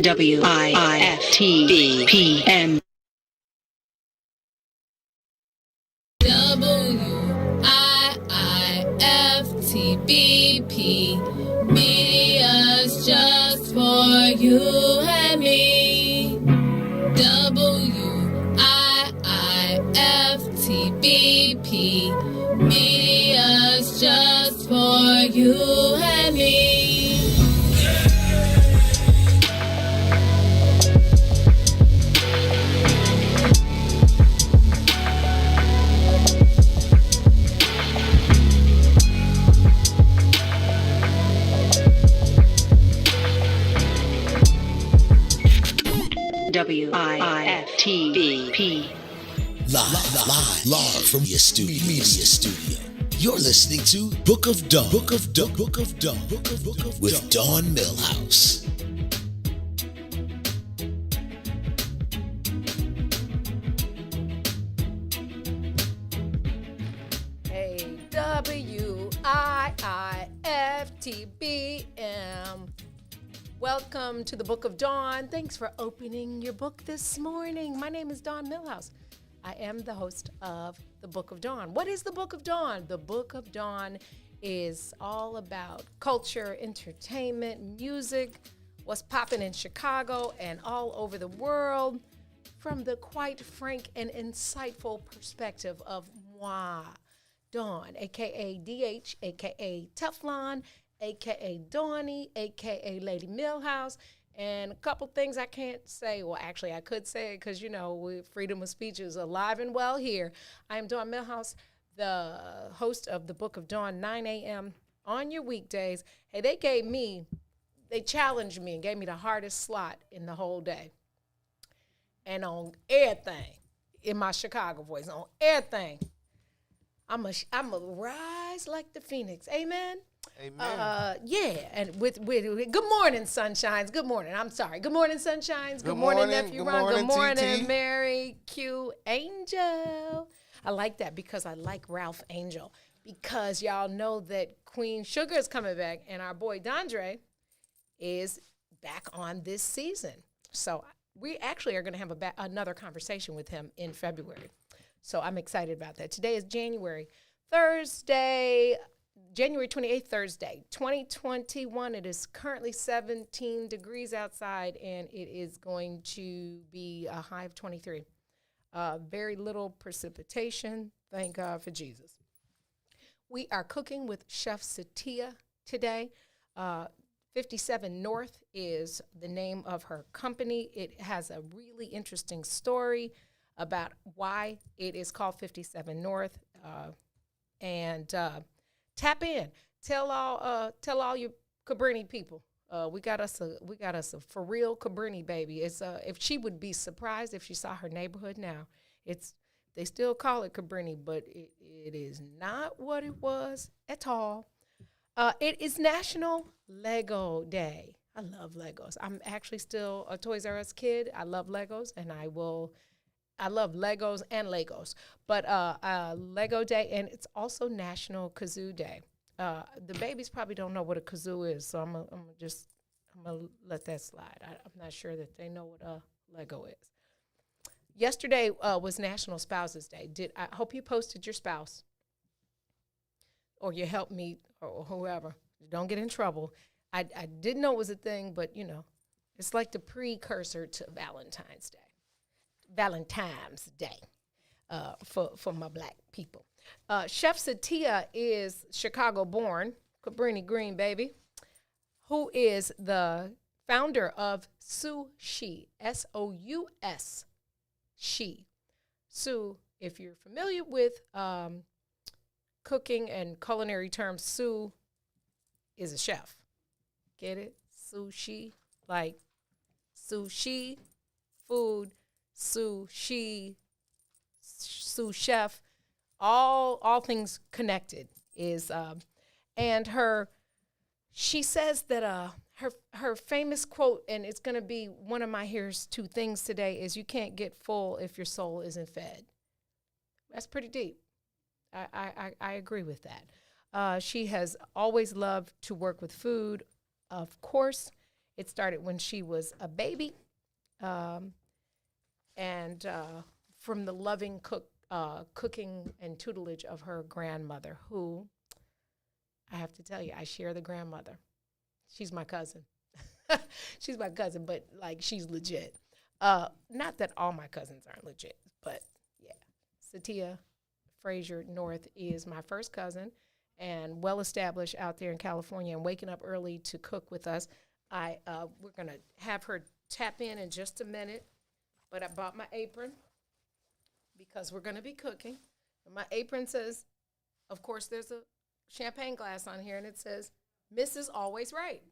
WIFTBPM. WIIFTBP. Media's just for you and me. WIIFTBP. Media's just for you and me. WIFTBP. Live from your studio. You're listening to Book of Dawn. With Dawn Milhouse. Hey, WIIFTBM. Welcome to the Book of Dawn. Thanks for opening your book this morning. My name is Dawn Milhouse. I am the host of the Book of Dawn. What is the Book of Dawn? The Book of Dawn is all about culture, entertainment, music, what's popping in Chicago and all over the world from the quite frank and insightful perspective of moi, Dawn, a.k.a. DH, a.k.a. Teflon, a.k.a. Dawny, a.k.a. Lady Milhouse, and a couple things I can't say. Well, actually, I could say it because, freedom of speech is alive and well here. I am Dawn Milhouse, the host of the Book of Dawn, 9 a.m. on your weekdays. Hey, they challenged me and gave me the hardest slot in the whole day. And on everything, in my Chicago voice, on everything, I'm a rise like the phoenix. Amen? Amen. And with good morning, sunshines. Good morning. I'm sorry. Good morning, sunshines. Good morning, nephew Ron. Good morning, TT. Mary Q Angel. I like that because I like Ralph Angel. Because y'all know that Queen Sugar is coming back, and our boy Dondre is back on this season. So we actually are going to have another conversation with him in February. So I'm excited about that. Today is January 28th, Thursday, 2021. It is currently 17 degrees outside, and it is going to be a high of 23. Very little precipitation. Thank God for Jesus. We are cooking with Chef Satia today. 57 North is the name of her company. It has a really interesting story about why it is called 57 North. Tap in. Tell all your Cabrini people. We got us a for real Cabrini baby. It's if she would be surprised if she saw her neighborhood now. They still call it Cabrini, but it is not what it was at all. It is National Lego Day. I love Legos. I'm actually still a Toys R Us kid. I love Legos, and I love Legos and Legos, but Lego Day, and it's also National Kazoo Day. The babies probably don't know what a kazoo is, so I'm gonna let that slide. I'm not sure that they know what a Lego is. Yesterday was National Spouses Day. I hope you posted your spouse or your helpmeet or whoever. Don't get in trouble. I didn't know it was a thing, but it's like the precursor to Valentine's Day. For my black people. Chef Satia is Chicago-born, Cabrini Green, baby, who is the founder of Sushi, S-O-U-S, She. Sue, if you're familiar with cooking and culinary terms, Sue is a chef. Get it? Sushi, like sushi, food, sushi, sous chef, all things connected is and she says that her famous quote, and it's going to be one of my here's two things today, is you can't get full if your soul isn't fed. That's pretty deep. I agree with that. She has always loved to work with food, of course, It started when she was a baby, and from the loving cooking and tutelage of her grandmother, who, I have to tell you, I share the grandmother. She's my cousin. She's my cousin, but, like, she's legit. Not that all my cousins aren't legit, but, yeah. Satia Frazier North is my first cousin and well-established out there in California and waking up early to cook with us. We're going to have her tap in just a minute, but I bought my apron because we're going to be cooking. And my apron says, of course, there's a champagne glass on here, and it says, Mrs. Always Right.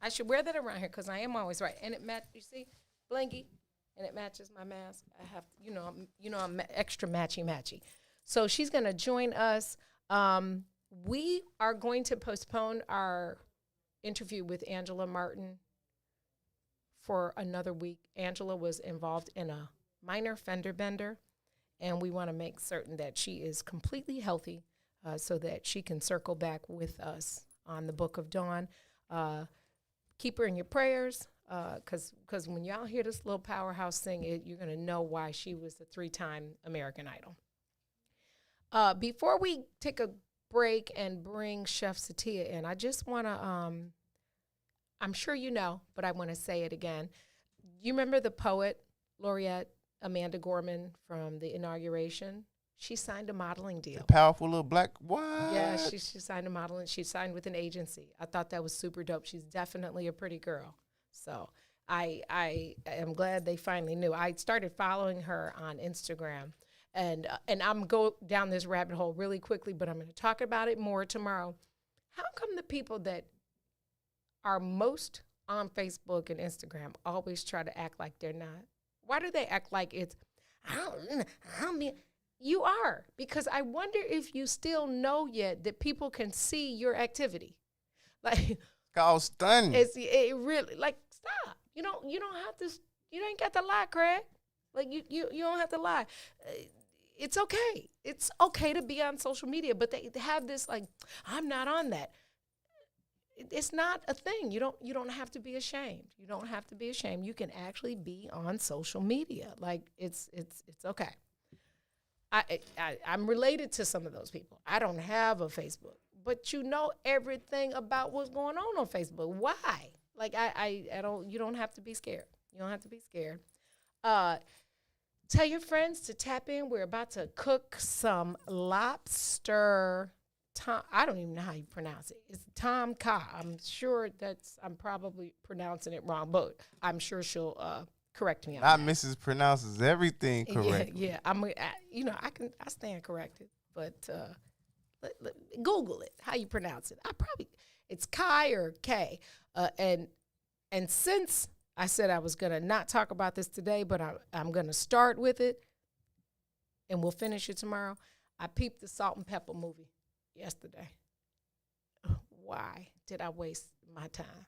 I should wear that around here because I am always right. And it you see, blingy, and it matches my mask. I have, I'm extra matchy. So she's going to join us. We are going to postpone our interview with Angela Martin for another week. Angela was involved in a minor fender bender, and we want to make certain that she is completely healthy so that she can circle back with us on the Book of Dawn. Keep her in your prayers, because when y'all hear this little powerhouse sing, you're going to know why she was a 3-time American Idol. Before we take a break and bring Chef Satia in, I just want to, I'm sure you know, but I want to say it again. You remember the poet laureate Amanda Gorman from the inauguration? She signed a modeling deal. The powerful little black, what? Yeah, she signed a modeling. She signed with an agency. I thought that was super dope. She's definitely a pretty girl. So I am glad they finally knew. I started following her on Instagram, and I'm go down this rabbit hole really quickly, but I'm going to talk about it more tomorrow. How come the people that are most on Facebook and Instagram always try to act like they're not? Why do they act like it's, you are, because I wonder if you still know yet that people can see your activity. Like, Called stunning. it really, like, stop. You don't have to. You ain't got to lie, Craig. Like, you don't have to lie. It's okay. It's okay to be on social media, but they have this, like, I'm not on that. It's not a thing. You don't have to be ashamed. You don't have to be ashamed. You can actually be on social media. Like, it's okay. I'm related to some of those people. I don't have a Facebook, but you know everything about what's going on Facebook. Why? Like, I don't. You don't have to be scared. You don't have to be scared. Tell your friends to tap in. We're about to cook some lobster. I don't even know how you pronounce it. It's Tom Kha. I'm sure I'm probably pronouncing it wrong, but I'm sure she'll correct me on Not that. Mrs. pronounces everything correct. Yeah. I stand corrected, but Google it. How you pronounce it? It's Kai or K. And since I said I was gonna not talk about this today, but I'm gonna start with it, and we'll finish it tomorrow. I peeped the Salt and Pepper movie yesterday. Why did I waste my time?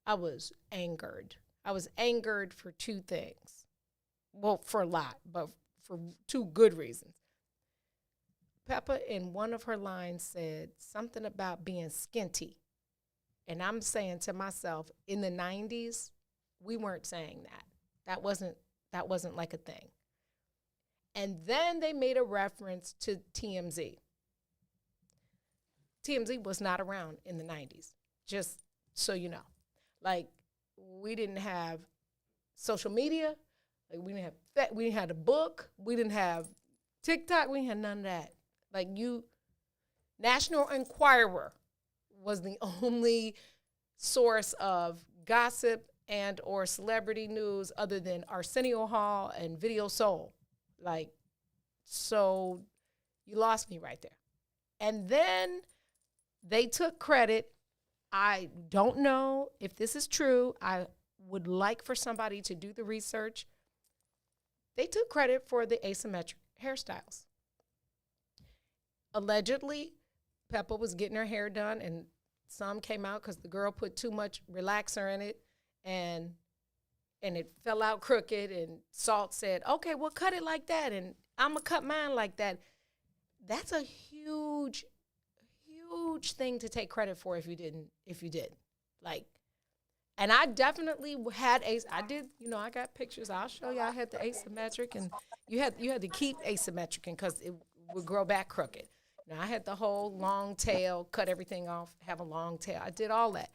I was angered. I was angered for 2 things. Well, for a lot, but for 2 good reasons. Peppa, in one of her lines, said something about being skinty. And I'm saying to myself, in the 90s, we weren't saying that. That wasn't like a thing. And then they made a reference to TMZ. TMZ was not around in the 90s, just so you know. Like, we didn't have social media. Like, we didn't have a book. We didn't have TikTok. We didn't have none of that. Like, National Enquirer was the only source of gossip and or celebrity news other than Arsenio Hall and Video Soul. Like, so you lost me right there. And then they took credit. I don't know if this is true. I would like for somebody to do the research. They took credit for the asymmetric hairstyles. Allegedly, Peppa was getting her hair done, and some came out because the girl put too much relaxer in it, and it fell out crooked, and Salt said, okay, well, cut it like that, and I'm going to cut mine like that. That's a huge thing to take credit for if you did. Like, And I definitely had I did, I got pictures. I'll show you. I had the asymmetric, and you had to keep asymmetric because it would grow back crooked. Now I had the whole long tail, cut everything off, have a long tail. I did all that.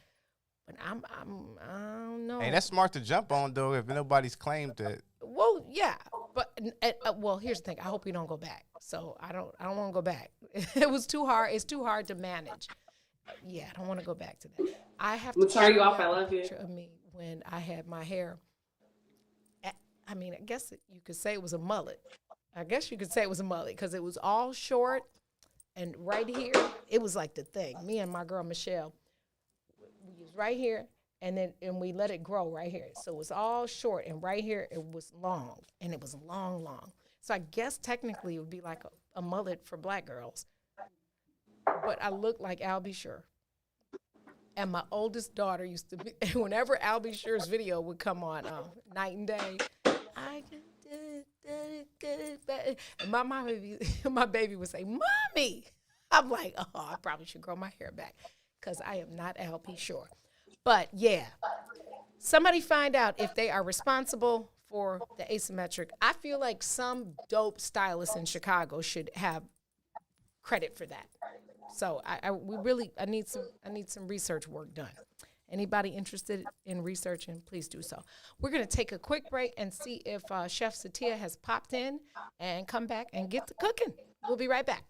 But I don't know. Hey, that's smart to jump on though. If nobody's claimed it. Well, yeah, but well, here's the thing. I hope you don't go back. So I don't want to go back. It was too hard. It's too hard to manage. Yeah, I don't want to go back to that. I have to turn you off. I love you. Picture of me when I had my hair. I guess you could say it was a mullet. Because it was all short, and right here it was like the thing. Me and my girl Michelle, we was right here, and we let it grow right here. So it was all short, and right here it was long, and it was long. So I guess technically it would be like a mullet for black girls. But I looked like Al B. Sure. And my oldest daughter used to be, whenever Al B. Sure's video would come on night and day, and my baby would say, "Mommy." I'm like, oh, I probably should grow my hair back because I am not Al B. Sure. But yeah, somebody find out if they are responsible for the asymmetric. I feel like some dope stylist in Chicago should have credit for that. So I need some research work done. Anybody interested in researching, please do so. We're going to take a quick break and see if Chef Satia has popped in and come back and get to cooking. We'll be right back.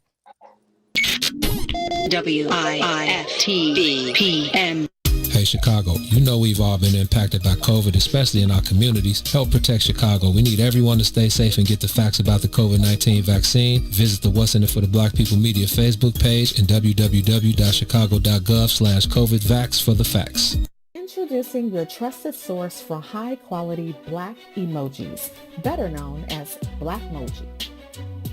WIIFTBPM. Hey Chicago, you know we've all been impacted by COVID, especially in our communities. Help protect Chicago. We need everyone to stay safe and get the facts about the COVID-19 vaccine. Visit the What's in It for the Black People Media Facebook page and www.chicago.gov/COVIDVax for the facts. Introducing your trusted source for high-quality Black emojis, better known as Blackmoji.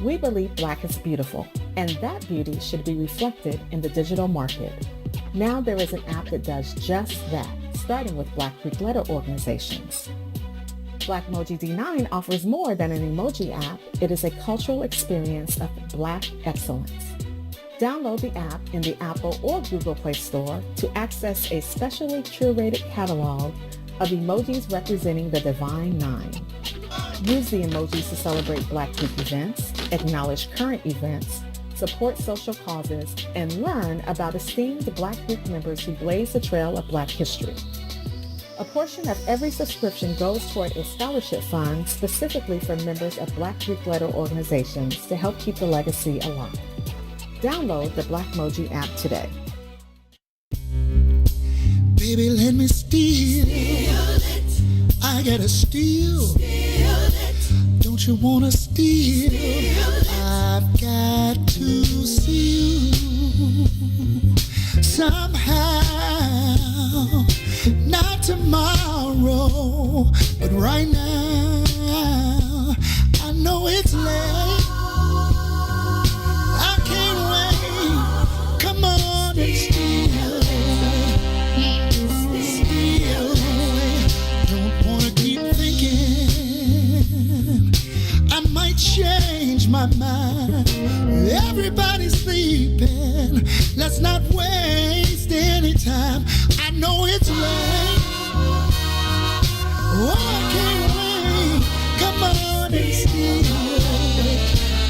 We believe Black is beautiful, and that beauty should be reflected in the digital market. Now there is an app that does just that, starting with Black Greek letter organizations. Blackmoji D9 offers more than an emoji app. It is a cultural experience of Black excellence. Download the app in the Apple or Google Play Store to access a specially curated catalog of emojis representing the Divine Nine. Use the emojis to celebrate Black Greek events, acknowledge current events, support social causes, and learn about esteemed Black Greek members who blaze the trail of Black history. A portion of every subscription goes toward a scholarship fund specifically for members of Black Greek letter organizations to help keep the legacy alive. Download the Blackmoji app today. Baby, let me steal it. I gotta steal it. Don't you wanna steal it? I've got to see you somehow. Not tomorrow, but right now. I know it's late. I can't wait. Come on and steal it. Steal it. Don't wanna keep thinking I might change my mind. Everybody's sleeping. Let's not waste any time. I know it's late. Oh, I can't wait. Come on and steal it.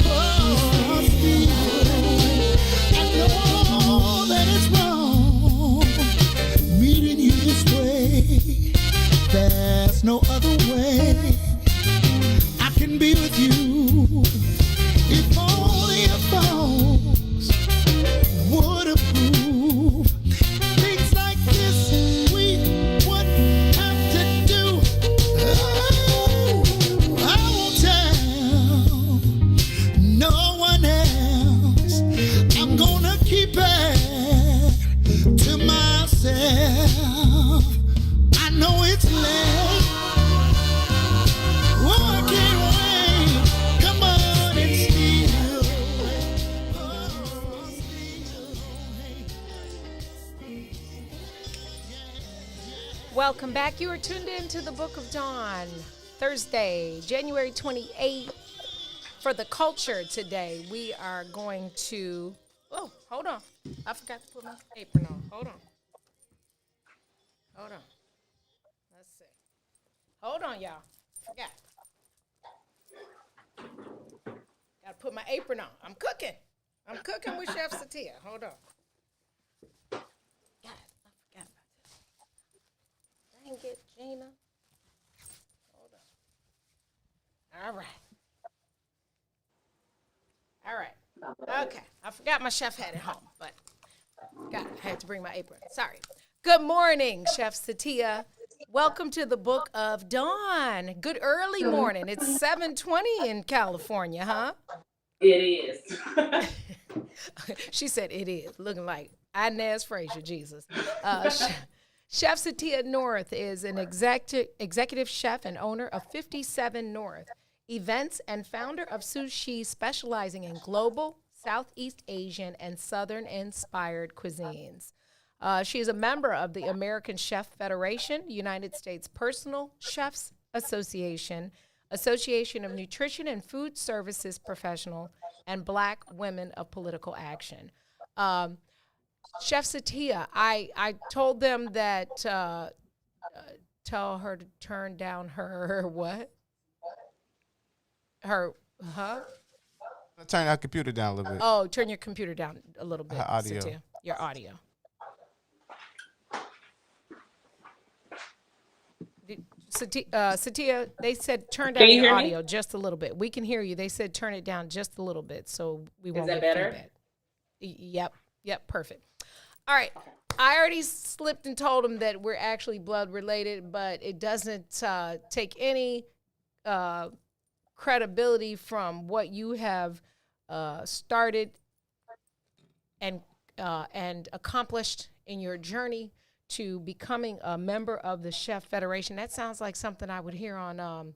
Oh, steal it. I know that it's wrong meeting you this way. There's no other way I can be with you. If only your folks would approve. Things like this we would have to do. Oh, I won't tell no one else. I'm gonna keep it to myself. I know it's late. Oh, I can't wait. Come on and steal it. Oh, Welcome back. You are tuned in to the Book of Dawn, Thursday, January 28th. For the culture today, we are going to... Oh, hold on. I forgot to put my apron on. Hold on. Hold on, y'all. Forgot. Gotta put my apron on. I'm cooking with Chef Satia. Hold on. God, I forgot about this. Dang it, Gina. Hold on. All right. Okay. I forgot my chef hat at home, but I had to bring my apron. Sorry. Good morning, Chef Satia. Welcome to the Book of Dawn. Good early morning. It's 7:20 in California, huh? It is. She said it is, looking like Inez Frazier, Jesus. Chef Satia North is an executive chef and owner of 57 North Events and founder of Sushi, specializing in global, Southeast Asian, and Southern-inspired cuisines. She is a member of the American Chef Federation, United States Personal Chefs Association, Association of Nutrition and Food Services Professional, and Black Women of Political Action. Chef Satia, I told them that tell her to turn down her what? Turn our computer down a little bit. Oh, turn your computer down a little bit, Her audio. Satia. Your audio. Satia, they said turn down your audio just a little bit. We can hear you. They said turn it down just a little bit so we won't get feedback. Yep, perfect. All right. I already slipped and told them that we're actually blood related, but it doesn't take any credibility from what you have started and accomplished in your journey to becoming a member of the Chef Federation. That sounds like something I would hear on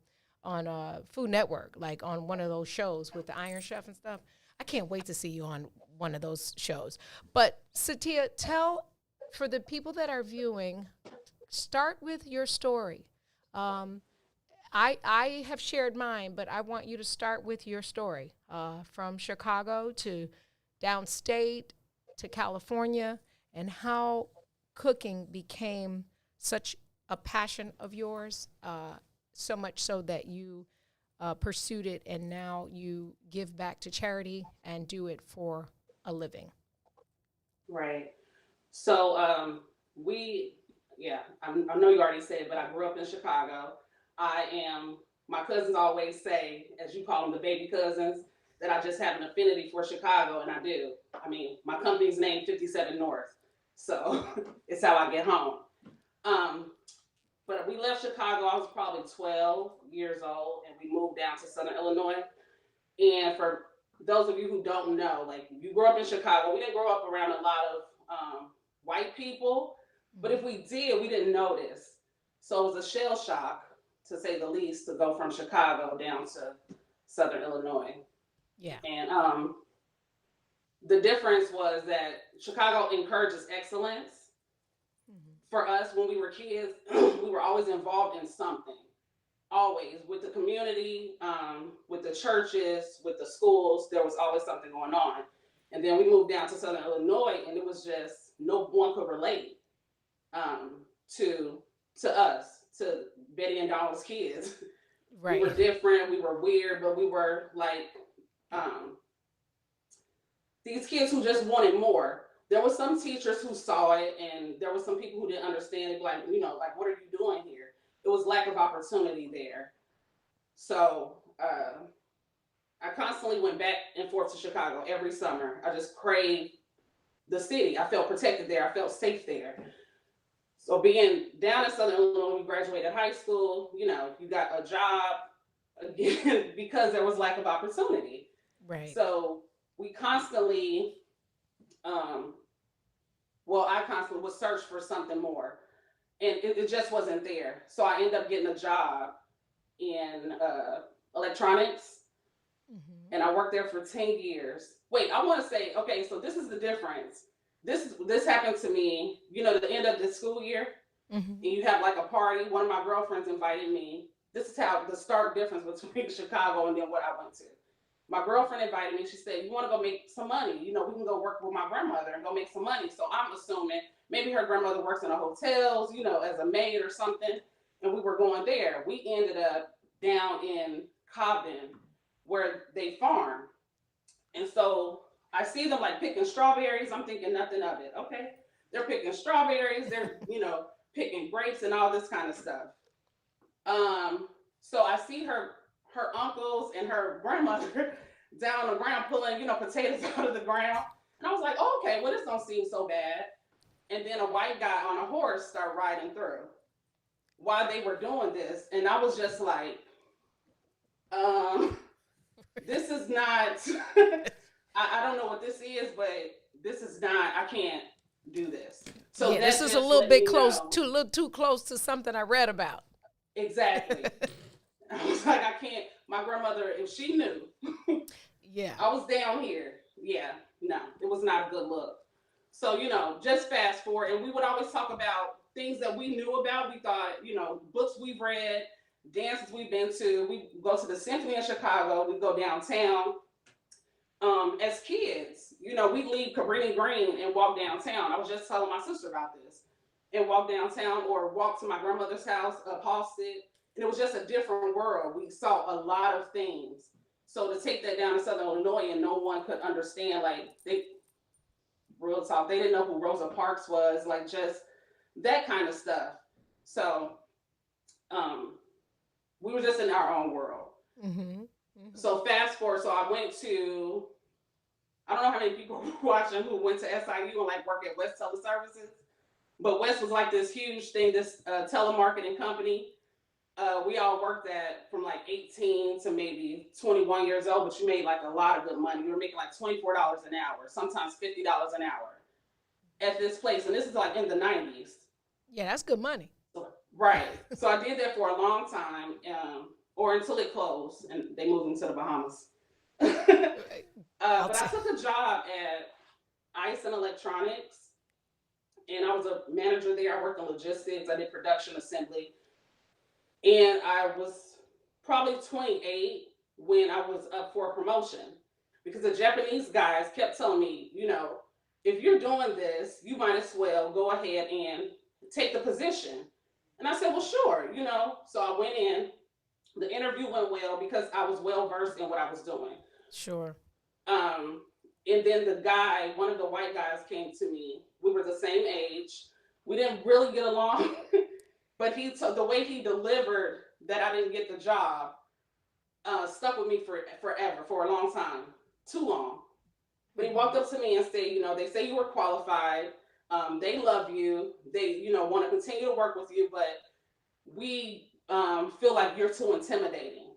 Food Network, like on one of those shows with the Iron Chef and stuff. I can't wait to see you on one of those shows. But Satia, tell, for the people that are viewing, start with your story. I have shared mine, but I want you to start with your story, from Chicago to downstate to California, and how cooking became such a passion of yours, so much so that you pursued it, and now you give back to charity and do it for a living. Right. So I know you already said, but I grew up in Chicago. My cousins always say, as you call them, the baby cousins, that I just have an affinity for Chicago, and I do. I mean, my company's named 57 North, so it's how I get home. But we left Chicago, I was probably 12 years old, and we moved down to Southern Illinois. And for those of you who don't know, like, you grew up in Chicago, we didn't grow up around a lot of white people, but if we did, we didn't notice. So it was a shell shock, to say the least, to go from Chicago down to Southern Illinois. Yeah. And the difference was that Chicago encourages excellence. For us, when we were kids, we were always involved in something. Always. With the community, with the churches, with the schools, there was always something going on. And then we moved down to Southern Illinois, and it was just, no one could relate to us, to Betty and Donald's kids. Right. We were different, we were weird, but we were like these kids who just wanted more. There were some teachers who saw it, and there were some people who didn't understand it, like, like, what are you doing here? It was lack of opportunity there. So I constantly went back and forth to Chicago every summer. I just craved the city. I felt protected there. I felt safe there. So being down in Southern Illinois, we graduated high school, you got a job, again, because there was lack of opportunity. Right. So we constantly, I constantly would search for something more, and it just wasn't there. So I ended up getting a job in electronics, and I worked there for 10 years. Wait, I want to say, okay, so this is the difference. This happened to me, the end of the school year, and you have like a party. One of my girlfriends invited me. This is how the stark difference between Chicago and then what I went to. My girlfriend invited me. She said, you want to go make some money? We can go work with my grandmother and go make some money. So I'm assuming maybe her grandmother works in a hotels, as a maid or something. and we were going there. We ended up down in Cobden where they farm. And so I see them like picking strawberries. I'm thinking nothing of it. Okay. They're picking strawberries. They're, picking grapes and all this kind of stuff. So I see her uncles and her grandmother down on the ground pulling, potatoes out of the ground. And I was like, oh, okay, well, this don't seem so bad. And then a white guy on a horse started riding through while they were doing this. And I was just like, this is not, I don't know what this is, but this is not, I can't do this. So yeah, this is a little bit close, a little too close to something I read about. Exactly. I was like, I can't, my grandmother, if she knew, yeah, I was down here. Yeah, no, it was not a good look. So, just fast forward, and we would always talk about things that we knew about. We thought, books we've read, dances we've been to. We go to the Symphony in Chicago. We go downtown. As kids, we leave Cabrini Green and walk downtown. I was just telling my sister about this. And walk downtown or walk to my grandmother's house, Halstead. And it was just a different world. We saw a lot of things. So to take that down to Southern Illinois and no one could understand, real talk, they didn't know who Rosa Parks was, just that kind of stuff. So we were just in our own world. Mm-hmm. Mm-hmm. So fast forward, so I went to, I don't know how many people were watching who went to SIU and work at West Teleservices, but West was this huge thing, this telemarketing company. We all worked at from 18 to maybe 21 years old, but you made a lot of good money. You were making $24 an hour, sometimes $50 an hour at this place. And this is in the 90s. Yeah, that's good money. Right. So I did that for a long time, or until it closed and they moved into the Bahamas. But I took a job at Ice and Electronics, and I was a manager there. I worked in logistics. I did production assembly. And I was probably 28 when I was up for a promotion, because the Japanese guys kept telling me, if you're doing this, you might as well go ahead and take the position. And I said, well, sure, So I went in. The interview went well because I was well versed in what I was doing. Sure. And then the guy, one of the white guys, came to me. We were the same age. We didn't really get along. But the way he delivered that I didn't get the job stuck with me forever, for a long time, too long. But he walked up to me and said, they say you were qualified. They love you. They, want to continue to work with you, but we feel like you're too intimidating.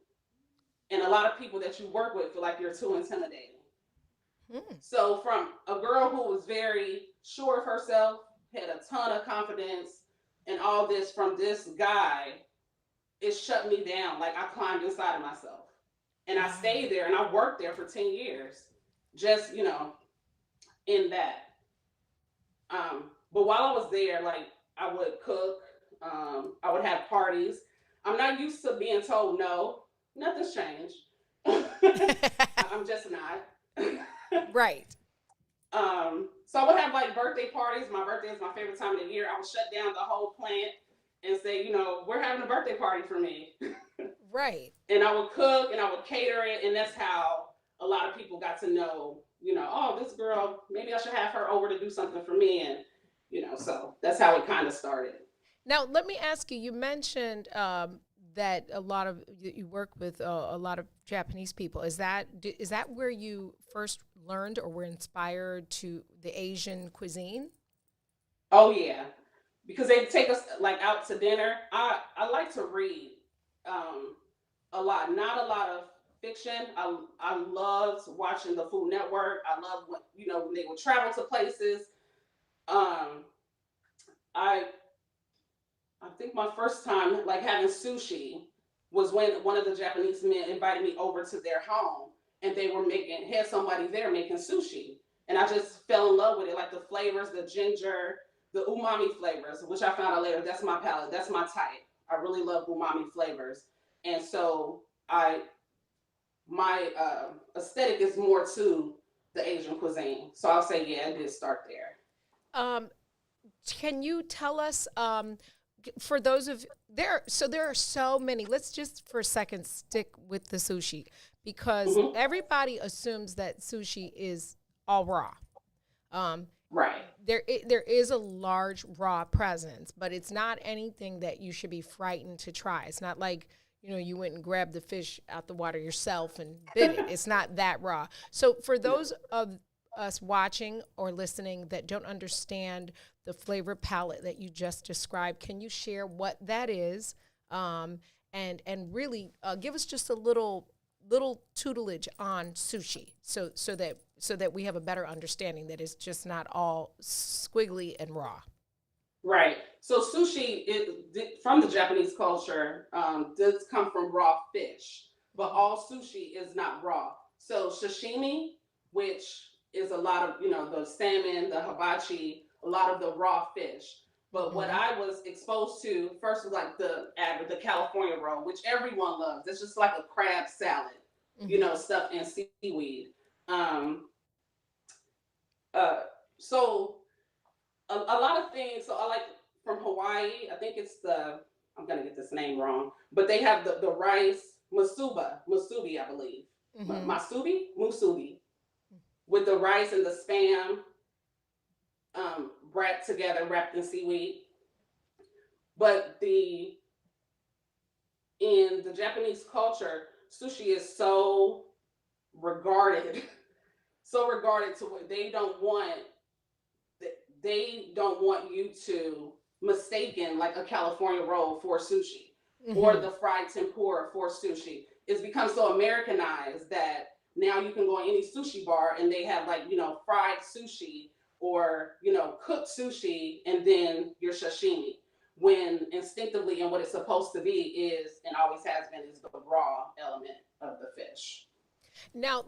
And a lot of people that you work with feel like you're too intimidating. So from a girl who was very sure of herself, had a ton of confidence, and all this from this guy, it shut me down. I climbed inside of myself. And I stayed there and I worked there for 10 years. Just, in that. But while I was there, I would cook, I would have parties. I'm not used to being told no. Nothing's changed. I'm just not. Right. So I would have birthday parties. My birthday is my favorite time of the year. I would shut down the whole plant and say, we're having a birthday party for me. Right. And I would cook and I would cater it. And that's how a lot of people got to know, oh, this girl, maybe I should have her over to do something for me. And, so that's how it kind of started. Now, let me ask you, you mentioned that you work with a lot of Japanese people. Is that where you first learned or were inspired to the Asian cuisine? Oh yeah, because they take us out to dinner. I like to read a lot, not a lot of fiction. I loved watching the Food Network. I love when they would travel to places. I think my first time having sushi was when one of the Japanese men invited me over to their home, and they were had somebody there making sushi. And I just fell in love with it, the flavors, the ginger, the umami flavors, which I found out later, that's my palate, that's my type. I really love umami flavors. And so my aesthetic is more to the Asian cuisine. So I'll say, yeah, it did start there. Can you tell us for those of there, so there are so many. Let's just for a second stick with the sushi because everybody assumes that sushi is all raw. Right. There is a large raw presence, but it's not anything that you should be frightened to try. It's not like, you went and grabbed the fish out the water yourself and bit it. It's not that raw. So for those of us watching or listening that don't understand the flavor palette that you just described, can you share what that is, and really give us just a little tutelage on sushi, so that we have a better understanding that it's just not all squiggly and raw. Right. So sushi, from the Japanese culture, does come from raw fish, but all sushi is not raw. So sashimi, which is a lot of, the salmon, the hibachi, a lot of the raw fish. But what I was exposed to first was like the California roll, which everyone loves. It's just like a crab salad, stuffed in seaweed. So a lot of things. So I like from Hawaii. I think it's I'm gonna get this name wrong, but they have the rice musubi, I believe. Musubi, with the rice and the spam wrapped in seaweed. But in the Japanese culture, sushi is so regarded to where they don't want you to mistaken like a California roll for sushi or the fried tempura for sushi. It's become so Americanized that now you can go in any sushi bar and they have like, fried sushi or, cooked sushi and then your sashimi, when instinctively and what it's supposed to be is, and always has been, is the raw element of the fish. Now,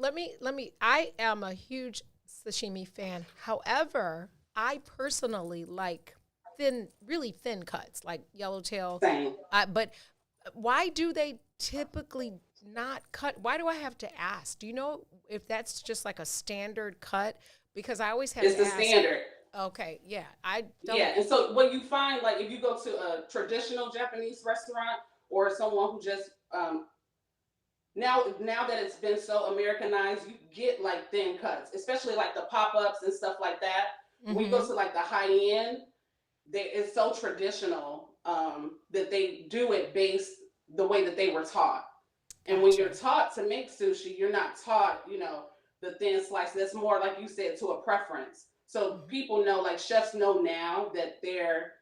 I am a huge sashimi fan. However, I personally like really thin cuts, like yellowtail. Same. But why do they typically not cut? Why do I have to ask? Do you know if that's just like a standard cut? Because I always have to ask. It's the standard. Okay, yeah. I don't. Yeah, and so what you find, like if you go to a traditional Japanese restaurant or someone who just, now that it's been so Americanized, you get like thin cuts, especially like the pop-ups and stuff like that. When you go to like the high end, it's so traditional that they do it based the way that they were taught. And when you're taught to make sushi, you're not taught, the thin slice. That's more, like you said, to a preference. So people know, like chefs know now that their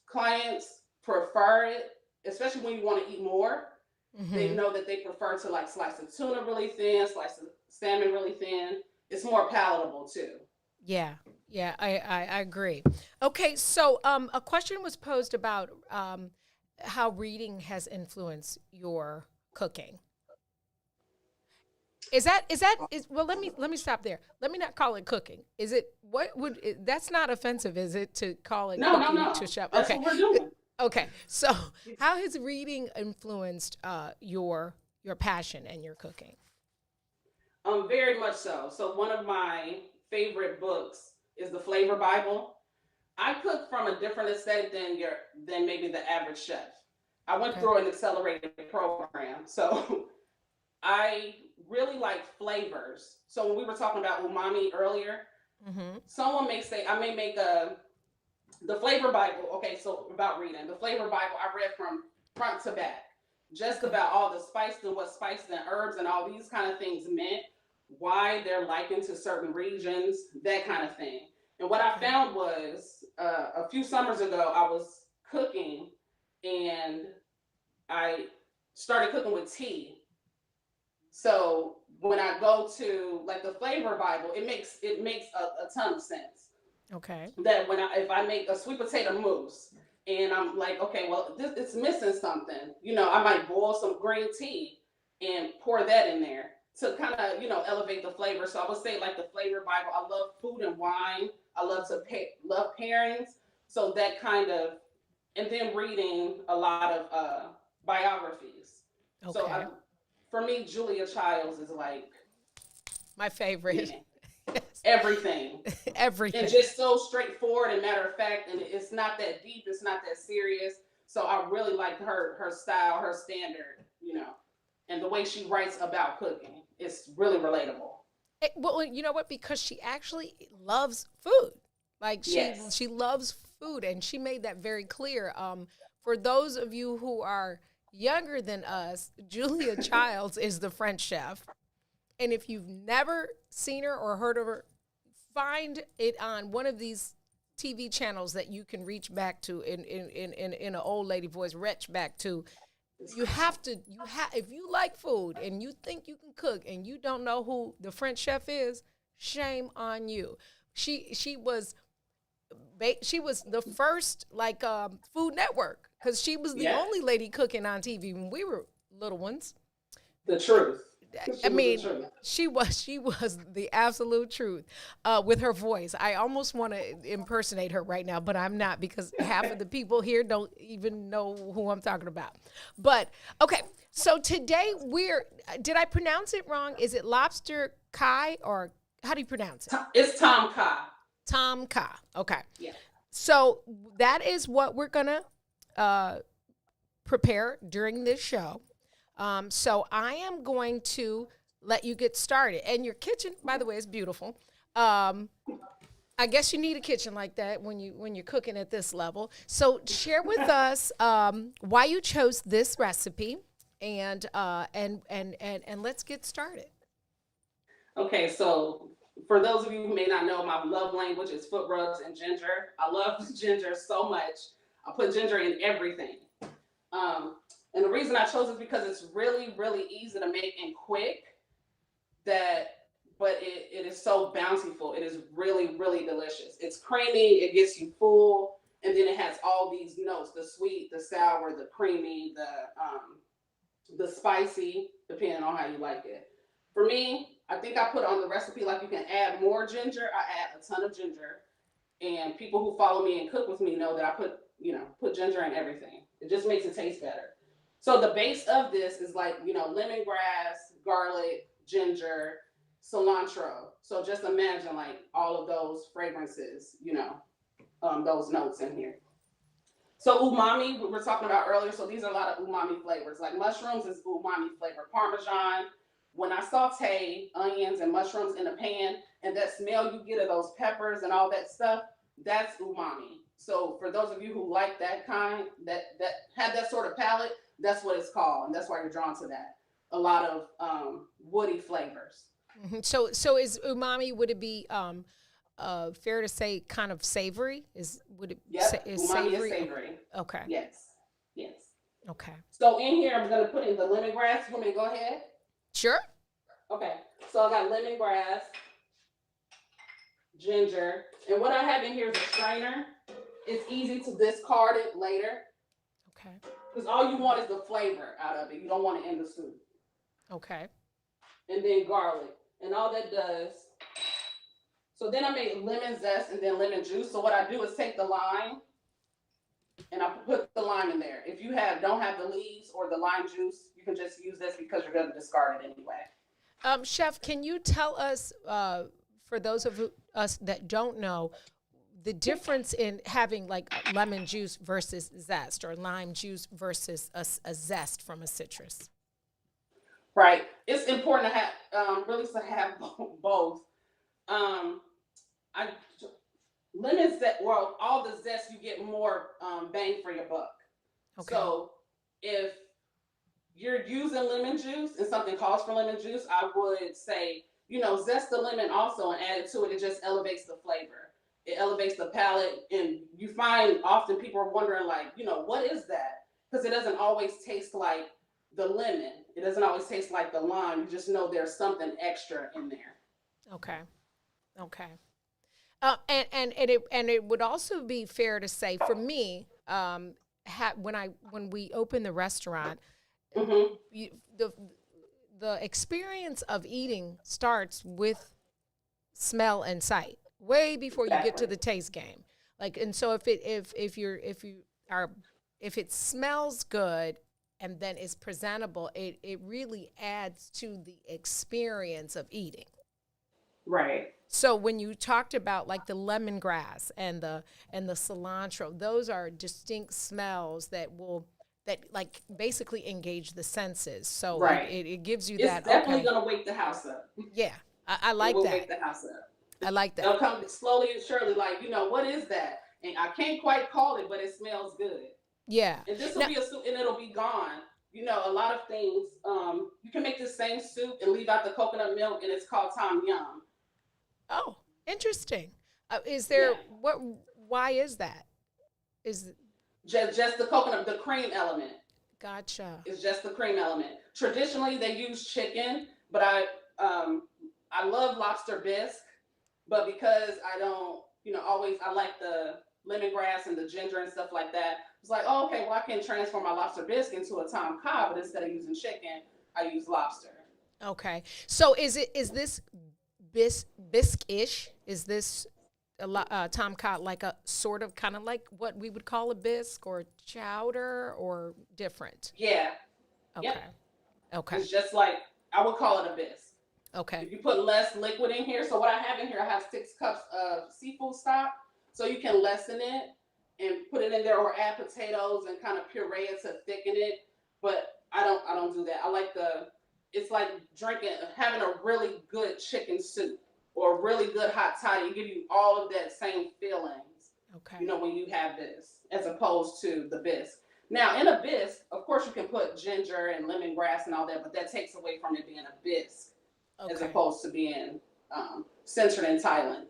clients prefer it, especially when you want to eat more. They know that they prefer to like slice of tuna really thin, slice of salmon really thin. It's more palatable too. Yeah, I agree. Okay, so a question was posed about how reading has influenced your cooking. Well, let me stop there. Let me not call it cooking. Is it that's not offensive, is it, to call it cooking No. to chef? That's Okay. what we're doing. Okay. So, how has reading influenced your passion and your cooking? Very much so. So one of my favorite books is the Flavor Bible. I cook from a different aesthetic than maybe the average chef. I went through an accelerated program, so I really like flavors. So when we were talking about umami earlier, someone may say, I may make the Flavor Bible. Okay, so about reading the Flavor Bible, I read from front to back, just about all the spice and what spices and herbs and all these kind of things meant, why they're likened to certain regions, that kind of thing. And what I found was a few summers ago, I was cooking and I started cooking with tea. So when I go to like the Flavor Bible, it makes a ton of sense. Okay. That if I make a sweet potato mousse and I'm like, okay, well, it's missing something. I might boil some green tea and pour that in there to kind of, elevate the flavor. So I would say like the Flavor Bible. I love food and wine. I love pairings. So that kind of, and then reading a lot of biographies. Okay. So for me, Julia Childs is like my favorite. everything. Everything. And just so straightforward and matter of fact, and it's not that deep, it's not that serious. So I really like her style, her standard, and the way she writes about cooking. It's really relatable. Well, you know what? Because she actually loves food. Like Yes. she loves food, and she made that very clear. For those of you who are younger than us, Julia Childs is the French chef. And if you've never seen her or heard of her, find it on one of these TV channels that you can reach back to in an old lady voice, retch back to. If you like food and you think you can cook and you don't know who the French chef is, shame on you. She was the first Food Network, because she was the only lady cooking on TV when we were little ones. The truth. She was the absolute truth with her voice. I almost want to impersonate her right now, but I'm not, because half of the people here don't even know who I'm talking about. But, okay, so today did I pronounce it wrong? Is it lobster kai, or how do you pronounce it? It's Tom Kha. Tom Kha, okay. Yeah. So that is what we're going to prepare during this show. So I am going to let you get started. And your kitchen, by the way, is beautiful. I guess you need a kitchen like that when you're cooking at this level. So share with us why you chose this recipe, and let's get started. Okay, so for those of you who may not know, my love language is foot rubs and ginger. I love ginger so much. I put ginger in everything. And the reason I chose it is because it's really, really easy to make and quick, but it is so bountiful. It is really, really delicious. It's creamy, it gets you full, and then it has all these notes: the sweet, the sour, the creamy, the spicy, depending on how you like it. For me, I think I put on the recipe, like, you can add more ginger. I add a ton of ginger. And people who follow me and cook with me know that I put ginger in everything. It just makes it taste better. So the base of this is lemongrass, garlic, ginger, cilantro. So just imagine all of those fragrances, those notes in here. So umami, we were talking about earlier. So these are a lot of umami flavors. Like mushrooms is umami flavor. Parmesan. When I saute onions and mushrooms in a pan, and that smell you get of those peppers and all that stuff, that's umami. So for those of you who like that kind, that have that sort of palate, that's what it's called, and that's why you're drawn to that. A lot of woody flavors. Mm-hmm. So is umami? Would it be fair to say kind of savory? Umami is savory. Okay. Yes. Okay. So in here, I'm going to put in the lemongrass. You want me to go ahead? Sure. Okay. So I got lemongrass, ginger, and what I have in here is a strainer. It's easy to discard it later. Okay. Because all you want is the flavor out of it. You don't want it in the soup. Okay. And then garlic. And all that does. So then I made lemon zest and then lemon juice. So what I do is take the lime and I put the lime in there. If you don't have the leaves or the lime juice, you can just use this because you're going to discard it anyway. Chef, can you tell us, for those of us that don't know, the difference in having lemon juice versus zest, or lime juice versus a zest from a citrus? Right. It's important to have both. Lemon zest, well, all the zest, you get more bang for your buck. Okay. So if you're using lemon juice and something calls for lemon juice, I would say, zest the lemon also and add it to it. It just elevates the flavor. It elevates the palate, and you find often people are wondering, what is that? Because it doesn't always taste like the lemon. It doesn't always taste like the lime. You just know there's something extra in there. Okay. And it would also be fair to say, for me, when we opened the restaurant, mm-hmm. the experience of eating starts with smell and sight, way before you get to the taste game. And so if it smells good and then is presentable, it really adds to the experience of eating. Right. So when you talked about like the lemongrass and the cilantro, those are distinct smells that like basically engage the senses. So Right. it gives you It's that. definitely Okay. gonna wake the house up. Yeah, I like It will that. wake the house up. I like They'll that. come slowly and surely, like, what is that? And I can't quite call it, but it smells good. Yeah. And this will Now, be a soup, and it'll be gone. A lot of things. You can make the same soup and leave out the coconut milk, and it's called tom yum. oh, interesting. Is there Yeah. why is that? Is Just the coconut, the cream element. Gotcha. It's just the cream element. Traditionally, they use chicken, but I love lobster bisque. But because I don't, always I like the lemongrass and the ginger and stuff like that. It's like, oh, okay, well I can transform my lobster bisque into a tom kha, but instead of using chicken, I use lobster. Okay. So is this bisque-ish? Is this tom kha like a sort of kind of like what we would call a bisque or chowder or different? Yeah. Okay. Yep. Okay. It's just like I would call it a bisque. Okay. If you put less liquid in here, so what I have in here, I have 6 cups of seafood stock, so you can lessen it and put it in there, or add potatoes and kind of puree it to thicken it. But I don't do that. I like it's like having a really good chicken soup or a really good hot toddy. It give you all of that same feelings. Okay. When you have this, as opposed to the bisque. Now, in a bisque, of course, you can put ginger and lemongrass and all that, but that takes away from it being a bisque. As Okay. opposed to being centered in Thailand.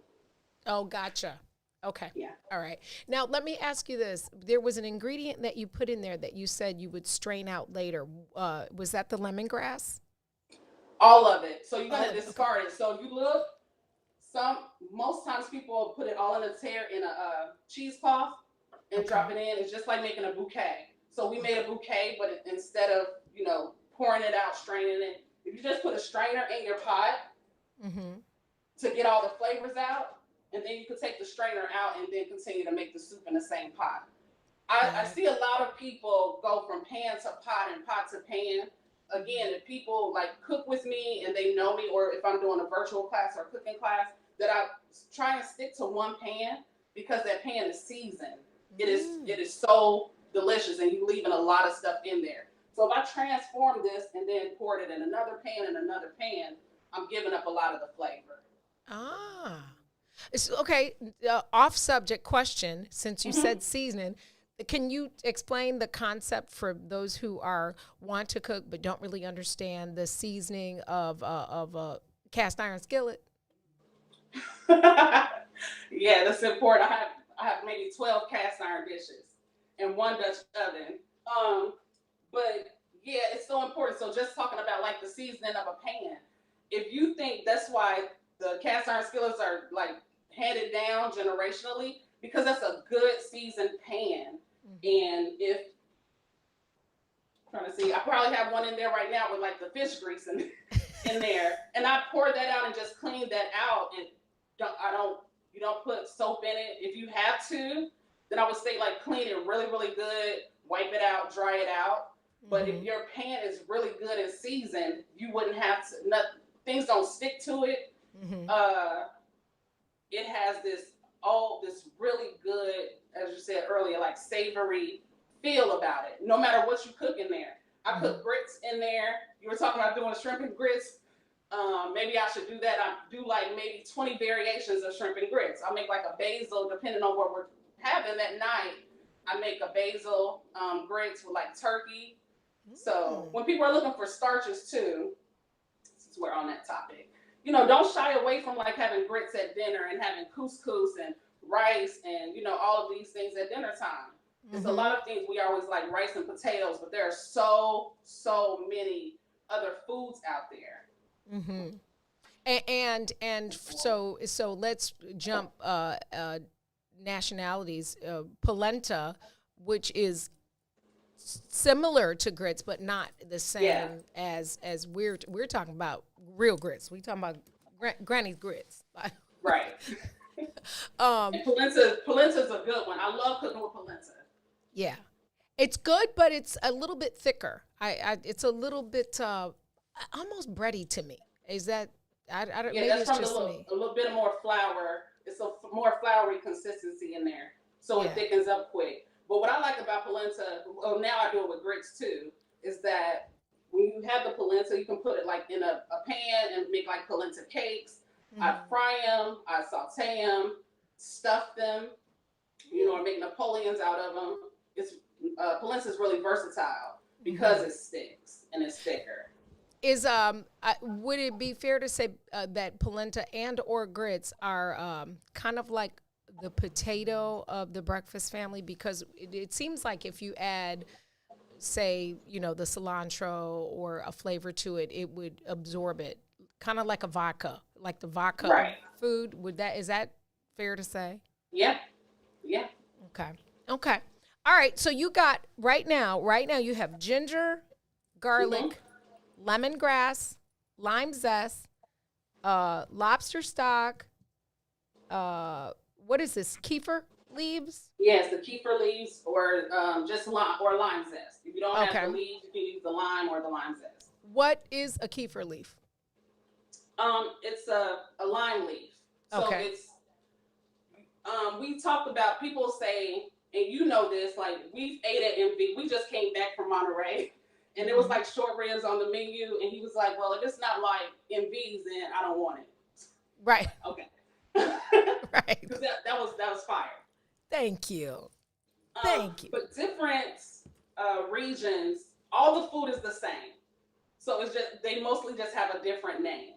Oh, gotcha. Okay. Yeah. All right. Now, let me ask you this. There was an ingredient that you put in there that you said you would strain out later. Was that the lemongrass? All of it. So you're All gonna of it, discard it. So if you look, most times people put it all in a cheesecloth and drop it in. It's just like making a bouquet. So we made a bouquet, but instead of pouring it out, straining it, if you just put a strainer in your pot to get all the flavors out, and then you can take the strainer out and then continue to make the soup in the same pot. I see a lot of people go from pan to pot and pot to pan. Again, if people like cook with me and they know me, or if I'm doing a virtual class or a cooking class, that I try and stick to one pan because that pan is seasoned. It is so delicious, and you're leaving a lot of stuff in there. So if I transform this and then poured it in another pan, I'm giving up a lot of the flavor. Ah. It's okay. Off subject question, since you said seasoning, can you explain the concept for those who want to cook but don't really understand the seasoning of a cast iron skillet? Yeah, that's important. I have maybe 12 cast iron dishes and 1 Dutch oven. But yeah, it's so important. So just talking about like the seasoning of a pan, if you think that's why the cast iron skillets are like handed down generationally, because that's a good seasoned pan. And if trying to see, I probably have one in there right now with like the fish grease in there, and I pour that out and just clean that out. And you don't put soap in it. If you have to, then I would say like clean it really, really good, wipe it out, dry it out. But if your pan is really good and seasoned, you wouldn't have to. Things don't stick to it. It has this really good, as you said earlier, like savory feel about it. No matter what you cook in there. I put grits in there. You were talking about doing shrimp and grits. Maybe I should do that. I do like maybe 20 variations of shrimp and grits. I'll make like a basil, depending on what we're having that night. I make a basil grits with like turkey. So when people are looking for starches too, since we're on that topic, don't shy away from like having grits at dinner and having couscous and rice and all of these things at dinner time. There's a lot of things we always like rice and potatoes, but there are so many other foods out there. And so let's jump nationalities. Polenta, which is similar to grits, but not the same as we're talking about real grits. We're talking about granny's grits. Right. And polenta's a good one. I love cooking with polenta. Yeah, it's good, but it's a little bit thicker. It's a little bit almost bready to me. Is that I don't. Yeah, Maybe that's it's from just me. a little bit of more flour. It's a more floury consistency in there, so Yeah. it thickens up quick. But what I like about polenta, well, now I do it with grits too, is that when you have the polenta, you can put it like in a pan and make like polenta cakes. I fry them, I saute them, stuff them, or make Napoleons out of them. It's polenta is really versatile because it sticks and it's thicker. Is would it be fair to say that polenta and or grits are kind of like the potato of the breakfast family? Because it seems like if you add, say, the cilantro or a flavor to it, it would absorb it, kind of like a vodka, like the vodka Right. food. Is that fair to say? Yeah. Okay. All right. So you got right now you have ginger, garlic, lemongrass, lime zest, lobster stock. What is this? Kefir leaves? Yes, the kefir leaves or just lime or lime zest. If you don't Okay. have the leaves, you can use the lime or the lime zest. What is a kefir leaf? It's a lime leaf. So Okay. it's we talked about, people say, and you know this, like we've ate at MV. We just came back from Monterey, and it was like short ribs on the menu, and he was like, "Well, if it's not like MV's, then I don't want it." Right. Okay. Right. Because that was fire. Thank you. Thank you. But different regions, all the food is the same. So it's just, they mostly just have a different name.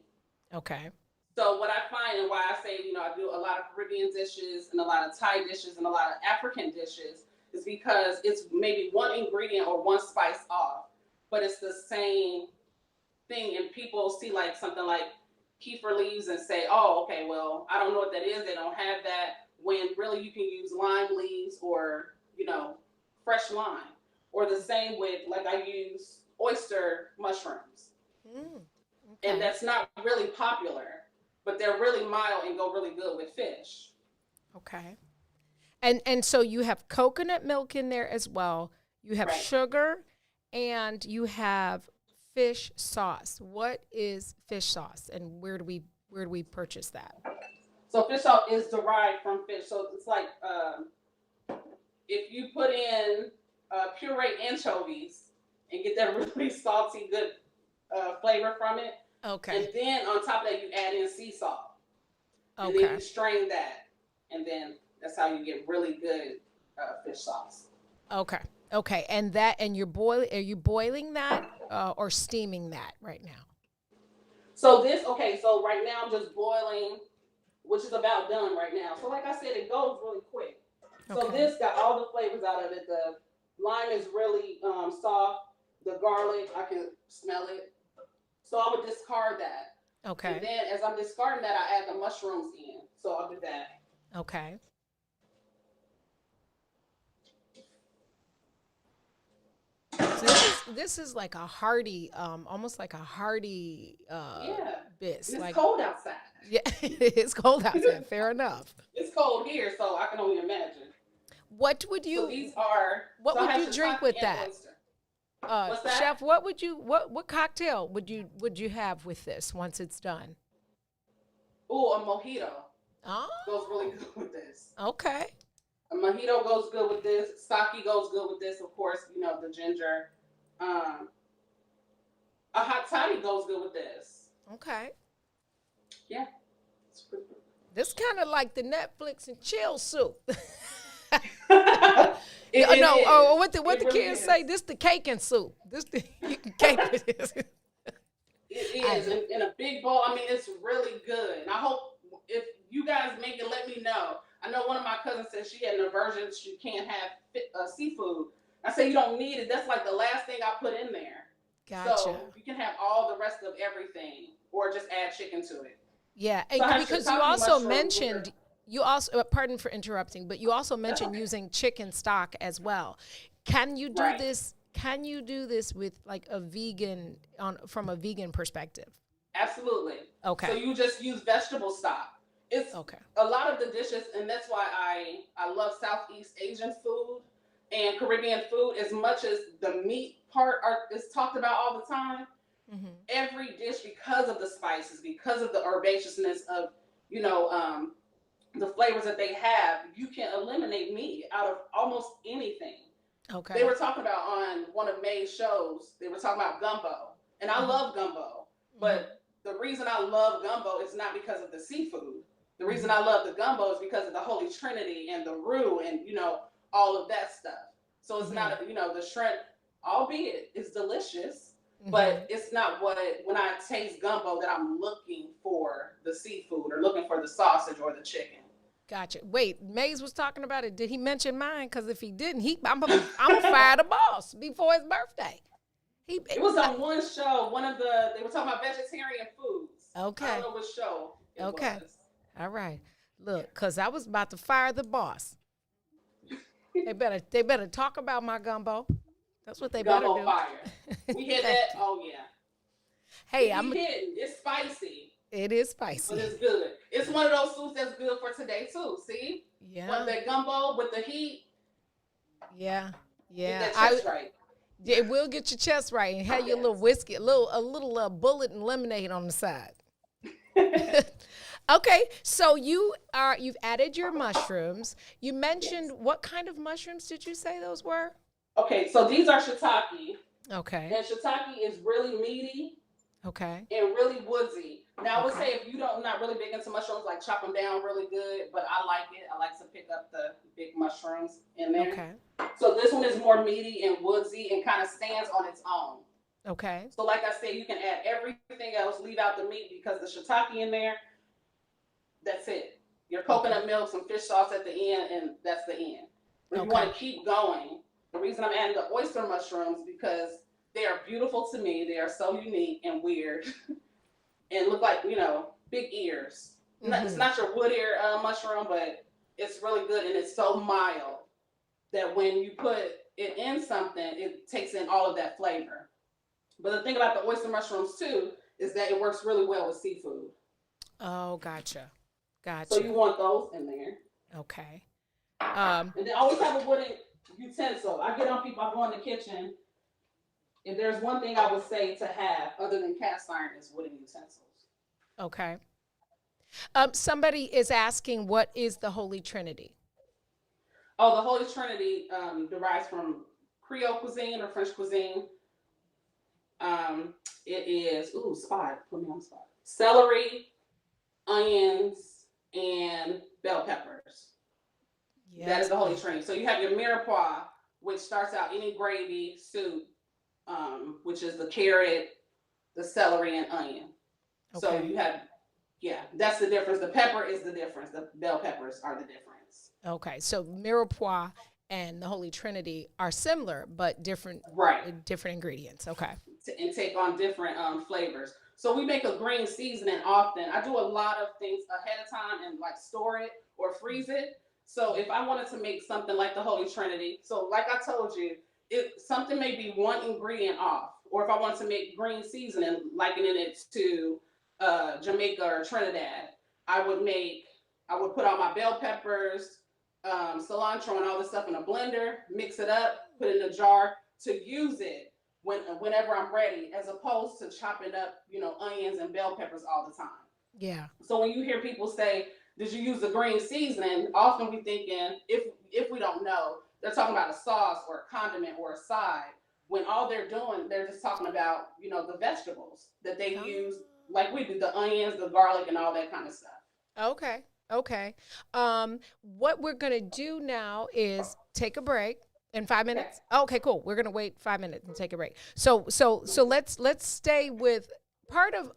Okay. So what I find, and why I say, I do a lot of Caribbean dishes and a lot of Thai dishes and a lot of African dishes, is because it's maybe one ingredient or one spice off, but it's the same thing. And people see like something like kefir leaves and say, "Oh, okay, well, I don't know what that is. They don't have that." When really you can use lime leaves or, fresh lime. Or the same with, like, I use oyster mushrooms. Okay. And that's not really popular, but they're really mild and go really good with fish. Okay. And so you have coconut milk in there as well. You have Right. sugar and you have fish sauce. What is fish sauce and where do we purchase that? So fish sauce is derived from fish. So it's like if you put in pureed anchovies and get that really salty, good flavor from it. Okay. And then on top of that, you add in sea salt. And Okay. then you strain that. And then that's how you get really good fish sauce. Okay. Okay. And are you boiling that or steaming that right now? So right now I'm just boiling, which is about done right now. So like I said, it goes really quick. So Okay. this got all the flavors out of it. The lime is really soft. The garlic, I can smell it. So I would discard that. Okay. And then as I'm discarding that, I add the mushrooms in. So I'll do that. Okay. So this is like a hearty, almost like a hearty bis. And it's like cold outside. Yeah, it's cold outside. Fair enough. It's cold here, so I can only imagine. What would you? So these are. What so I would have you drink shiitake with and that? oyster. What's that? Chef, what cocktail would you have with this once it's done? Ooh, a mojito Oh, goes really good with this. okay. A mojito goes good with this. Sake goes good with this, of course. The ginger. A hot toddy goes good with this. Okay. Yeah. It's pretty good. This kind of like the Netflix and chill soup. What the It really kids is. say? This the cake and soup. You can cake with this. It is in a big bowl. I mean, it's really good. And I hope if you guys make it, let me know. I know one of my cousins said she had an aversion. She can't have seafood. I say you don't need it. That's like the last thing I put in there. Gotcha. So you can have all the rest of everything, or just add chicken to it. Yeah, So I have because you shiitake also mushroom mentioned, liver. you also, pardon for interrupting, but you also mentioned using chicken stock as well. Can you do Right. this? Can you do this with like a vegan, from a vegan perspective? Absolutely. Okay. So you just use vegetable stock. It's Okay. a lot of the dishes, and that's why I love Southeast Asian food and Caribbean food as much as the meat part is talked about all the time. every dish, because of the spices, because of the herbaceousness of, the flavors that they have, you can eliminate meat out of almost anything. Okay. They were talking about on one of May's shows, they were talking about gumbo. And I love gumbo. But the reason I love gumbo is not because of the seafood. The reason I love the gumbo is because of the Holy Trinity and the roux and, all of that stuff. So it's not, the shrimp, albeit it's delicious, but it's not when I taste gumbo that I'm looking for the seafood or looking for the sausage or the chicken. Gotcha. Wait, Mays was talking about it. Did he mention mine? Because if he didn't, I'm gonna fire the boss before his birthday. It was on one show. They were talking about vegetarian foods. Okay. I don't know what show it was. All right. Look, because I was about to fire the boss. They better talk about my gumbo. That's what they better do. Gumbo fire. We hit that. Oh yeah. Hey, It's spicy. It is spicy. But it's good. It's one of those soups that's good for today too. See? Yeah. With that gumbo with the heat. Yeah. Get that chest right. It will get your chest right and have your little whiskey, a little bullet and lemonade on the side. Okay, so you've added your mushrooms. You mentioned what kind of mushrooms did you say those were? Okay, so these are shiitake. Okay. And shiitake is really meaty. Okay. And really woodsy. Now, I would say if you don't, not really big into mushrooms, like chop them down really good, but I like it. I like to pick up the big mushrooms in there. Okay. So this one is more meaty and woodsy and kind of stands on its own. Okay. So like I said, you can add everything else, leave out the meat because the shiitake in there, that's it. Your coconut milk, some fish sauce at the end, and that's the end. But if you want to keep going, the reason I'm adding the oyster mushrooms because they are beautiful to me. They are so unique and weird and look like, big ears. It's not your wood ear mushroom, but it's really good. And it's so mild that when you put it in something, it takes in all of that flavor. But the thing about the oyster mushrooms too, is that it works really well with seafood. Oh, gotcha. So you want those in there. Okay. And then always have a wooden utensil. I get on people, I go in the kitchen. If there's one thing I would say to have other than cast iron is wooden utensils. Okay. Somebody is asking, what is the Holy Trinity? Oh, the Holy Trinity derives from Creole cuisine or French cuisine. It is, put me on the spot. Celery, onions, and bell peppers. Yes. That is the Holy Trinity. So you have your mirepoix, which starts out any gravy, soup, which is the carrot, the celery, and onion. Okay. So you have, that's the difference. The pepper is the difference. The bell peppers are the difference. Okay, so mirepoix and the Holy Trinity are similar, but different, different ingredients. Okay. And take on different flavors. So we make a green seasoning often. I do a lot of things ahead of time and like store it or freeze it. So if I wanted to make something like the Holy Trinity, so like I told you, something may be one ingredient off. Or if I wanted to make green seasoning, likening it to Jamaica or Trinidad, I would put all my bell peppers, cilantro and all this stuff in a blender, mix it up, put it in a jar to use it whenever I'm ready, as opposed to chopping up, onions and bell peppers all the time. Yeah. So when you hear people say, did you use the green seasoning? Often we thinking, if we don't know, they're talking about a sauce or a condiment or a side, when all they're doing, they're just talking about, the vegetables that they use, like we do, the onions, the garlic, and all that kind of stuff. Okay. Okay. What we're going to do now is take a break. In 5 minutes? Okay, cool. We're gonna wait 5 minutes and take a break. So let's stay with part of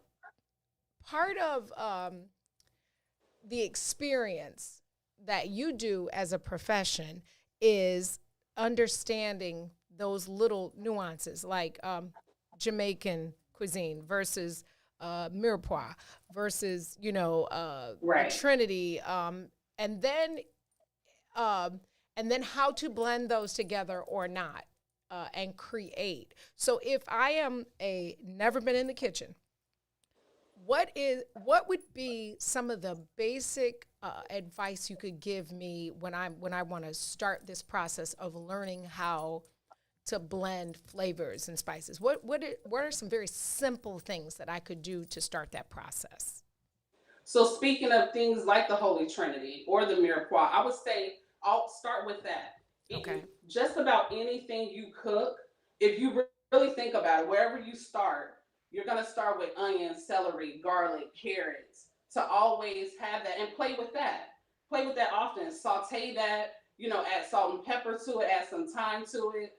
the experience that you do as a profession is understanding those little nuances, like Jamaican cuisine versus mirepoix versus Trinity, and then how to blend those together or not, and create. So if I am never been in the kitchen, what would be some of the basic advice you could give me when I want to start this process of learning how to blend flavors and spices? What are some very simple things that I could do to start that process? So speaking of things like the Holy Trinity or the mirepoix, I would say I'll start with that. Okay. Just about anything you cook, if you really think about it, wherever you start, you're going to start with onions, celery, garlic, carrots, to always have that and play with that. Play with that often. Saute that, add salt and pepper to it, add some thyme to it.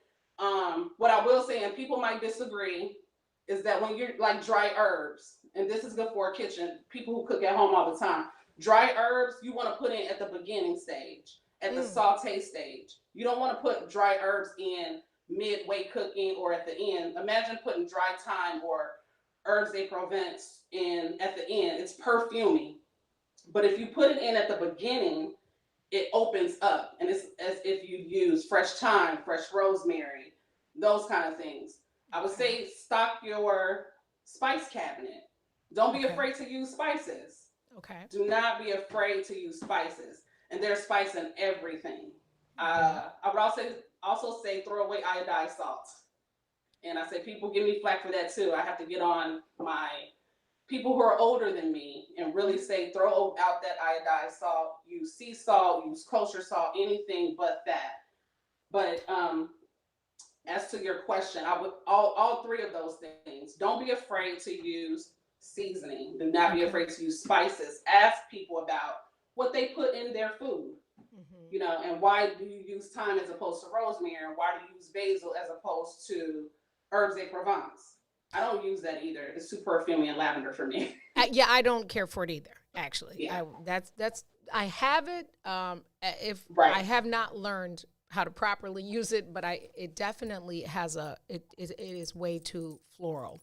What I will say, and people might disagree, is that when you're like dry herbs, and this is good for a kitchen, people who cook at home all the time, dry herbs you want to put in at the beginning stage, at the saute stage. You don't want to put dry herbs in midway cooking or at the end. Imagine putting dry thyme or herbs de Provence in at the end. It's perfuming. But if you put it in at the beginning, it opens up, and it's as if you use fresh thyme, fresh rosemary, those kind of things. I would say stock your spice cabinet. Don't be afraid to use spices. Okay. Do not be afraid to use spices. And there's spice in everything. I would also say throw away iodized salt. And I say people give me flack for that too. I have to get on my people who are older than me and really say throw out that iodized salt. Use sea salt, use kosher salt, anything but that. But as to your question, I would all three of those things. Don't be afraid to use seasoning. Do not be afraid to use spices. Ask people about what they put in their food. And why do you use thyme as opposed to rosemary, and why do you use basil as opposed to herbs de Provence? I don't use that either. It's too perfumey and lavender for me. I don't care for it either. Actually, Yeah. I have it. I have not learned how to properly use it, but it definitely has it is way too floral.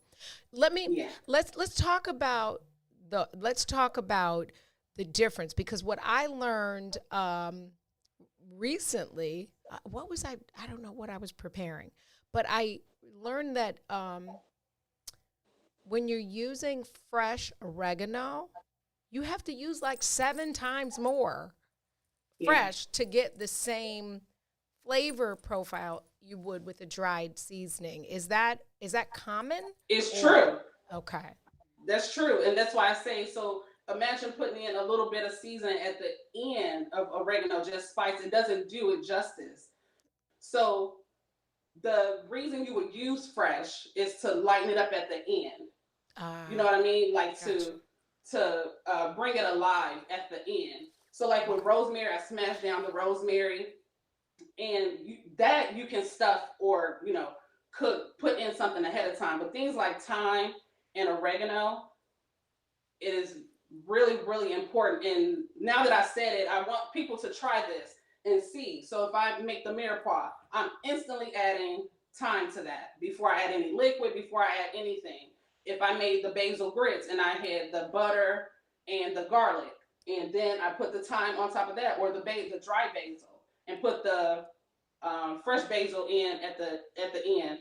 Let's talk about the difference, because what I learned recently, I don't know what I was preparing, but I learned that when you're using fresh oregano, you have to use like 7 times more fresh to get the same flavor profile you would with a dried seasoning. Is that common? It's true. Okay. That's true. And that's why I say, so imagine putting in a little bit of seasoning at the end of oregano, just spice. It doesn't do it justice. So the reason you would use fresh is to lighten it up at the end. You know what I mean? Like to bring it alive at the end. So like with rosemary, I smash down the rosemary, and you can stuff or, put in something ahead of time. But things like thyme and oregano, it is really, really important. And now that I said it, I want people to try this and see. So if I make the mirepoix, I'm instantly adding thyme to that before I add any liquid, before I add anything. If I made the basil grits and I had the butter and the garlic, and then I put the thyme on top of that, or the dry basil, and put the fresh basil in at the end.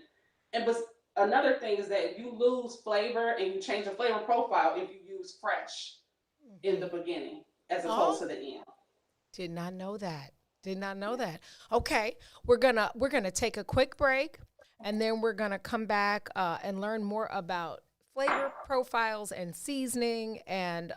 But another thing is that you lose flavor and you change the flavor profile if you use fresh in the beginning as opposed to the end. Did not know that. Okay, we're gonna take a quick break, and then we're gonna come back and learn more about flavor profiles and seasoning. And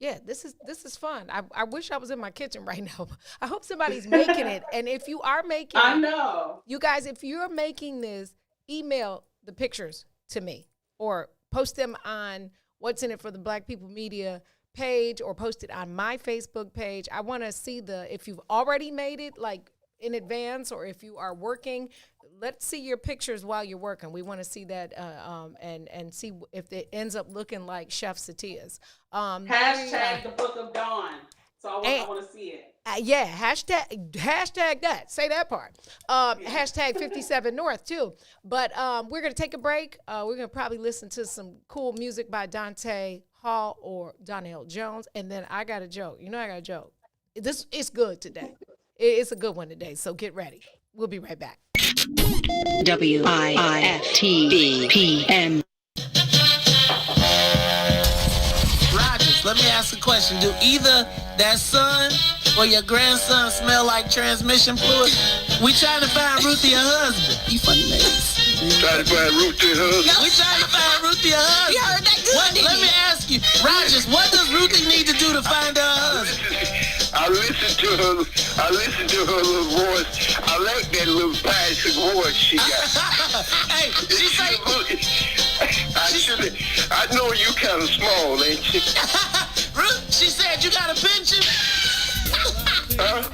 this is fun. I wish I was in my kitchen right now. I hope somebody's making it. And if you are making I know. You guys, if you're making this, email the pictures to me or post them on What's in It for the Black People Media page, or post it on my Facebook page. I want to see if you've already made it like in advance, or if you are working, let's see your pictures while you're working. We want to see that and see if it ends up looking like Chef Satia's. Hashtag the Book of Dawn. So I want to see it. Hashtag that. Say that part. Hashtag 57 North too. But we're going to take a break. We're going to probably listen to some cool music by Dante Hall or Donnell Jones. And then I got a joke. I got a joke. It's good today. It's a good one today. So get ready. We'll be right back. WIFTBPM. Rogers, let me ask a question. Do either that son or your grandson smell like transmission fluid? We trying to find Ruthie a husband. You funny names. Trying to find Ruthie a husband. We trying to find Ruthie a husband. You heard that good, didn't Let you? me ask you, Rogers, what does Ruthie need to do to find her husband? I listen to her. I listen to her little voice. I like that little passing voice she got. Hey, she say, I know you kind of small, ain't you? Ruth, she said you got a pension. Huh?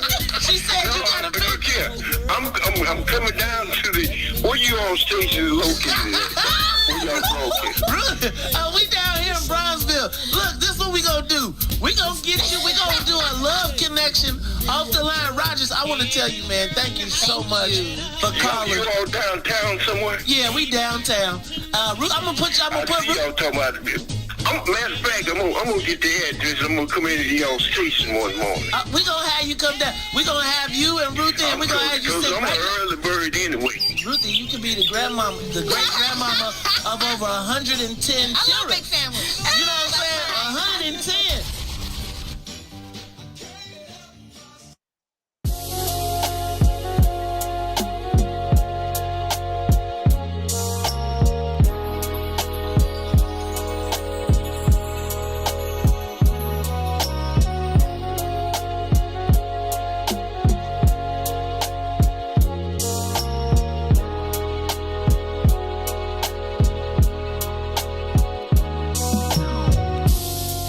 She said you got a Look pension. here. I'm coming down to the. Where you on station located at? Where y'all located? Ruth, we down here in Bronzeville. Look, this is what we gonna do. We gonna get you. We gonna do a love connection off the line. Rogers, I want to tell you, man, thank you so much for calling. You all downtown somewhere? Yeah, we downtown. Ruth, I'm gonna put Y'all Ruth. talking about it. Matter of fact, I'm gonna get the address. I'm gonna come into y'all station one morning. We gonna have you come down. We gonna have you and Ruthie, and we gonna have you sit I'm right an early bird anyway. Ruthie, you can be the grandmama, the great grandmama of over 110 children. I love big families. You know what I'm saying? 110.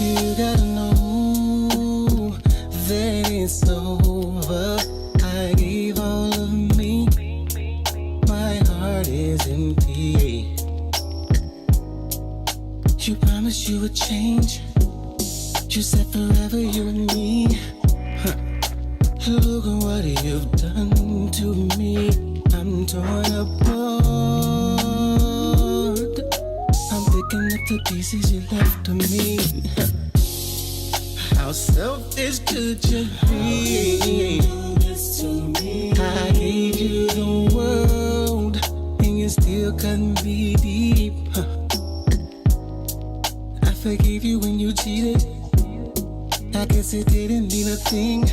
You gotta know that it's over. I gave all of me. My heart is empty. You promised you would change. You said forever you and me. Look at what you've done to me. I'm torn apart. I'm picking up the pieces you left to me. How selfish could you be? I gave you the world, and you still couldn't be deep. I forgave you when you cheated. I guess it didn't mean a thing.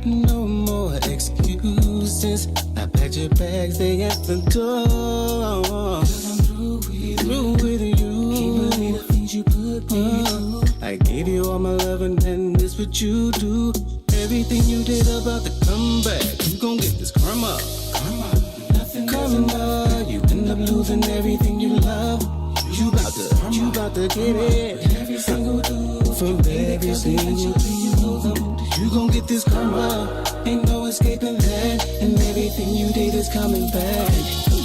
No more excuses. I packed your bags, they at the door. 'Cause I'm through with you. Can't believe the things you put me through. I gave you all my love and then this what you do. Everything you did about the comeback, you gon' get this karma. Nothing karma. You end up losing everything you love. You about to get it. Every single dude from every single thing you know. You gon' get this karma. Ain't no escaping that. And everything you did is coming back.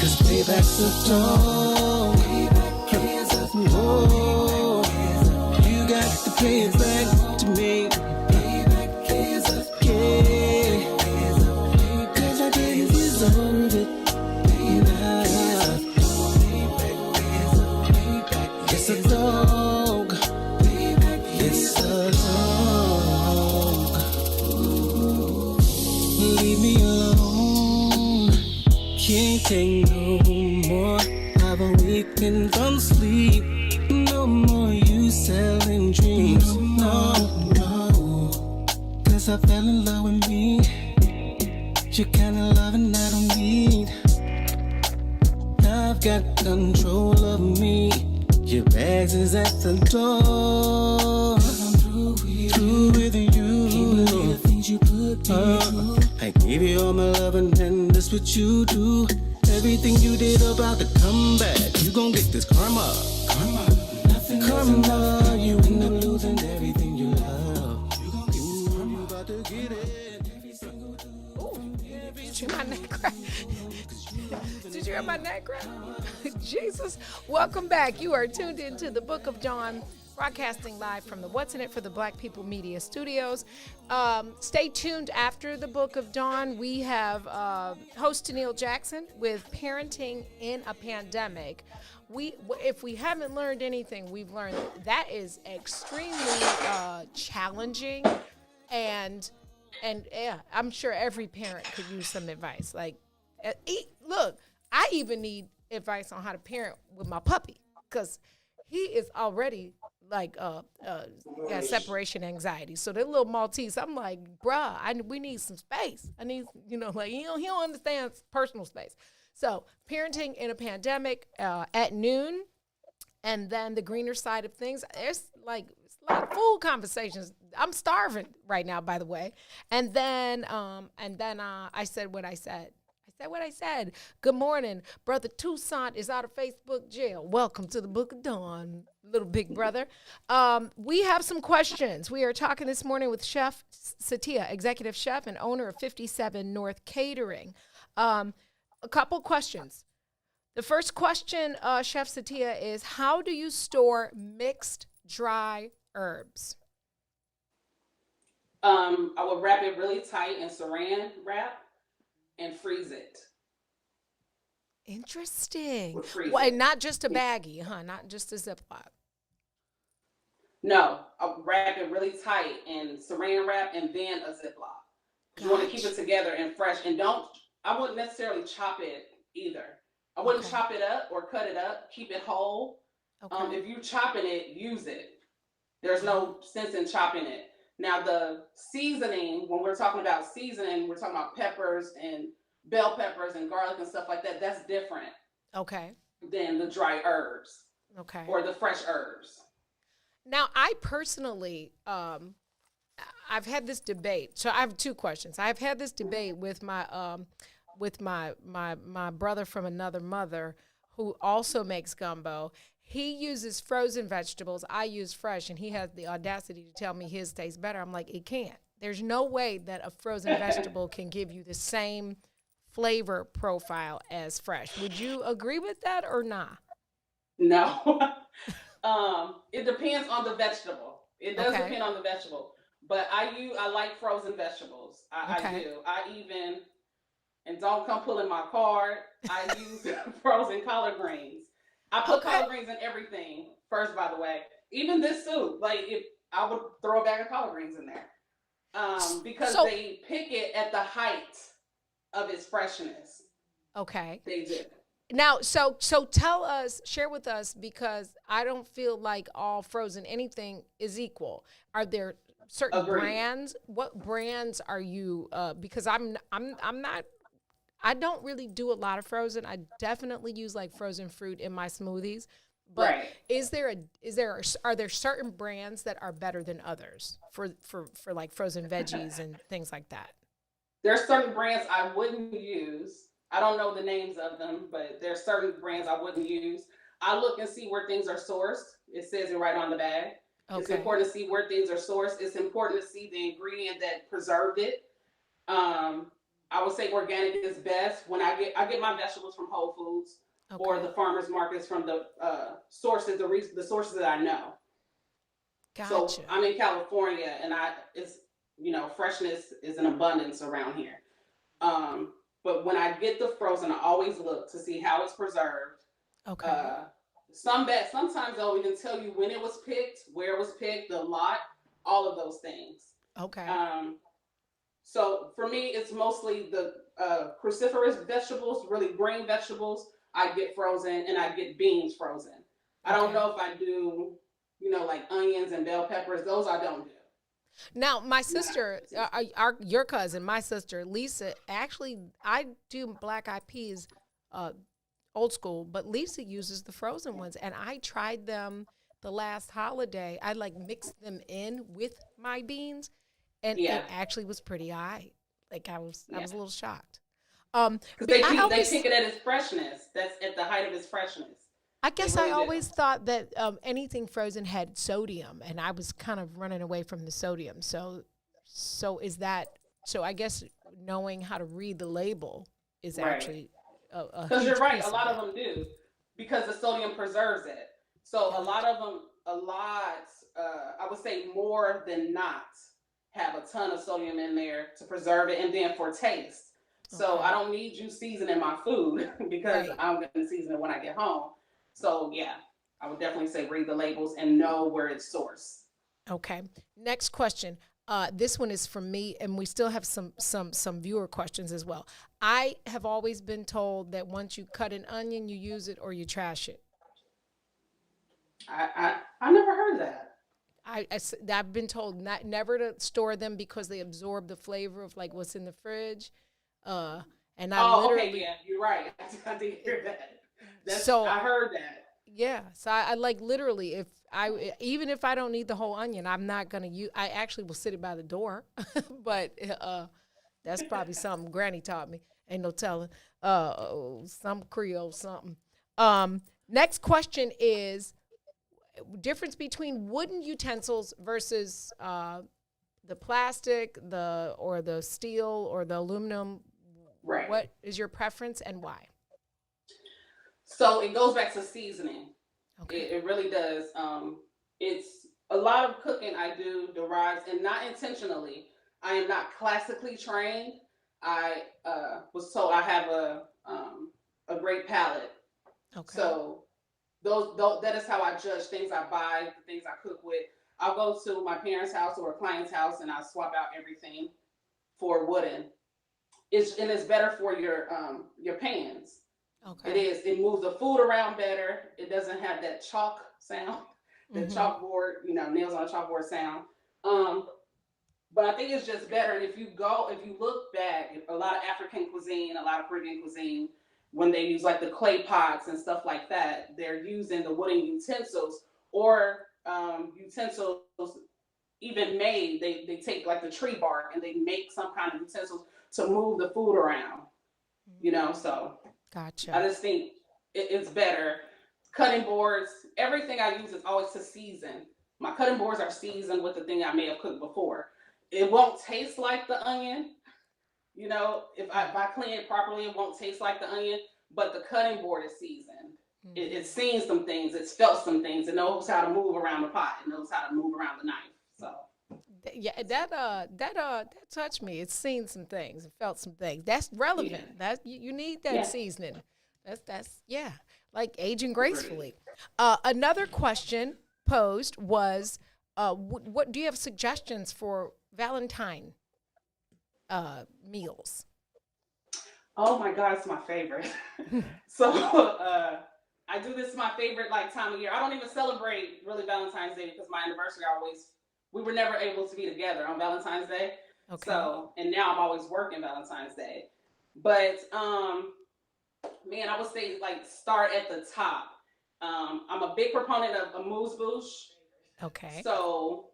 'Cause payback's a dog. Oh, you got to pay it back to me. Yeah. 'Cause I didn't deserve it. It's a dog. It's a dog. Leave me alone. Can't take no more. I've a weekend from sleep. No more you selling dreams. No. 'Cause I fell in love with me. You're kinda loving I don't need. I've got control of me. Your bags is at the door. I'm through with you. Can't believe the things you put me through. I gave you all my love and then that's what you do. Everything you did about the comeback, you gon' get this karma. Nothing karma. You end up losing everything you love. You gon' get this karma. You about to get it. Every single Did you hear my neck crack? Did you hear my neck crack? Jesus. Welcome back. You are tuned into the Book of Dawn, broadcasting live from the What's in It for the Black People Media Studios. Stay tuned after the Book of Dawn. We have host Tennille Jackson with Parenting in a Pandemic. If we haven't learned anything, we've learned that is extremely challenging, and yeah, I'm sure every parent could use some advice. Like, look, I even need advice on how to parent with my puppy, because he is already separation anxiety. So that little Maltese, I'm like, bruh, we need some space. I need, like he don't understand personal space. So parenting in a pandemic at noon, and then the greener side of things. It's like food conversations. I'm starving right now, by the way. And then I said what I said. Good morning, brother Toussaint is out of Facebook jail. Welcome to the Book of Dawn, little big brother. We have some questions. We are talking this morning with Chef Satia, executive chef and owner of 57 North Catering. A couple questions. The first question, Chef Satia, is how do you store mixed dry herbs? I would wrap it really tight in saran wrap and freeze it. Interesting. Well, not just a baggie, huh? Not just a Ziploc. No, I'll wrap it really tight in saran wrap and then a Ziploc. You want to keep it together and fresh. And I wouldn't necessarily chop it either. I wouldn't chop it up or cut it up. Keep it whole. Okay. If you're chopping it, use it. There's no sense in chopping it. Now, the seasoning, when we're talking about seasoning, we're talking about peppers and bell peppers and garlic and stuff like that. That's different. Okay. Than the dry herbs. Okay. Or the fresh herbs. Now, I personally, I've had this debate. So I have two questions. I've had this debate with my brother from another mother who also makes gumbo. He uses frozen vegetables. I use fresh, and he has the audacity to tell me his tastes better. I'm like, it can't. There's no way that a frozen vegetable can give you the same flavor profile as fresh. Would you agree with that or not? No. It depends on the vegetable. It does depend on the vegetable. But I like frozen vegetables. I do. And don't come pulling my card, I use frozen collard greens. I put collard greens in everything first, by the way. Even this soup, I would throw a bag of collard greens in there. Because they pick it at the height of its freshness. Okay. They do. Now, so tell us, share with us, because I don't feel like all frozen anything is equal. Are there certain brands? What brands are you? Because I'm not. I don't really do a lot of frozen. I definitely use frozen fruit in my smoothies. But are there certain brands that are better than others for frozen veggies and things like that? There's certain brands I wouldn't use. I don't know the names of them, but there's certain brands I wouldn't use. I look and see where things are sourced. It says it right on the bag. Okay. It's important to see where things are sourced. It's important to see the ingredient that preserved it. I would say organic is best. When I get my vegetables from Whole Foods or the farmers markets from the sources that I know. Gotcha. So I'm in California, and freshness is in abundance around here. But when I get the frozen, I always look to see how it's preserved. Okay. Sometimes they'll even tell you when it was picked, where it was picked, the lot, all of those things. Okay. So for me, it's mostly the cruciferous vegetables, really green vegetables. I get frozen, and I get beans frozen. I don't know if I do, like onions and bell peppers. Those I don't do. Now, my sister, your cousin, my sister, Lisa, actually, I do black eyed peas old school, but Lisa uses the frozen ones, and I tried them the last holiday. I mixed them in with my beans, and it actually was pretty high. I was a little shocked. Because they pick it at its freshness. That's at the height of its freshness. I guess I always thought that anything frozen had sodium, and I was kind of running away from the sodium. So is that? So I guess knowing how to read the label is actually because you're right. A lot of them do, because the sodium preserves it. So a lot of them, I would say more than not, have a ton of sodium in there to preserve it, and then for taste. So I don't need you seasoning my food because I'm going to season it when I get home. So I would definitely say read the labels and know where it's sourced. Okay. Next question. This one is from me, and we still have some viewer questions as well. I have always been told that once you cut an onion, you use it or you trash it. I never heard that. I've been told never to store them because they absorb the flavor of like what's in the fridge. And I literally, okay, yeah, you're right. I did hear that. So I heard that. Yeah, so I like literally even if I don't need the whole onion, I'm not gonna use. I actually will sit it by the door, but that's probably something Granny taught me. Ain't no telling. Some Creole something. Next question is difference between wooden utensils versus the plastic, or the steel or the aluminum. Right. What is your preference and why? So it goes back to seasoning. Okay. It really does. It's a lot of cooking I do derives, and not intentionally. I am not classically trained. I was told I have a great palate. Okay. So that is how I judge things I buy, the things I cook with. I'll go to my parents' house or a client's house, and I swap out everything for wooden. It's better for your pans. Okay. It is. It moves the food around better. It doesn't have that chalk sound, the chalkboard, nails on a chalkboard sound. But I think it's just better. And if you look back, a lot of African cuisine, a lot of Caribbean cuisine, when they use like the clay pots and stuff like that, they're using the wooden utensils or utensils even made. They take like the tree bark and they make some kind of utensils to move the food around, so. Gotcha. I just think it's better. Cutting boards, everything I use is always to season. My cutting boards are seasoned with the thing I may have cooked before. It won't taste like the onion. If I clean it properly, it won't taste like the onion, but the cutting board is seasoned. It's seen some things, it's felt some things, it knows how to move around the pot, it knows how to move around the knife. So yeah, that touched me. It's seen some things, it felt some things. That's relevant. Yeah. That you need that seasoning. That's like aging gracefully. Another question posed was, what do you have suggestions for Valentine meals? Oh my God, it's my favorite. So I do this my favorite time of year. I don't even celebrate really Valentine's Day because my anniversary we were never able to be together on Valentine's Day. Okay. So, and now I'm always working Valentine's Day. But man, I would say start at the top. I'm a big proponent of amuse-bouche. Okay. So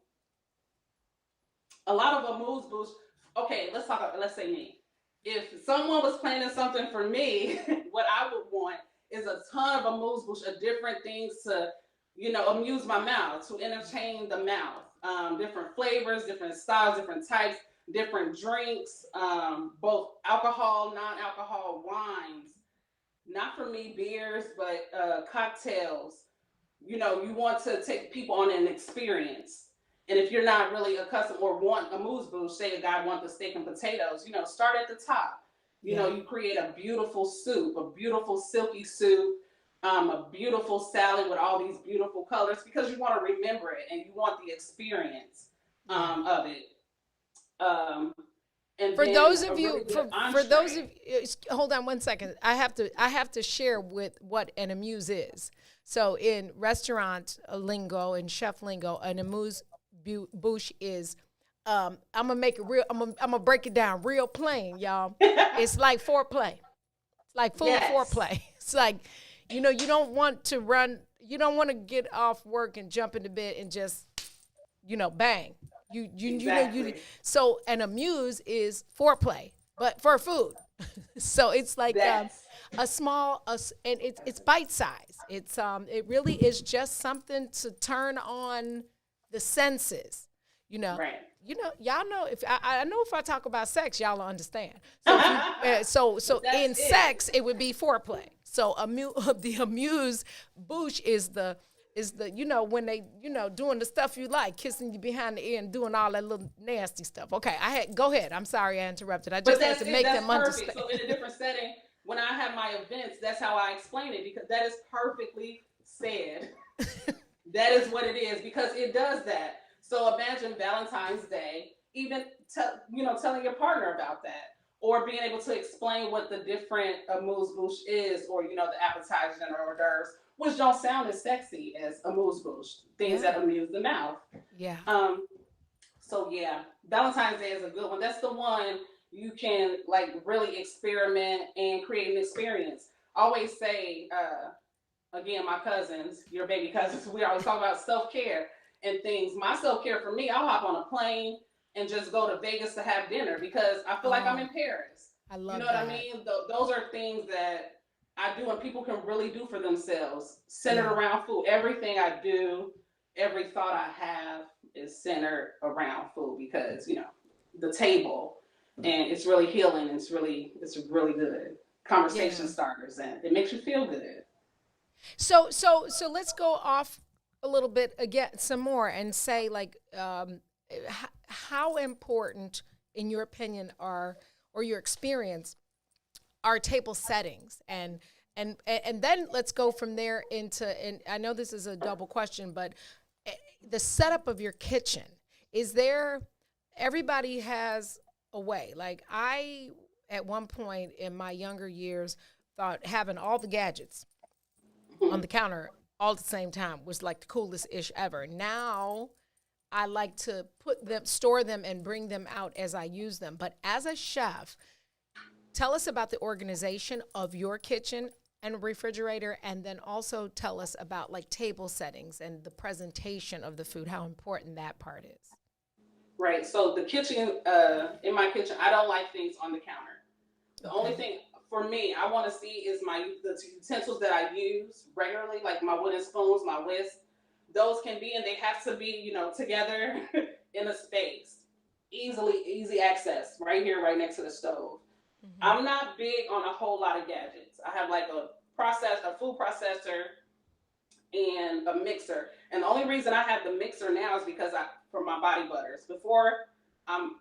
a lot of amuse-bouche. Okay, let's say me. If someone was planning something for me, what I would want is a ton of amuse-bouche of different things to, amuse my mouth, to entertain the mouth. Different flavors, different styles, different types, different drinks, both alcohol, non-alcohol wines. Not for me, beers, but cocktails. You want to take people on an experience. And if you're not really accustomed or want amuse-bouche, say a guy wants the steak and potatoes, start at the top. You create a beautiful soup, a beautiful silky soup, a beautiful salad with all these beautiful colors because you want to remember it and you want the experience of it. And for those of you, hold on one second. I have to share with what an amuse is. So in restaurant lingo and chef lingo, an amuse-bouche is, I'm gonna make it real. I'm gonna break it down real plain, y'all. It's like foreplay. It's like full foreplay. It's like, you don't want to run. You don't want to get off work and jump into bed and just, bang. You so an amuse is foreplay, but for food. So it's like a small, and it's bite size. It really is just something to turn on the senses. Right. Y'all know if I know if I talk about sex, y'all will understand. So, so in sex, it would be foreplay. So the amuse-bouche is the when they doing the stuff you like, kissing you behind the ear and doing all that little nasty stuff. Okay, go ahead. I'm sorry I interrupted. I just had to make them understand. So in a different setting, when I have my events, that's how I explain it because that is perfectly said. That is what it is because it does that. So imagine Valentine's Day, even telling your partner about that, or being able to explain what the different amuse-bouche is, or the appetizers and hors d'oeuvres, which don't sound as sexy as amuse-bouche, things that amuse the mouth. Yeah. So yeah, Valentine's Day is a good one. That's the one you can like really experiment and create an experience. I always say, again, my cousins, your baby cousins, we always talk about self-care and things. My self-care for me, I'll hop on a plane and just go to Vegas to have dinner because I feel like I'm in Paris. I love you know that. what I mean? Those are things that I do and people can really do for themselves, centered around food. Everything I do, every thought I have is centered around food because, you know, the table, and it's really healing. It's really good. Conversation starters, and it makes you feel good. So let's go off a little bit again, some more, and say like, how important, in your opinion, or your experience, are table settings, and then let's go from there into. And I know this is a double question, but the setup of your kitchen, is there? Everybody has a way. Like I, at one point in my younger years, thought having all the gadgets on the counter all at the same time was like the coolest ish ever. Now I like to store them and bring them out as I use them. But as a chef, tell us about the organization of your kitchen and refrigerator, and then also tell us about like table settings and the presentation of the food, how important that part is. Right. So the kitchen, in my kitchen, I don't like things on the counter. The only thing for me I want to see is the utensils that I use regularly, like my wooden spoons, my whisk. Those can be, and they have to be, you know, together in a space, easy access, right here, right next to the stove. I'm not big on a whole lot of gadgets. I have like a food processor, and a mixer. And the only reason I have the mixer now is because for my body butters. Before, I'm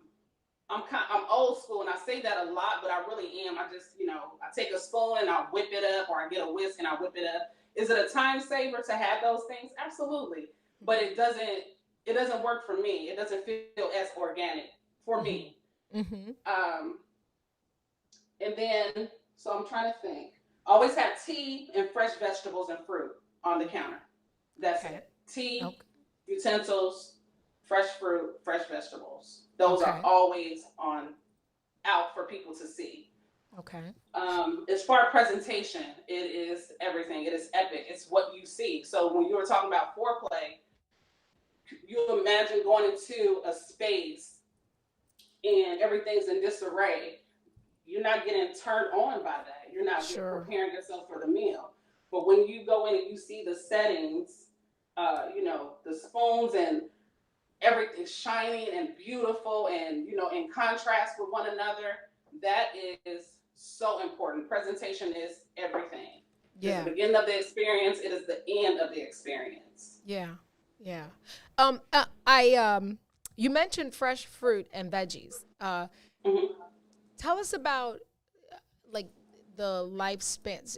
old school, and I say that a lot, but I really am. I just, you know, I take a spoon and I'll whip it up, or I get a whisk and I whip it up. Is it a time saver to have those things? Absolutely. But it doesn't work for me. It doesn't feel as organic for me. And then, so I'm trying to think. Always have tea and fresh vegetables and fruit on the counter. That's it. Tea, utensils, fresh fruit, fresh vegetables. Those are always out for people to see. As far as presentation, it is everything. It is epic. It's what you see. So when you were talking about foreplay, you imagine going into a space and everything's in disarray. You're not getting turned on by that. You're not preparing yourself for the meal. But when you go in and you see the settings, you know, the spoons and everything shining and beautiful and, you know, in contrast with one another, that is so important. Presentation is everything. It's the beginning of the experience. It is the end of the experience. You mentioned fresh fruit and veggies. Tell us about like the lifespans.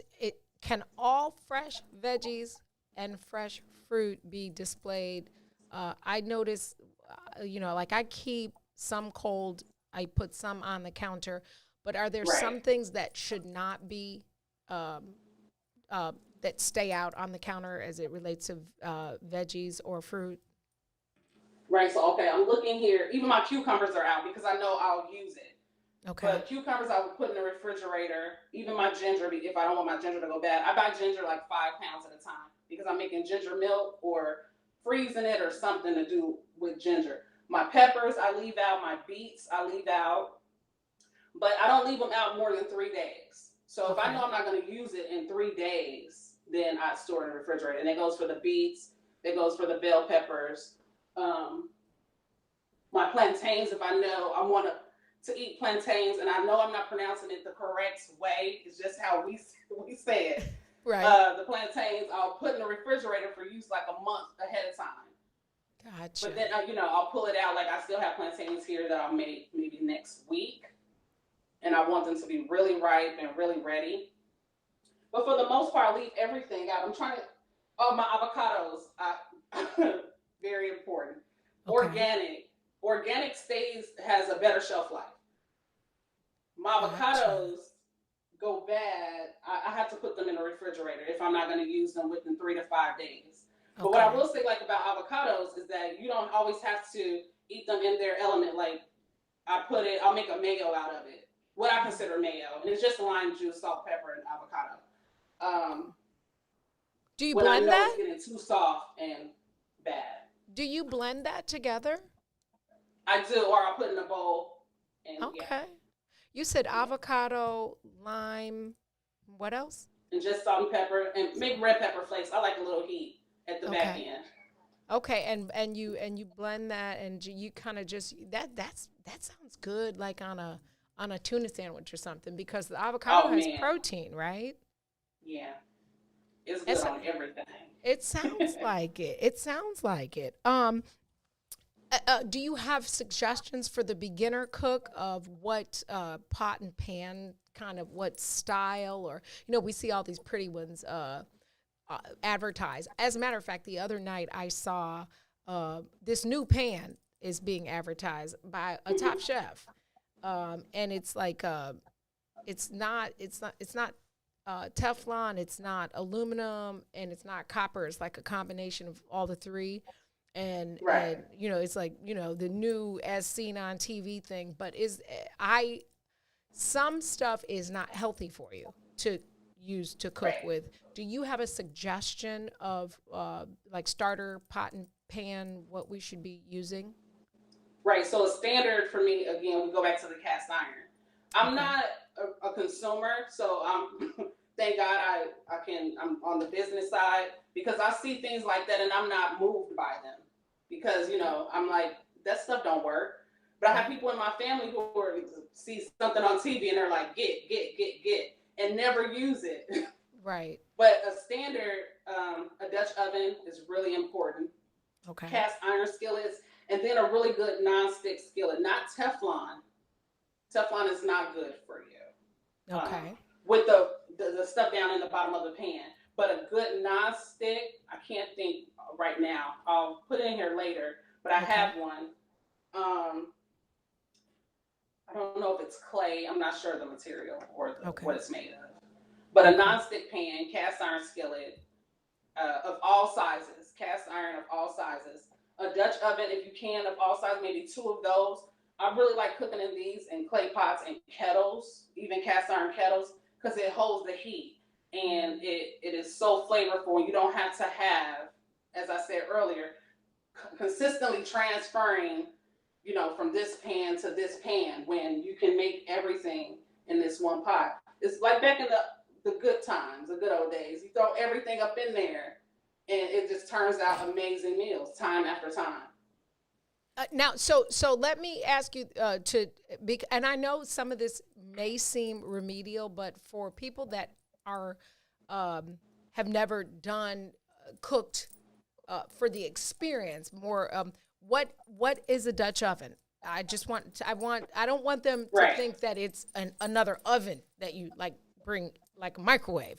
Can all fresh veggies and fresh fruit be displayed? I notice, you know, like I keep some cold, I put some on the counter, but are there some things that should not be, that stay out on the counter as it relates to veggies or fruit? Right, so okay, I'm looking here. Even my cucumbers are out because I know I'll use it. But cucumbers I would put in the refrigerator. Even my ginger, if I don't want my ginger to go bad, I buy ginger like 5 pounds at a time because I'm making ginger milk or freezing it or something to do with ginger. My peppers I leave out. My beets I leave out. But I don't leave them out more than 3 days. So if I know I'm not going to use it in 3 days, then I store it in the refrigerator. And it goes for the beets. It goes for the bell peppers. My plantains, if I know I want to eat plantains and I know I'm not pronouncing it the correct way, it's just how we say it. The plantains I'll put in the refrigerator for use like a month ahead of time. Gotcha. But then, you know, I'll pull it out. Like I still have plantains here that I'll make maybe next week. And I want them to be really ripe and really ready. But for the most part, I leave everything out. I'm trying to, my avocados, very important. Organic has a better shelf life. My avocados go bad, I have to put them in the refrigerator if I'm not going to use them within 3 to 5 days. But what I will say like about avocados is that you don't always have to eat them in their element. Like I'll make a mayo out of it. What I consider mayo, and it's just lime juice, salt, pepper, and avocado. Do you when blend I know that? It's getting too soft and bad. Do you blend that together? I do, or I'll put in a bowl. And, Okay. yeah. You said avocado, lime, what else? And just salt and pepper, and make red pepper flakes. I like a little heat at the back end. Okay, and you blend that, and you kind of just that sounds good, like on a tuna sandwich or something, because the avocado has protein, right? Yeah, it's good on everything. It sounds like it. It sounds like it. Do you have suggestions for the beginner cook of what pot and pan, kind of what style, or we see all these pretty ones advertised. As a matter of fact, the other night I saw this new pan is being advertised by a top chef, and it's like it's not Teflon, it's not aluminum, and it's not copper. It's like a combination of all the three. And it's like the new as seen on TV thing, but some stuff is not healthy for you to use to cook with. Do you have a suggestion of like starter pot and pan, what we should be using? Right. So a standard for me, again, we go back to the cast iron. I'm not a consumer, so thank God I'm on the business side, because I see things like that and I'm not moved by them, because I'm like, that stuff don't work. But I have people in my family who see something on TV and they're like, get, and never use it. Right. But a standard, a Dutch oven is really important. Okay. Cast iron skillets, and then a really good non-stick skillet, not Teflon. Teflon is not good for you. Okay. With the stuff down in the bottom of the pan. But a good non-stick, I can't think right now. I'll put it in here later, but I have one. I don't know if it's clay. I'm not sure the material or what it's made of. But a non-stick pan, cast iron skillet of all sizes, cast iron of all sizes. A Dutch oven, if you can, of all sizes, maybe 2 of those. I really like cooking in these in clay pots and kettles, even cast iron kettles, because it holds the heat. And it is so flavorful, and you don't have to have, as I said earlier, consistently transferring, from this pan to this pan, when you can make everything in this one pot. It's like back in the good times, the good old days. You throw everything up in there, and it just turns out amazing meals time after time. Now, so let me ask you and I know some of this may seem remedial, but for people that are have never done cooked for the experience more, what is a Dutch oven? I don't want them to think that it's another oven that you like bring, like a microwave.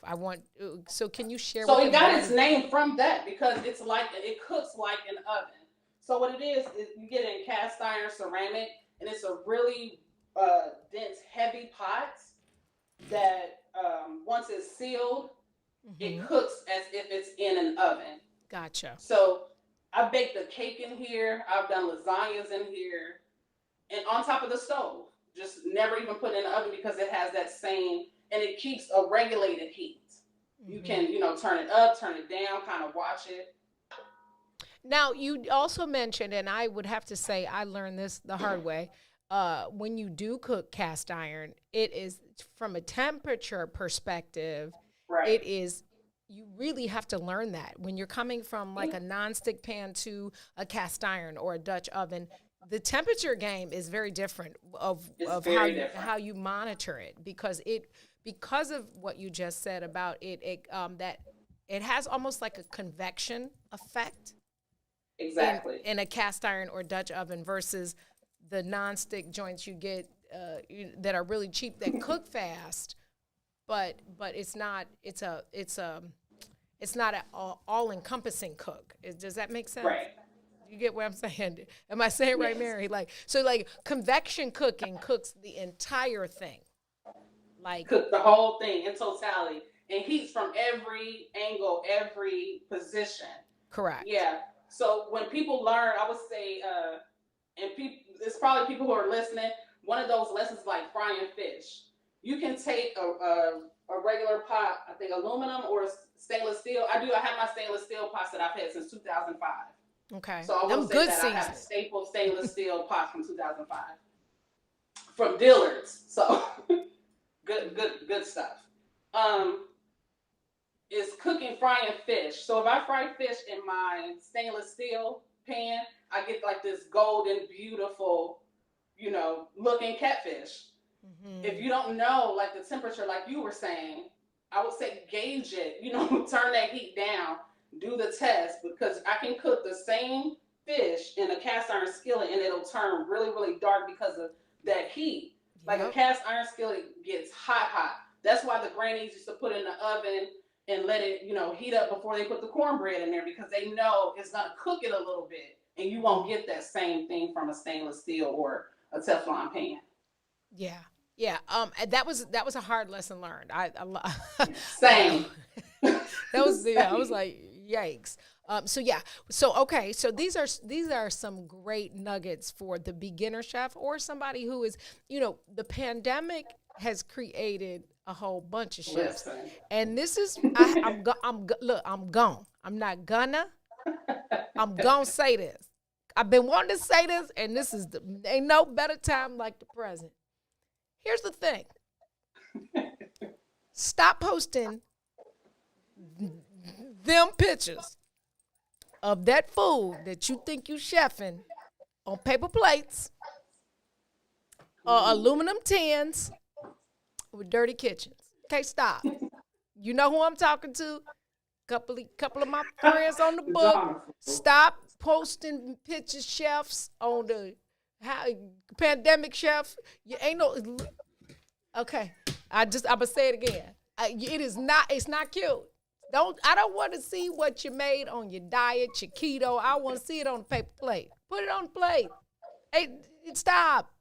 So can you share? So it got its name from that, because it cooks like an oven. So what it is you get it in cast iron ceramic, and it's a really dense, heavy pot that once it's sealed, it cooks as if it's in an oven. Gotcha. So I baked a cake in here. I've done lasagnas in here, and on top of the stove. Just never even put it in the oven, because it has that same, and it keeps a regulated heat. You can, turn it up, turn it down, kind of watch it. Now, you also mentioned, and I would have to say I learned this the hard way, when you do cook cast iron, it is, from a temperature perspective, it is, you really have to learn that. When you're coming from like a nonstick pan to a cast iron or a Dutch oven, the temperature game is very different of how you monitor it, because of what you just said about that it has almost like a convection effect. Exactly. In a cast iron or Dutch oven versus the nonstick joints you get that are really cheap that cook fast, but it's not an all-encompassing cook. Does that make sense? Right. You get what I'm saying? Am I saying right, Mary? So convection cooking cooks the entire thing. Like cook the whole thing in totality, and heats from every angle, every position. correct. Yeah. So when people learn, I would say, and people, it's probably people who are listening. One of those lessons like frying fish. You can take a regular pot, I think aluminum or stainless steel. I have my stainless steel pots that I've had since 2005. Okay. So I Them will say good that I have seasoning. staple stainless steel pots from 2005 from Dillard's. So good stuff. Is cooking, frying fish. So if I fry fish in my stainless steel pan, I get like this golden, beautiful, looking catfish. Mm-hmm. If you don't know like the temperature, like you were saying, I would say gauge it, turn that heat down, do the test, because I can cook the same fish in a cast iron skillet and it'll turn really, really dark because of that heat. Like a cast iron skillet gets hot. That's why the grannies used to put it in the oven and let it, heat up before they put the cornbread in there, because they know it's going to cook it a little bit and you won't get that same thing from a stainless steel or a Teflon pan. Yeah. Yeah. And that was a hard lesson learned. Same. I was like, yikes. So these are some great nuggets for the beginner chef or somebody who is, the pandemic has created a whole bunch of chefs. Listen. And this is, I'm not gonna say this. I've been wanting to say this, and this is ain't no better time like the present. Here's the thing. Stop posting them pictures of that food that you think you chefing on paper plates or aluminum tins with dirty kitchens. Okay, stop. You know who I'm talking to? Couple of my friends on the book. Stop posting pictures, chefs, on the pandemic chef. You ain't no. Okay, I'm gonna say it again. It's not cute. I don't want to see what you made on your diet, your keto. I want to see it on the paper plate. Put it on the plate. Hey, stop.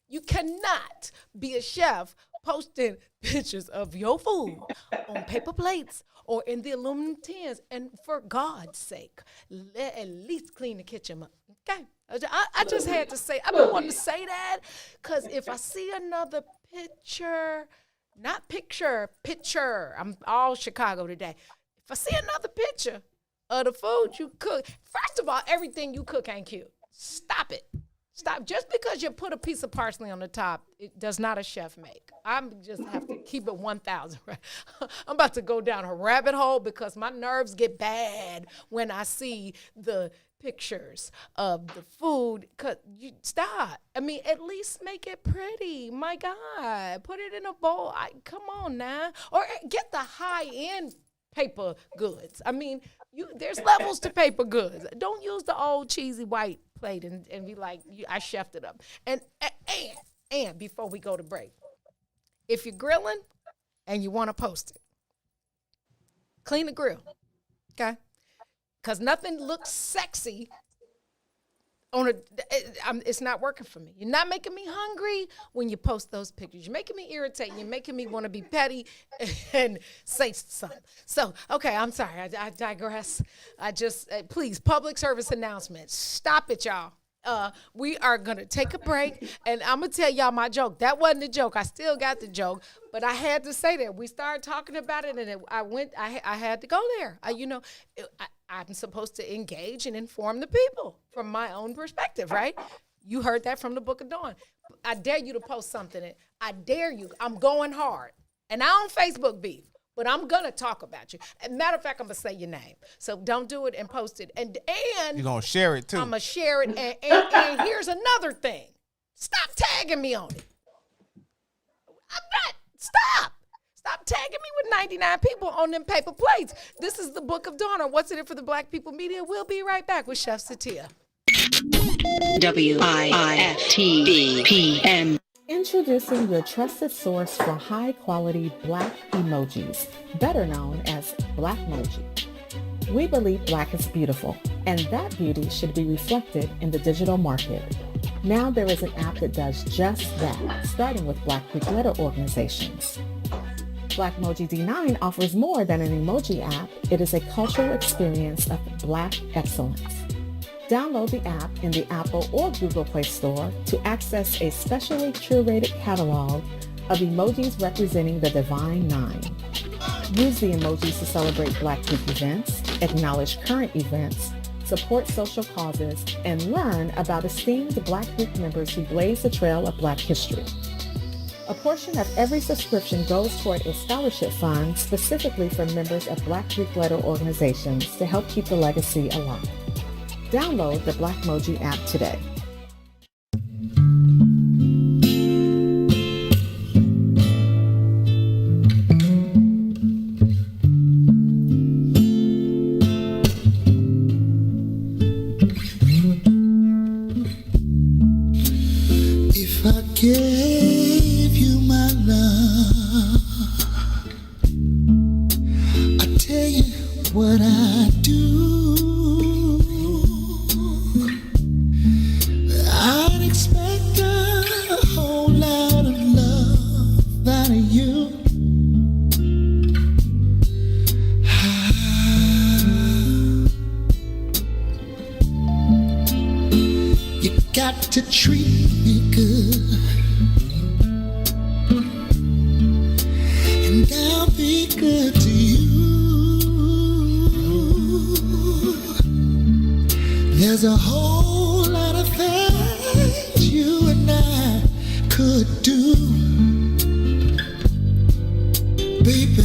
You cannot be a chef posting pictures of your food on paper plates or in the aluminum tins. And for God's sake, at least clean the kitchen up. Okay? I just had to say, I've been wanting to say that, because if I see another picture, I'm all Chicago today. If I see another picture of the food you cook, first of all, everything you cook ain't cute. Stop it. Stop. Just because you put a piece of parsley on the top, it does not a chef make. I'm just have to keep it 1,000. Right? I'm about to go down a rabbit hole because my nerves get bad when I see the pictures of the food. Stop. I mean, at least make it pretty. My God. Put it in a bowl. Come on now. Or get the high-end paper goods. I mean, there's levels to paper goods. Don't use the old cheesy white plate and be like, I chefed it up. And before we go to break, if you're grilling and you want to post it, clean the grill, okay? Because nothing looks sexy it's not working for me. You're not making me hungry when you post those pictures. You're making me irritate. You're making me want to be petty and say something. So, okay, I'm sorry. I digress. Please, public service announcement. Stop it, y'all. We are going to take a break, and I'm going to tell y'all my joke. That wasn't a joke. I still got the joke, but I had to say that. We started talking about it, and I had to go there. I'm supposed to engage and inform the people from my own perspective, right? You heard that from the Book of Dawn. I dare you to post something. I dare you. I'm going hard. And I don't Facebook beef, but I'm going to talk about you. As a matter of fact, I'm going to say your name. So don't do it and post it. And you're going to share it, too. I'm going to share it. And here's another thing. Stop tagging me on it. Stop tagging me with 99 people on them paper plates. This is the Book of Dawn, or What's in It for the Black People Media. We'll be right back with Chef Satia. WIFTBPM. Introducing your trusted source for high-quality Black emojis, better known as Blackmoji. We believe Black is beautiful, and that beauty should be reflected in the digital market. Now there is an app that does just that, starting with Black Greek letter organizations. Blackmoji D9 offers more than an emoji app. It is a cultural experience of Black excellence. Download the app in the Apple or Google Play Store to access a specially curated catalog of emojis representing the Divine Nine. Use the emojis to celebrate Black Week events, acknowledge current events, support social causes, and learn about esteemed Black Week members who blaze the trail of Black history. A portion of every subscription goes toward a scholarship fund specifically for members of Black Greek-letter organizations to help keep the legacy alive. Download the Blackmoji app today. If I gave you my love, I tell you what I do. I'd expect a whole lot of love out of you. You got to treat me good, and I'll be good to you. There's a whole lot of things you and I could do, baby.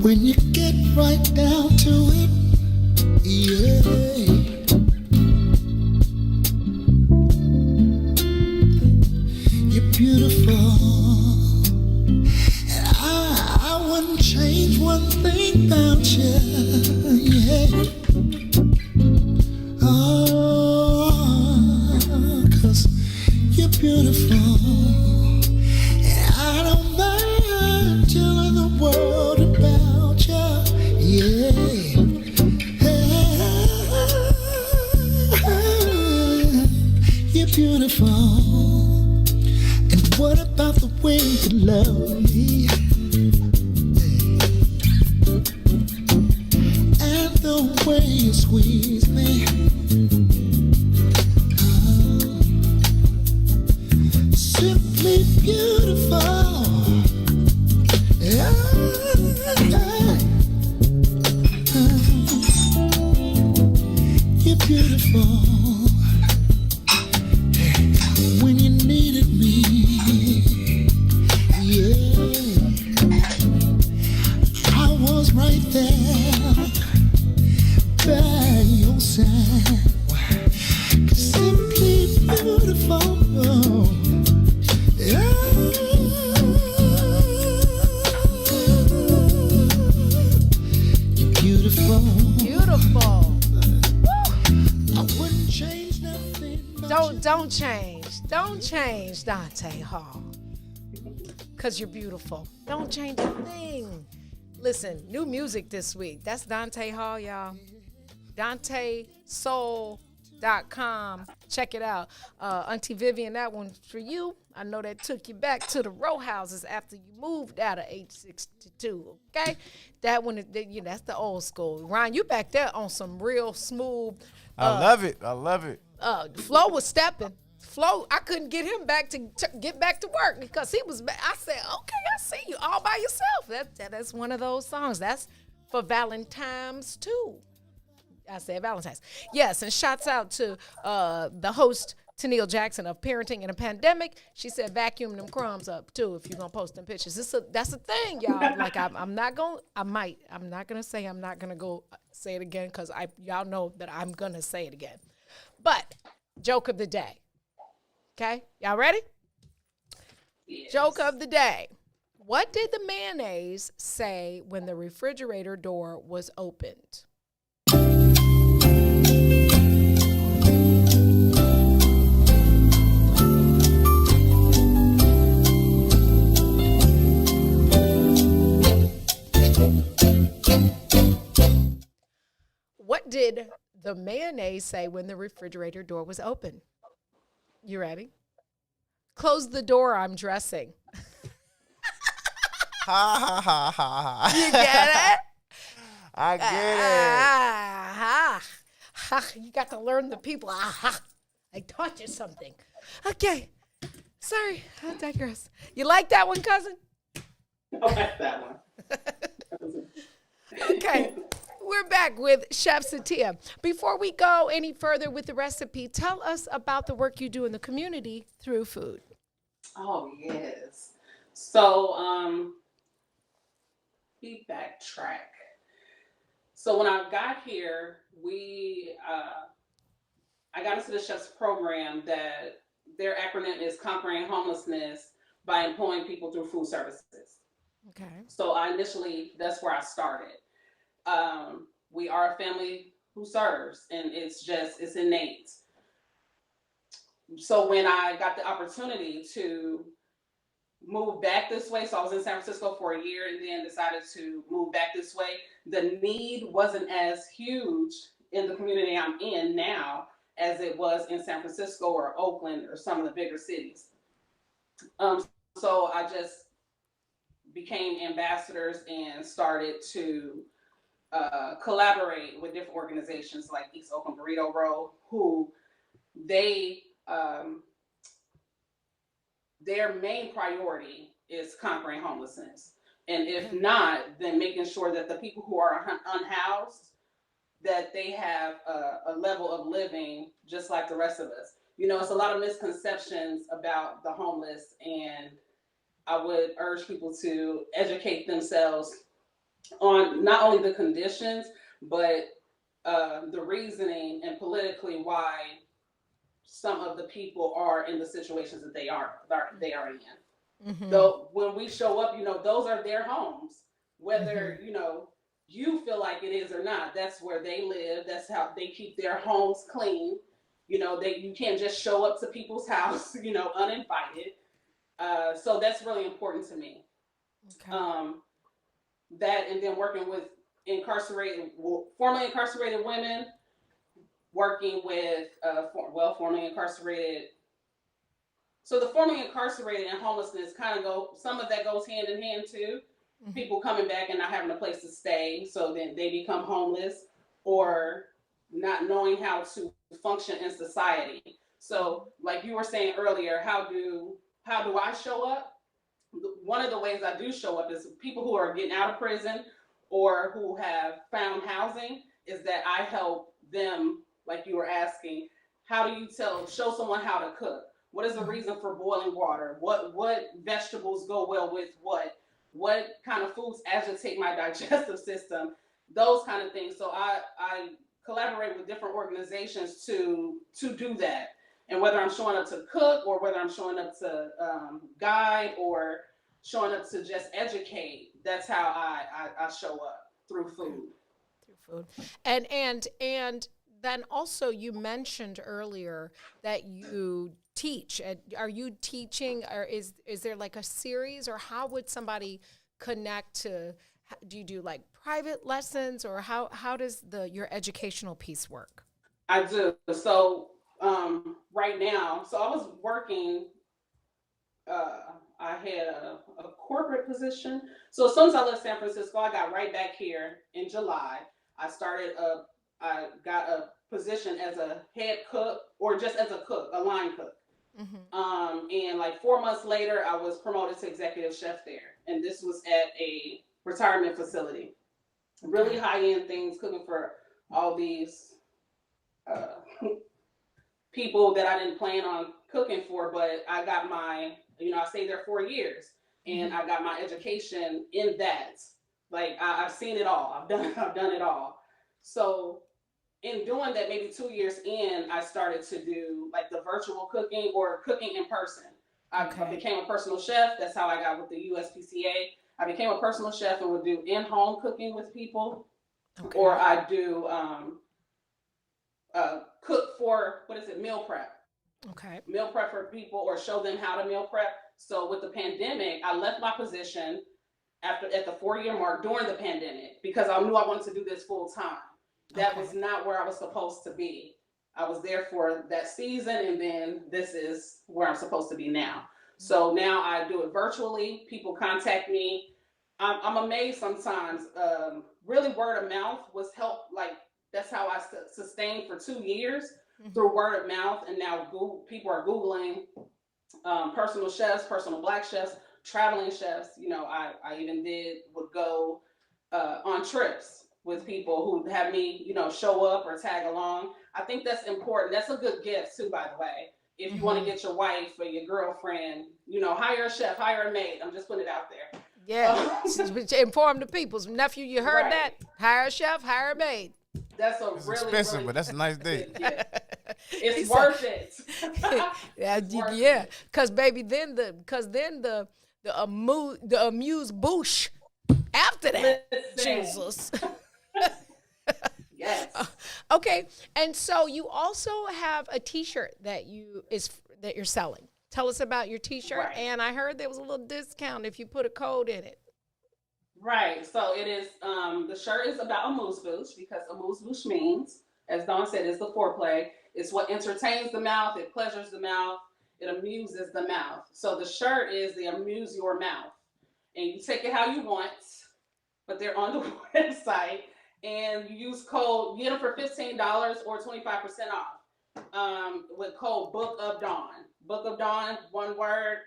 When you get right down to it, yeah. You're beautiful, and I wouldn't change one thing about you, yeah. Oh, 'cause you're beautiful, and I don't mind telling the world about you, yeah. You're beautiful. And what about the way you love me? And the way you squeeze me. Simply beautiful. You're beautiful. When you needed me, yeah, I was right there by your side. Simply beautiful, yeah. You're beautiful. Beautiful. I wouldn't change nothing. Don't change Dante Hall, because you're beautiful. Don't change a thing. Listen, new music this week. That's Dante Hall, y'all. DanteSoul.com. Check it out. Auntie Vivian, that one's for you. I know that took you back to the row houses after you moved out of age 62, okay? That one, that's the old school. Ryan, you back there on some real smooth. I love it. I love it. Flo was stepping. Flo, I couldn't get him back to get back to work because he was back. I said, okay, I see you all by yourself. That's one of those songs. That's for Valentine's too. I said Valentine's. Yes, and shouts out to the host, Tennille Jackson of Parenting in a Pandemic. She said vacuum them crumbs up too if you're gonna post them pictures. That's a thing, y'all. Like I'm not gonna say it again because y'all know that I'm gonna say it again. But joke of the day. Okay, y'all ready? Yes. Joke of the day. What did the mayonnaise say when the refrigerator door was opened? What did the mayonnaise say when the refrigerator door was open? You ready? Close the door, I'm dressing. Ha ha ha ha ha. You get it? I get You got to learn the people. I taught you something. Okay. Sorry, I digress. You like that one, cousin? I like that one. Okay. We're back with Chef Satia. Before we go any further with the recipe, tell us about the work you do in the community through food. Oh, yes. So, we backtrack. So when I got here, I got into the chef's program that their acronym is Conquering Homelessness by Employing People Through Food Services. Okay. So that's where I started. We are a family who serves, and it's innate. So when I got the opportunity to move back this way, so I was in San Francisco for a year and then decided to move back this way, the need wasn't as huge in the community I'm in now as it was in San Francisco or Oakland or some of the bigger cities. So I just became ambassadors and started to collaborate with different organizations like East Oakland Burrito Row, who their main priority is conquering homelessness. And if not, then making sure that the people who are unhoused, that they have a level of living just like the rest of us. You know, it's a lot of misconceptions about the homeless, and I would urge people to educate themselves on not only the conditions, but the reasoning and politically why some of the people are in the situations that they are in. Mm-hmm. Though when we show up, you know, those are their homes, whether, you know, you feel like it is or not. That's where they live. That's how they keep their homes clean. You know, you can't just show up to people's house, you know, uninvited. So that's really important to me. Okay. That, and then working with formerly incarcerated women, working with formerly incarcerated. So the formerly incarcerated and homelessness some of that goes hand in hand too. Mm-hmm. People coming back and not having a place to stay, so then they become homeless, or not knowing how to function in society. So like you were saying earlier, how do I show up? One of the ways I do show up is people who are getting out of prison or who have found housing, is that I help them, like you were asking, how do you show someone how to cook? What is the reason for boiling water? What vegetables go well with what? What kind of foods agitate my digestive system? Those kind of things. So I collaborate with different organizations to do that. And whether I'm showing up to cook, or whether I'm showing up to guide, or showing up to just educate, that's how I show up, through food. Through food. And then also you mentioned earlier that you teach. Are you teaching, or is there like a series, or how would somebody connect to? Do you do like private lessons, or how does your educational piece work? I do. So right now, so I was working, I had a corporate position. So as soon as I left San Francisco, I got right back here in July. I got a position as a head cook, or just as a cook, a line cook. Mm-hmm. And like 4 months later, I was promoted to executive chef there. And this was at a retirement facility. Really high-end things, cooking for all these people that I didn't plan on cooking for, but I got I stayed there 4 years, and I got my education in that. Like I've seen it all. I've done it all. So in doing that, maybe 2 years in, I started to do like the virtual cooking or cooking in person. I became a personal chef. That's how I got with the USPCA. I became a personal chef and would do in-home cooking with people. Okay. Or I do cook for, meal prep. Okay. Meal prep for people or show them how to meal prep. So with the pandemic, I left my position at the 4-year mark during the pandemic because I knew I wanted to do this full time. That was not where I was supposed to be. I was there for that season, and then this is where I'm supposed to be now. So now I do it virtually. People contact me. I'm amazed sometimes. Really, word of mouth was help. Like that's how I sustained for 2 years through word of mouth, and now people are Googling personal chefs, personal Black chefs, traveling chefs. You know, I even would go on trips with people who have me, you know, show up or tag along. I think that's important. That's a good gift too, by the way. If you want to get your wife or your girlfriend, you know, hire a chef, hire a maid. I'm just putting it out there. Yeah, inform the people. Nephew, you heard that? Hire a chef, hire a maid. That's it's expensive, but that's a nice date. It's worth it. Yeah, because baby, then the amuse bouche after that. Jesus. Yes. Okay, and so you also have a T-shirt that you're selling. Tell us about your T-shirt, right. And I heard there was a little discount if you put a code in it. Right. So it is. The shirt is about amuse-bouche because amuse-bouche means, as Dawn said, is the foreplay. It's what entertains the mouth. It pleasures the mouth. It amuses the mouth. So the shirt is the amuse your mouth, and you take it how you want, but they're on the website. And you use code, you get them for $15 or 25% off with code Book of Dawn. Book of Dawn, one word,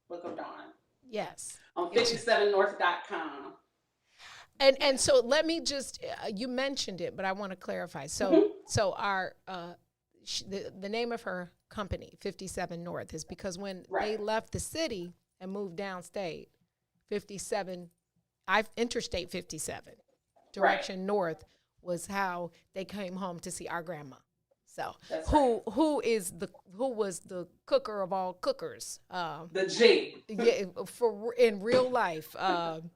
Book of Dawn. Yes. On 57north.com. And so let me just, you mentioned it, but I want to clarify. So so our, the name of her company, 57 North, is because when they left the city and moved downstate, Interstate 57. Direction north was how they came home to see our grandma. So who was the cooker of all cookers? The G. Yeah, for in real life.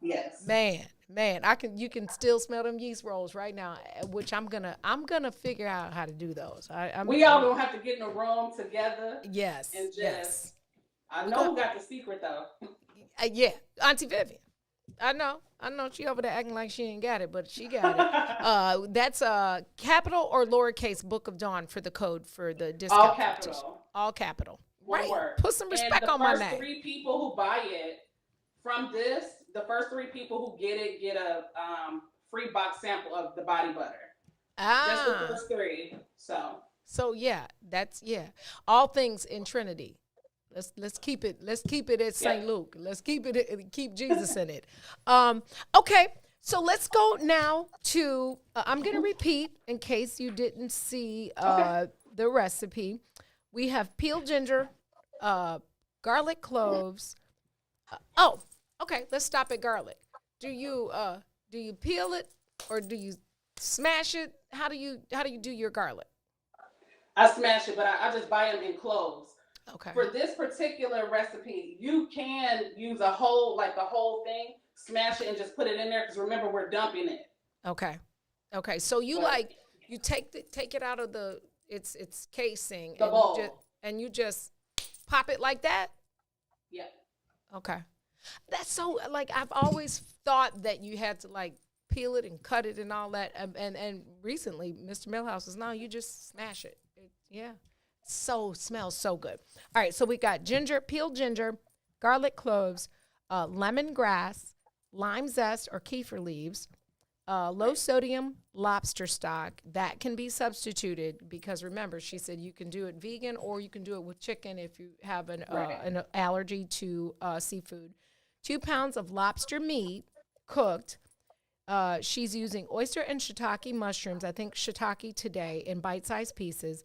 Yes. Man, you can still smell them yeast rolls right now, which I'm gonna figure out how to do those. We all gonna have to get in a room together. Yes. And just, yes. I know who got the secret though. Yeah, Auntie Vivian. I know. She over there acting like she ain't got it, but she got it. That's capital or lowercase Book of Dawn for the code for the discount. All capital. All capital. One word. Put some respect on my name. The first 3 people who buy it from this, the first 3 people who get it get a free box sample of the body butter. Just the first 3. So yeah, all things in Trinity. Let's keep it at St. Luke. Let's keep Jesus in it. Okay, so let's go now to I'm gonna repeat in case you didn't see the recipe. We have peeled ginger, garlic cloves. Okay, let's stop at garlic. Do you peel it or do you smash it? How do you do your garlic? I smash it, but I just buy them in cloves. Okay. For this particular recipe, you can use the whole thing, smash it and just put it in there because remember we're dumping it. Okay. So you take it out of its casing the bowl. You just pop it like that? Yeah. Okay. That's so I've always thought that you had to peel it and cut it and all that. And recently Mr. Milhouse is you just smash it. Yeah. Smells so good. All right, so we got peeled ginger, garlic cloves, lemongrass, lime zest or kefir leaves, low sodium lobster stock that can be substituted because remember she said you can do it vegan or you can do it with chicken if you have an allergy to seafood. 2 pounds of lobster meat cooked. She's using oyster and shiitake mushrooms. I think shiitake today in bite-sized pieces.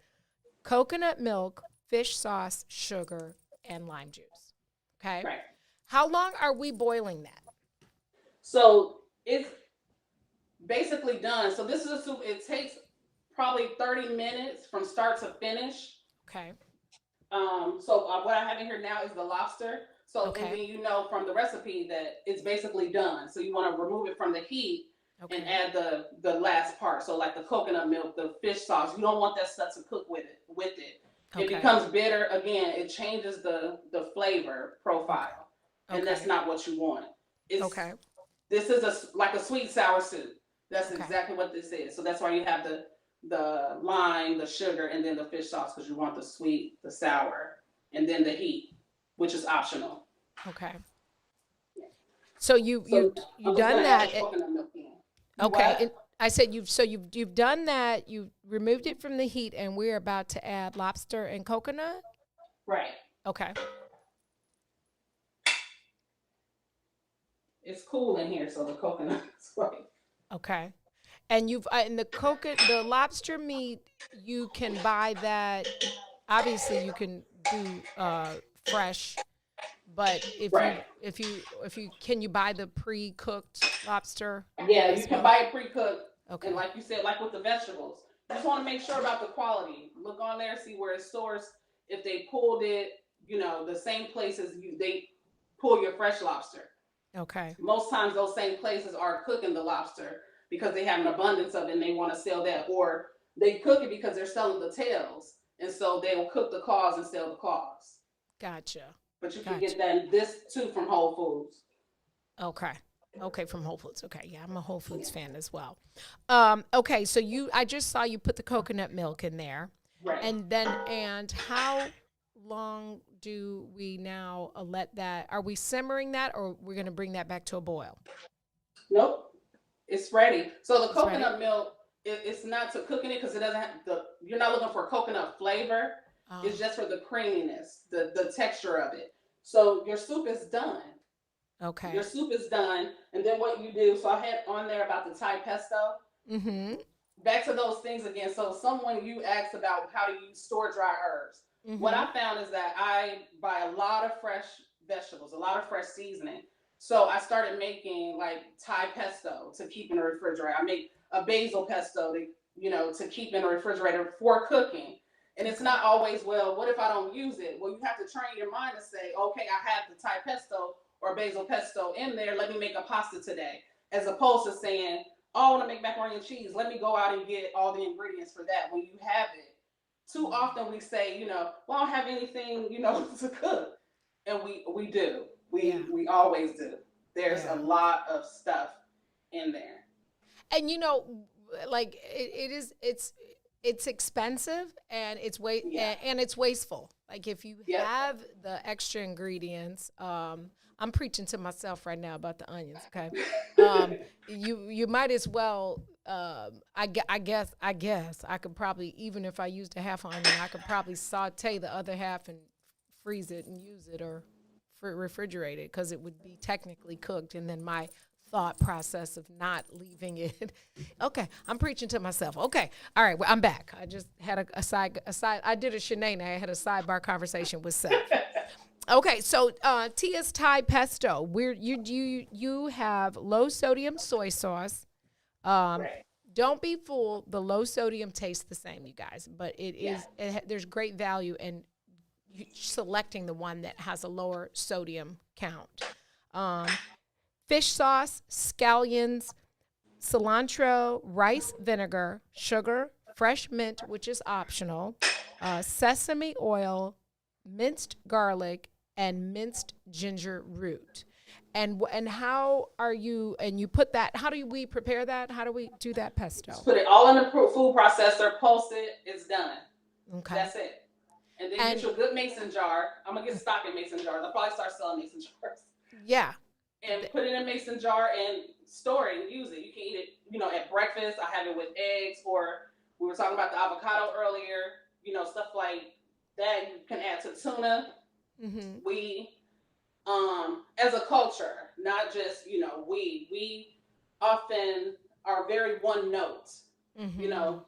Coconut milk, fish sauce, sugar, and lime juice. Okay? Right. How long are we boiling that? So it's basically done. So this is a soup. It takes probably 30 minutes from start to finish. Okay. What I have in here now is the lobster. So Okay. and then you know from the recipe that it's basically done. So you want to remove it from the heat and add the last part. So like the coconut milk, the fish sauce. You don't want that stuff to cook with it. It becomes bitter. Again, it changes the flavor profile, and that's not what you want. This is like a sweet sour soup. That's exactly what this is. So that's why you have the lime, the sugar, and then the fish sauce, because you want the sweet, the sour, and then the heat, which is optional. Okay. So you've done that. Okay. And I said you've done that. You removed it from the heat, and we're about to add lobster and coconut. Right. Okay. It's cool in here, so the coconut is right. Okay. And you've and the lobster meat, you can buy that. Obviously, you can do fresh, but if you can you buy the pre-cooked lobster? Yeah, you can buy it pre-cooked. Okay. And like you said, like with the vegetables, you just want to make sure about the quality. Look on there, see where it's sourced. If they pulled it, the same places they pull your fresh lobster. Okay. Most times those same places are cooking the lobster because they have an abundance of it and they want to sell that, or they cook it because they're selling the tails, and so they'll cook the claws and sell the claws. Gotcha. But you can get this too from Whole Foods. Okay, from Whole Foods. Okay, yeah, I'm a Whole Foods fan as well. Okay, so I just saw you put the coconut milk in there, right? And how long do we now let that? Are we simmering that, or we're going to bring that back to a boil? Nope, it's ready. So the coconut milk, it's not to cooking it because it doesn't have you're not looking for coconut flavor. It's just for the creaminess, the texture of it. So your soup is done. Okay. Your soup is done, and then what you do? So I had on there about the Thai pesto. Mm-hmm. Back to those things again. So you asked about how to use store dry herbs. Mm-hmm. What I found is that I buy a lot of fresh vegetables, a lot of fresh seasoning. So I started making like Thai pesto to keep in the refrigerator. I make a basil pesto to keep in the refrigerator for cooking. And it's not always, well, what if I don't use it? Well, you have to train your mind to say, okay, I have the Thai pesto or basil pesto in there. Let me make a pasta today. As opposed to saying, oh, I want to make macaroni and cheese. Let me go out and get all the ingredients for that. When you have it, too often we say, well, I don't have anything, to cook. And we do. We always do. There's a lot of stuff in there. And like it's expensive and it's it's wasteful. Like if you have the extra ingredients, I'm preaching to myself right now about the onions. Okay, you might as well. I guess I could probably, even if I used a half onion, I could probably saute the other half and freeze it and use it or refrigerate it because it would be technically cooked. And then my thought process of not leaving it. Okay, I'm preaching to myself. Okay, all right, well, I'm back. I just had a side. I did a Shanae. I had a sidebar conversation with Seth. Okay, so Tia's Thai pesto. You have low sodium soy sauce. Don't be fooled. The low sodium tastes the same, you guys, but there's great value in selecting the one that has a lower sodium count. Fish sauce, scallions, cilantro, rice vinegar, sugar, fresh mint, which is optional, sesame oil, minced garlic, and minced ginger root. And how are you? And you put that. How do we prepare that? How do we do that pesto? Just put it all in the food processor. Pulse it. It's done. Okay. That's it. And then get your good mason jar. I'm gonna get stock in mason jars. I'll probably start selling mason jars. Yeah. And put it in a mason jar and store it and use it. You can eat it, at breakfast. I have it with eggs, or we were talking about the avocado earlier. Stuff like that. You can add to tuna. Mm-hmm. We, as a culture, not just we often are very one note. Mm-hmm.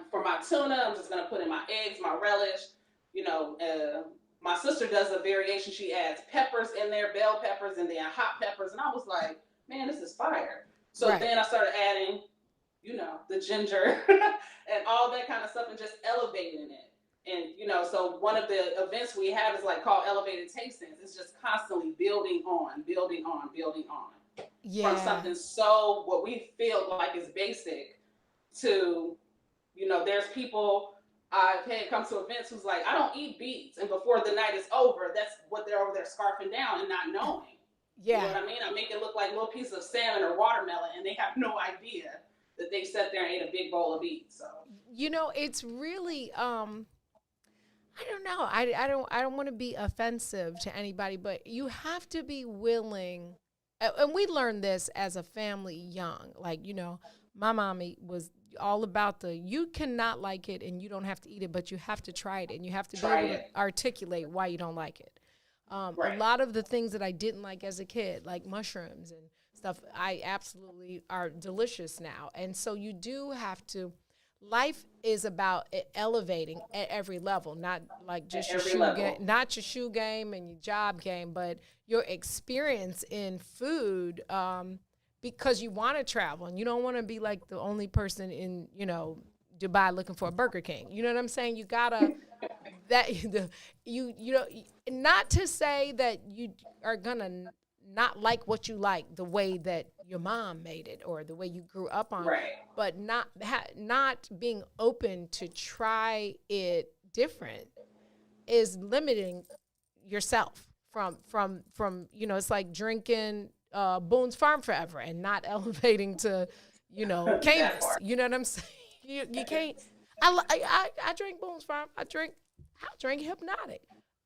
For my tuna, I'm just gonna put in my eggs, my relish. My sister does a variation. She adds peppers in there, bell peppers, and then hot peppers. And I was like, man, this is fire. So then I started adding, the ginger and all that kind of stuff and just elevating it. And, so one of the events we have is like called Elevated Tastings. It's just constantly building on. Yeah. From something so, what we feel like is basic to, there's people I've had come to events who's like, I don't eat beets. And before the night is over, that's what they're over there scarfing down and not knowing. Yeah. You know what I mean? I make it look like little pieces of salmon or watermelon, and they have no idea that they sat there and ate a big bowl of beets. So, it's really, I don't know. I don't want to be offensive to anybody, but you have to be willing. And we learned this as a family young. Like, my mommy was all about you cannot like it and you don't have to eat it, but you have to try it and you have to be able to articulate why you don't like it. A lot of the things that I didn't like as a kid, like mushrooms and stuff, I absolutely are delicious now. And so you do have to. Life is about elevating at every level, not like just your shoe game, not your shoe game and your job game, but your experience in food, because you want to travel and you don't want to be like the only person in, Dubai looking for a Burger King. You know what I'm saying? You gotta not to say that you are gonna not like what you like the way that your mom made it or the way you grew up on, but not being open to try it different is limiting yourself from it's like drinking Boone's Farm forever and not elevating to Camus. You know what I'm saying? You can't. I drink Boone's Farm. I'll drink Hypnotic.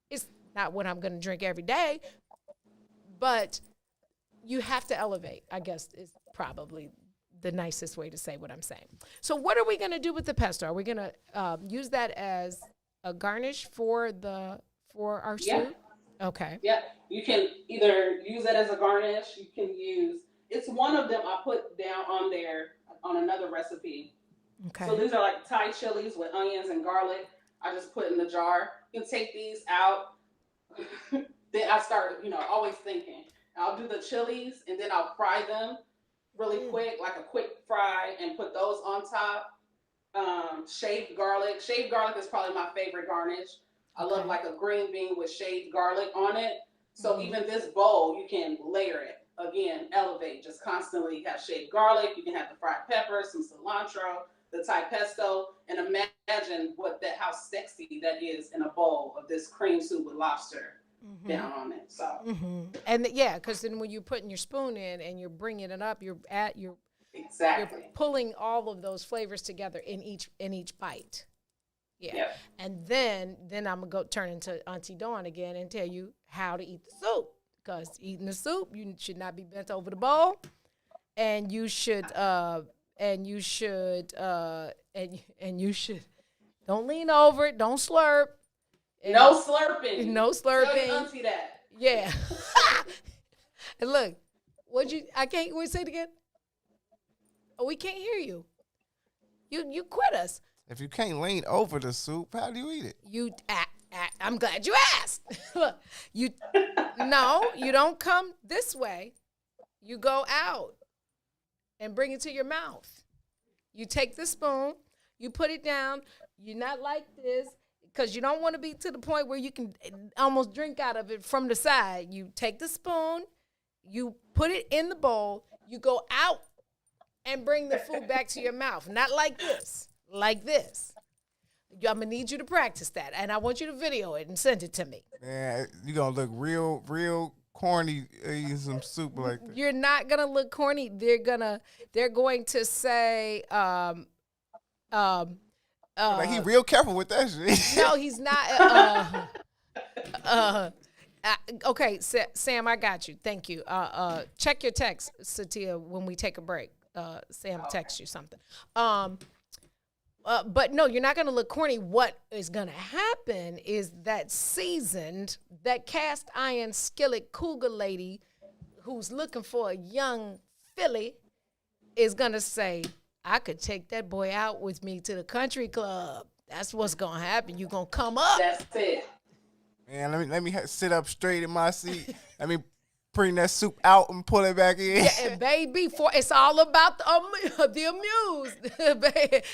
It's not what I'm going to drink every day, but you have to elevate, I guess, is probably the nicest way to say what I'm saying. So what are we going to do with the pesto? Are we going to use that as a garnish for our soup? Okay. Yeah, you can either use it as a garnish. You can it's one of them I put down on there on another recipe. Okay. So these are like Thai chilies with onions and garlic. I just put in the jar. You can take these out. Then I start, always thinking. I'll do the chilies and then I'll fry them really quick, like a quick fry, and put those on top. Shaved garlic. Shaved garlic is probably my favorite garnish. I love like a green bean with shaved garlic on it. So even this bowl, you can layer it. Again, elevate. Just constantly have shaved garlic. You can have the fried peppers, some cilantro, the Thai pesto, and imagine how sexy that is in a bowl of this cream soup with lobster down on it. So, and because then when you're putting your spoon in and you're bringing it up, you're pulling all of those flavors together in each bite. Yeah. Yep. And then I'm gonna go turn into Auntie Dawn again and tell you how to eat the soup. Because eating the soup, you should not be bent over the bowl, and you should don't lean over it, don't slurp. No slurping. No slurping. Tell your auntie that. Yeah. And look, I can't say it again. Oh, we can't hear you. You quit us. If you can't lean over the soup, how do you eat it? I'm glad you asked. Look, you don't come this way. You go out and bring it to your mouth. You take the spoon, you put it down. You're not like this because you don't want to be to the point where you can almost drink out of it from the side. You take the spoon, you put it in the bowl, you go out and bring the food back to your mouth. Not like this. Like this. I'm gonna need you to practice that, and I want you to video it and send it to me. Yeah, you're gonna look real corny eating some soup like that. You're not gonna look corny. They're going to say, like he real careful with that shit. No, he's not. Okay, Sam, I got you. Thank you. Check your text, Satia, when we take a break. Sam texts you something. But no, you're not going to look corny. What is going to happen is that cast iron skillet cougar lady who's looking for a young filly is going to say, I could take that boy out with me to the country club. That's what's going to happen. You're going to come up. That's it. Man, let me sit up straight in my seat. Let me bring that soup out and pull it back in. Yeah, and baby, it's all about the amused.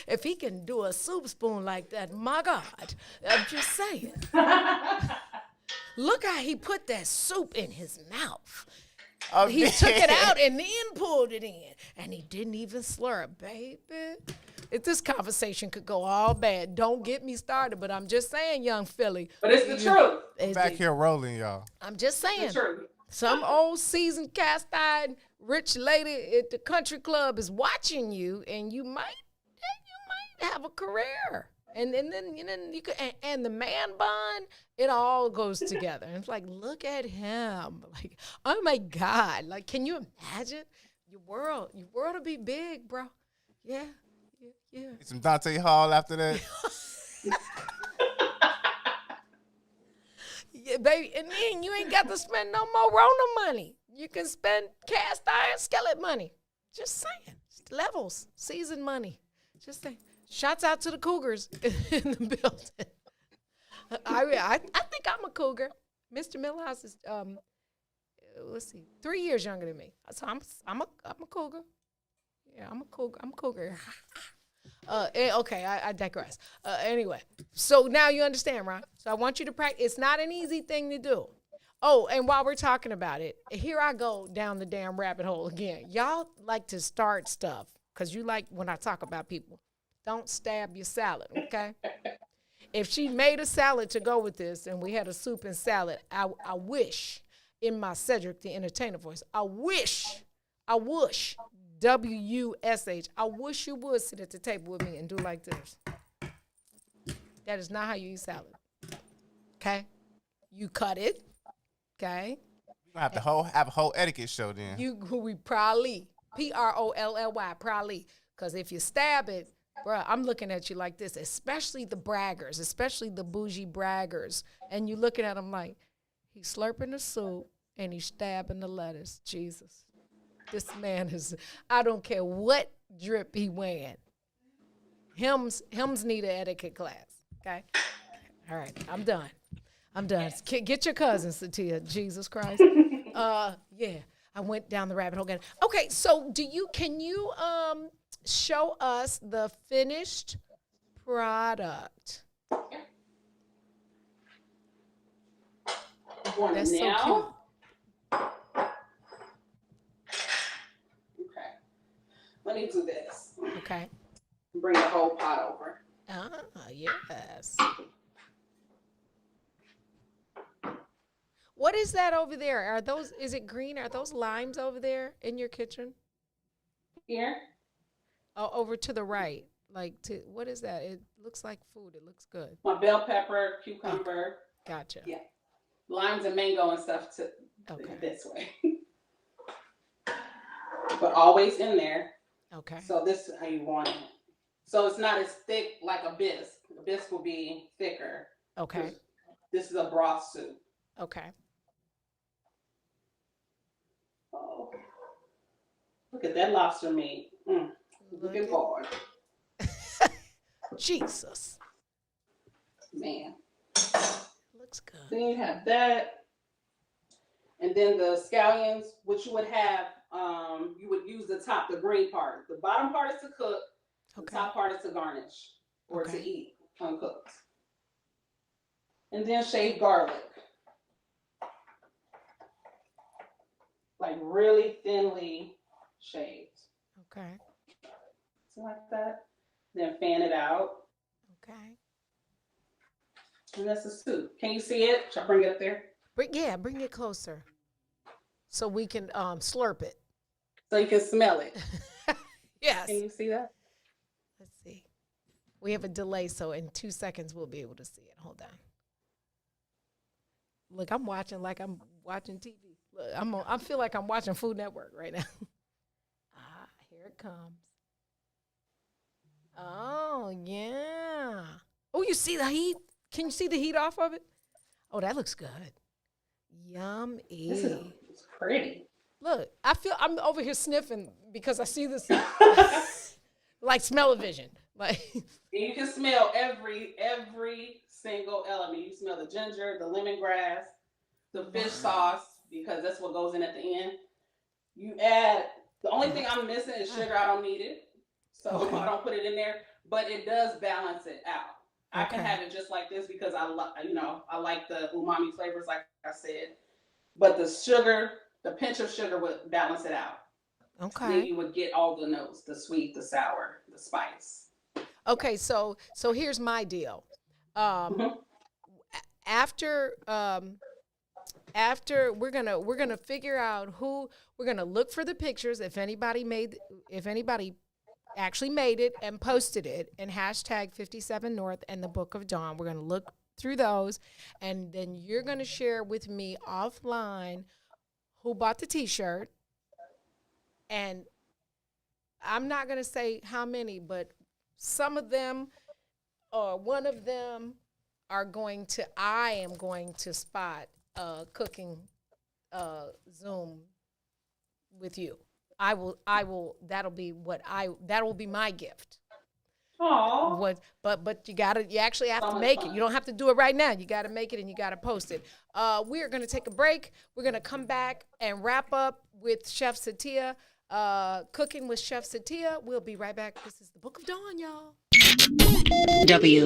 If he can do a soup spoon like that, my God, I'm just saying. Look how he put that soup in his mouth. Oh, He took it out and then pulled it in, and he didn't even slur it, baby. If this conversation could go all bad, don't get me started, but I'm just saying, young Philly. But it's the truth. Back here rolling, y'all. I'm just saying. The truth. Some old seasoned cast-iron rich lady at the country club is watching you, and you might have a career. And then you could, and the man bun, it all goes together. And it's like, look at him. Like, oh my God. Like, can you imagine? Your world will be big, bro. Yeah. Get some Dante Hall after that. Yeah, baby. And then you ain't got to spend no more Rona money. You can spend cast iron skillet money. Just saying. Levels, season money. Just saying. Shouts out to the Cougars in the building. I think I'm a Cougar. Mr. Milhouse is let's see, 3 years younger than me. So I'm a Cougar. Yeah, I'm a Cougar. Okay, I digress. Anyway, so now you understand, right? So I want you to practice. It's not an easy thing to do. Oh, and while we're talking about it, here I go down the damn rabbit hole again. Y'all like to start stuff because you like when I talk about people. Don't stab your salad, okay? If she made a salad to go with this and we had a soup and salad, I wish, in my Cedric the Entertainer voice, I wish, W-U-S-H, I wish you would sit at the table with me and do like this. That is not how you eat salad, okay? You cut it, okay? You're going to have a whole etiquette show then. We probably, P-R-O-L-L-Y, probably, because if you stab it, bruh, I'm looking at you like this, especially the braggers, especially the bougie braggers. And you looking at them like, he's slurping the soup and he's stabbing the lettuce. Jesus. This man is, I don't care what drip he wearing. Hymns need an etiquette class, okay? All right, I'm done. Get your cousin, Satia, Jesus Christ. Yeah, I went down the rabbit hole again. Okay, so can you show us the finished product? That's so cute. Okay. Let me do this. Okay. Bring the whole pot over. Yes. What is that over there? Is it green? Are those limes over there in your kitchen? Here? Oh, over to the right. What is that? It looks like food. It looks good. My bell pepper, cucumber. Gotcha. Yeah. Limes and mango and stuff this way. But always in there. Okay. So this is how you want it. So it's not as thick like a bisque. A bisque will be thicker. Okay. This is a broth soup. Okay. Oh. Look at that lobster meat. Looking forward. Jesus. Man. Looks good. Then you have that. And then the scallions, which you would have, you would use the green part. The bottom part is to cook. The top part is to garnish or to eat uncooked. And then shaved garlic. Like really thinly shaved. Okay. So like that. Then fan it out. Okay. And that's the soup. Can you see it? Should I bring it up there? Bring it closer. So we can slurp it. So you can smell it. Yes. Can you see that? Let's see. We have a delay, so in 2 seconds we'll be able to see it. Hold on. Look, I'm watching like I'm watching TV. Look, I feel like I'm watching Food Network right now. Here it comes. Oh, yeah. Oh, you see the heat? Can you see the heat off of it? Oh, that looks good. Yummy. This is pretty. Look, I'm over here sniffing because I see this like smell-o-vision. Like you can smell every single element. You smell the ginger, the lemongrass, the fish sauce, because that's what goes in at the end. You add, the only thing I'm missing is sugar. I don't need it, so I don't put it in there, but it does balance it out. I can have it just like this because I like the umami flavors, like I said, but the sugar, the pinch of sugar would balance it out. Okay. Then you would get all the notes, the sweet, the sour, the spice. Okay, so here's my deal. After we're gonna figure out who we're gonna look for the pictures. If anybody actually made it and posted it and hashtag 57 North and the Book of Dawn, we're gonna look through those, and then you're gonna share with me offline who bought the T-shirt. And I'm not gonna say how many, but some of them or one of them I am going to spot cooking Zoom with you. I will that'll be my gift. Aww. But you actually have to make it. You don't have to do it right now. You gotta make it and you gotta post it. We are gonna take a break. We're gonna come back and wrap up with Chef Satia. Cooking with Chef Satia. We'll be right back. This is the Book of Dawn, y'all. WIFTBPM.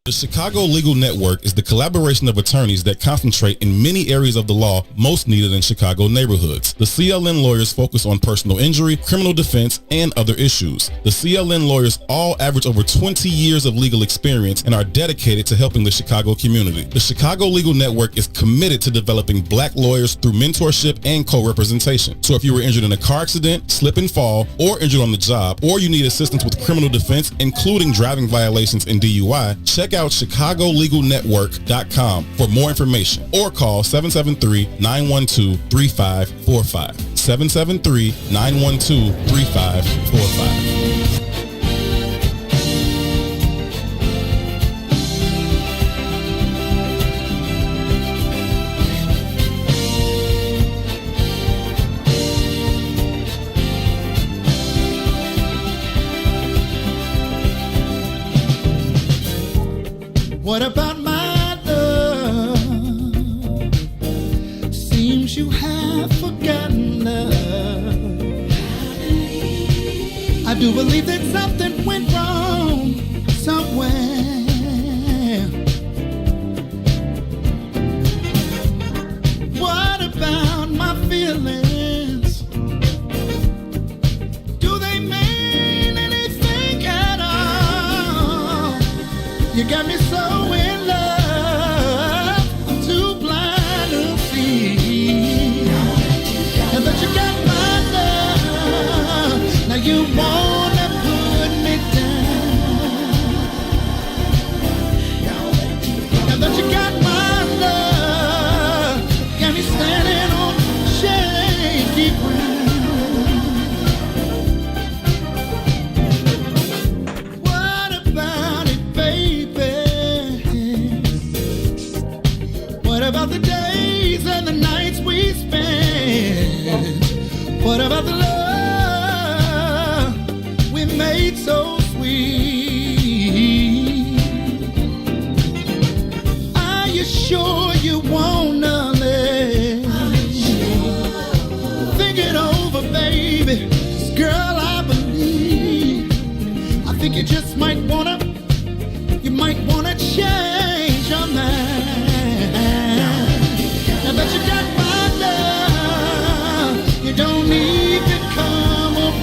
The Chicago Legal Network is the collaboration of attorneys that concentrate in many areas of the law most needed in Chicago neighborhoods. The CLN lawyers focus on personal injury, criminal defense, and other issues. The CLN lawyers all average over 20 years of legal experience and are dedicated to helping the Chicago community. The Chicago Legal Network is committed to developing black lawyers through mentorship and co-representation. So if you were injured in a car accident, slip and fall, or injured on the job, or you need assistance with criminal defense, including driving violations and DUI, check out ChicagoLegalNetwork.com for more information or call 773-912-3545. 773-912-3545. What about my love? Seems you have forgotten love. I do believe that something went wrong somewhere. What about my feelings? Do they mean anything at all? You got me so in love, I'm too blind to see. And that you got my love, now you wanna put me down. And that you got my love, got me standing on shaky ground. What about it, baby? What about the days and the nights we spent? What about the love we made so sweet? Are you sure you wanna live? Think it over, baby. 'Cause girl, I believe, I think you just might wanna change your mind. Now that you got my love, you don't need to come around.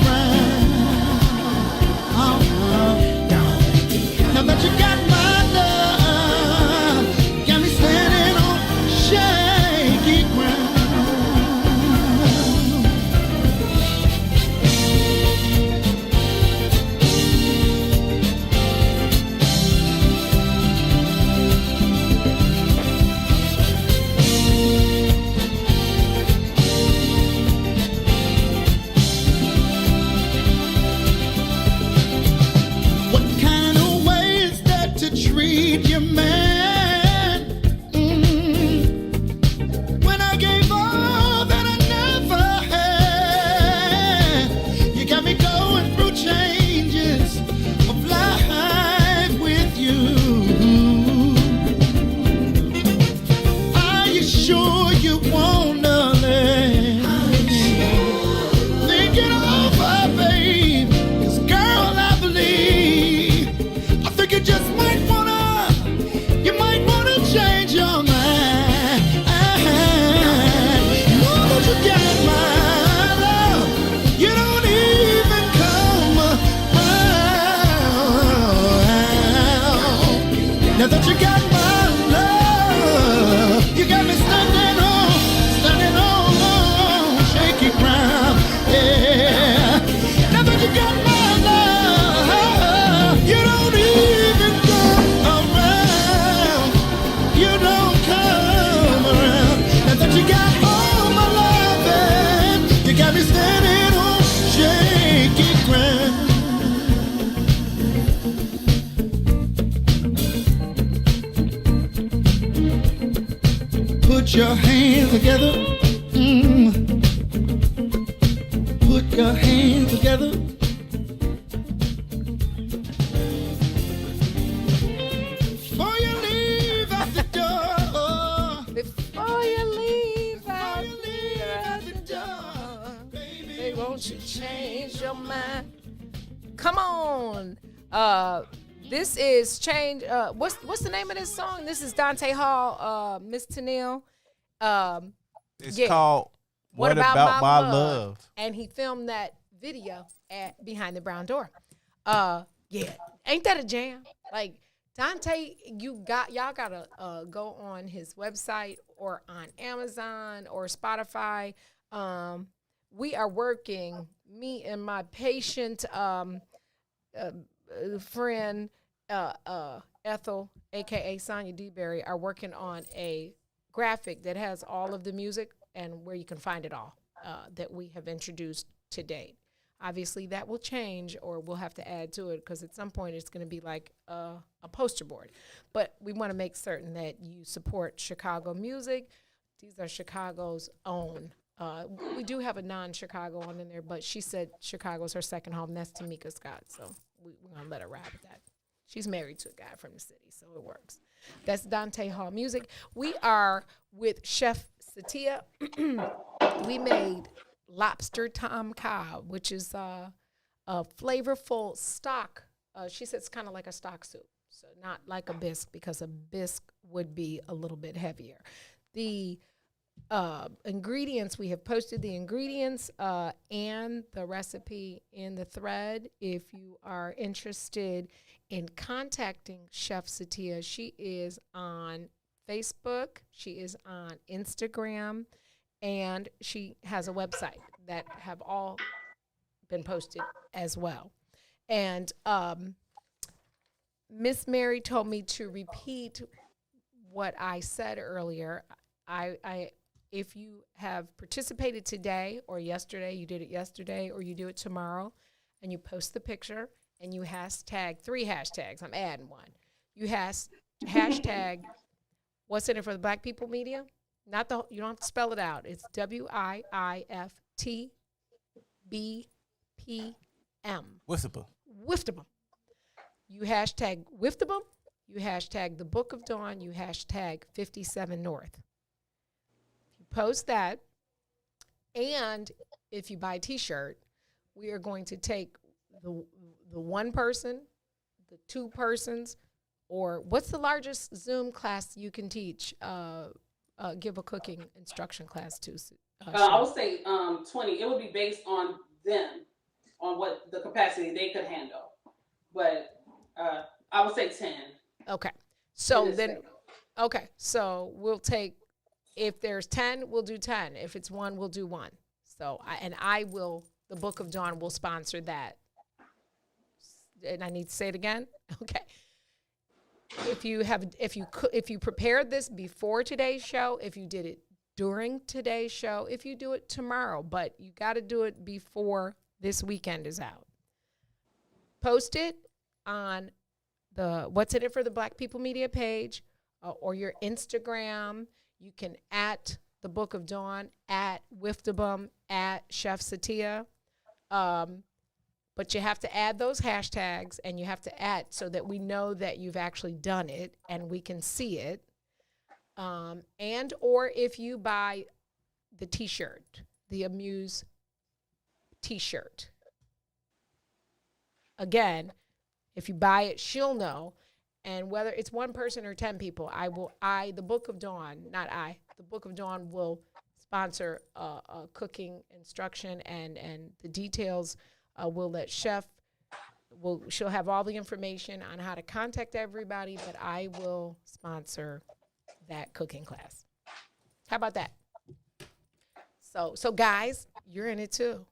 Now that you got my love, got me standing on shaky ground. What kind of way is that to treat your man? When I gave all that I never had, you got me going through changes of life with you. Are you Put your hands together. Put your hands together. Before you leave out the door. Before you leave out the door. Baby, won't you change your mind? Come on. This is change. What's the name of this song? This is Dante Hall, Miss Tennille. It's called What About My Love? And he filmed that video at Behind the Brown Door. Yeah, ain't that a jam? Like Dante, y'all gotta go on his website or on Amazon or Spotify. We are working, me and my patient friend Ethel, aka Sonia DeBerry, are working on a graphic that has all of the music and where you can find it all that we have introduced to date. Obviously, that will change, or we'll have to add to it because at some point it's going to be like a poster board. But we want to make certain that you support Chicago music. These are Chicago's own. We do have a non-Chicago one in there, but she said Chicago's her second home. That's Tamika Scott, so we're going to let her ride with that. She's married to a guy from the city, so it works. That's Dante Hall Music. We are with Chef Satia. We made lobster tom kha, which is a flavorful stock. She said it's kind of like a stock soup, so not like a bisque, because a bisque would be a little bit heavier. The ingredients, we have posted the ingredients and the recipe in the thread. If you are interested in contacting Chef Satia, she is on Facebook, she is on Instagram, and she has a website that have all been posted as well. And Miss Mary told me to repeat what I said earlier. If you have participated today or yesterday, you did it yesterday, or you do it tomorrow, and you post the picture and you hashtag 3 hashtags. I'm adding one. You hashtag what's in it for the Black People Media. You don't have to spell it out. It's WIIFTBPM. Wiftable. You hashtag Wiftable. You hashtag the Book of Dawn. You hashtag 57 North. Post that, and if you buy a t-shirt, we are going to take the one person, the 2 persons, or what's the largest Zoom class you can teach, give a cooking instruction class to? I would say 20. It would be based on them, on what the capacity they could handle, but I would say 10. Okay, so then, okay, so we'll take, if there's 10, we'll do 10. If it's 1, we'll do 1. So, the Book of Dawn will sponsor that. And I need to say it again? Okay. If you prepared this before today's show, if you did it during today's show, if you do it tomorrow, but you got to do it before this weekend is out. Post it on the What's in it for the Black People Media page or your Instagram. You can at the Book of Dawn, at Wiftabum, at Chef Satia. But you have to add those hashtags, and you have to add so that we know that you've actually done it and we can see it. And or if you buy the t-shirt, the Amuse t-shirt. Again, if you buy it, she'll know. And whether it's 1 person or 10 people, the Book of Dawn, the Book of Dawn will sponsor a cooking instruction, and the details we'll let Chef, she'll have all the information on how to contact everybody, but I will sponsor that cooking class. How about that? So guys, you're in it too.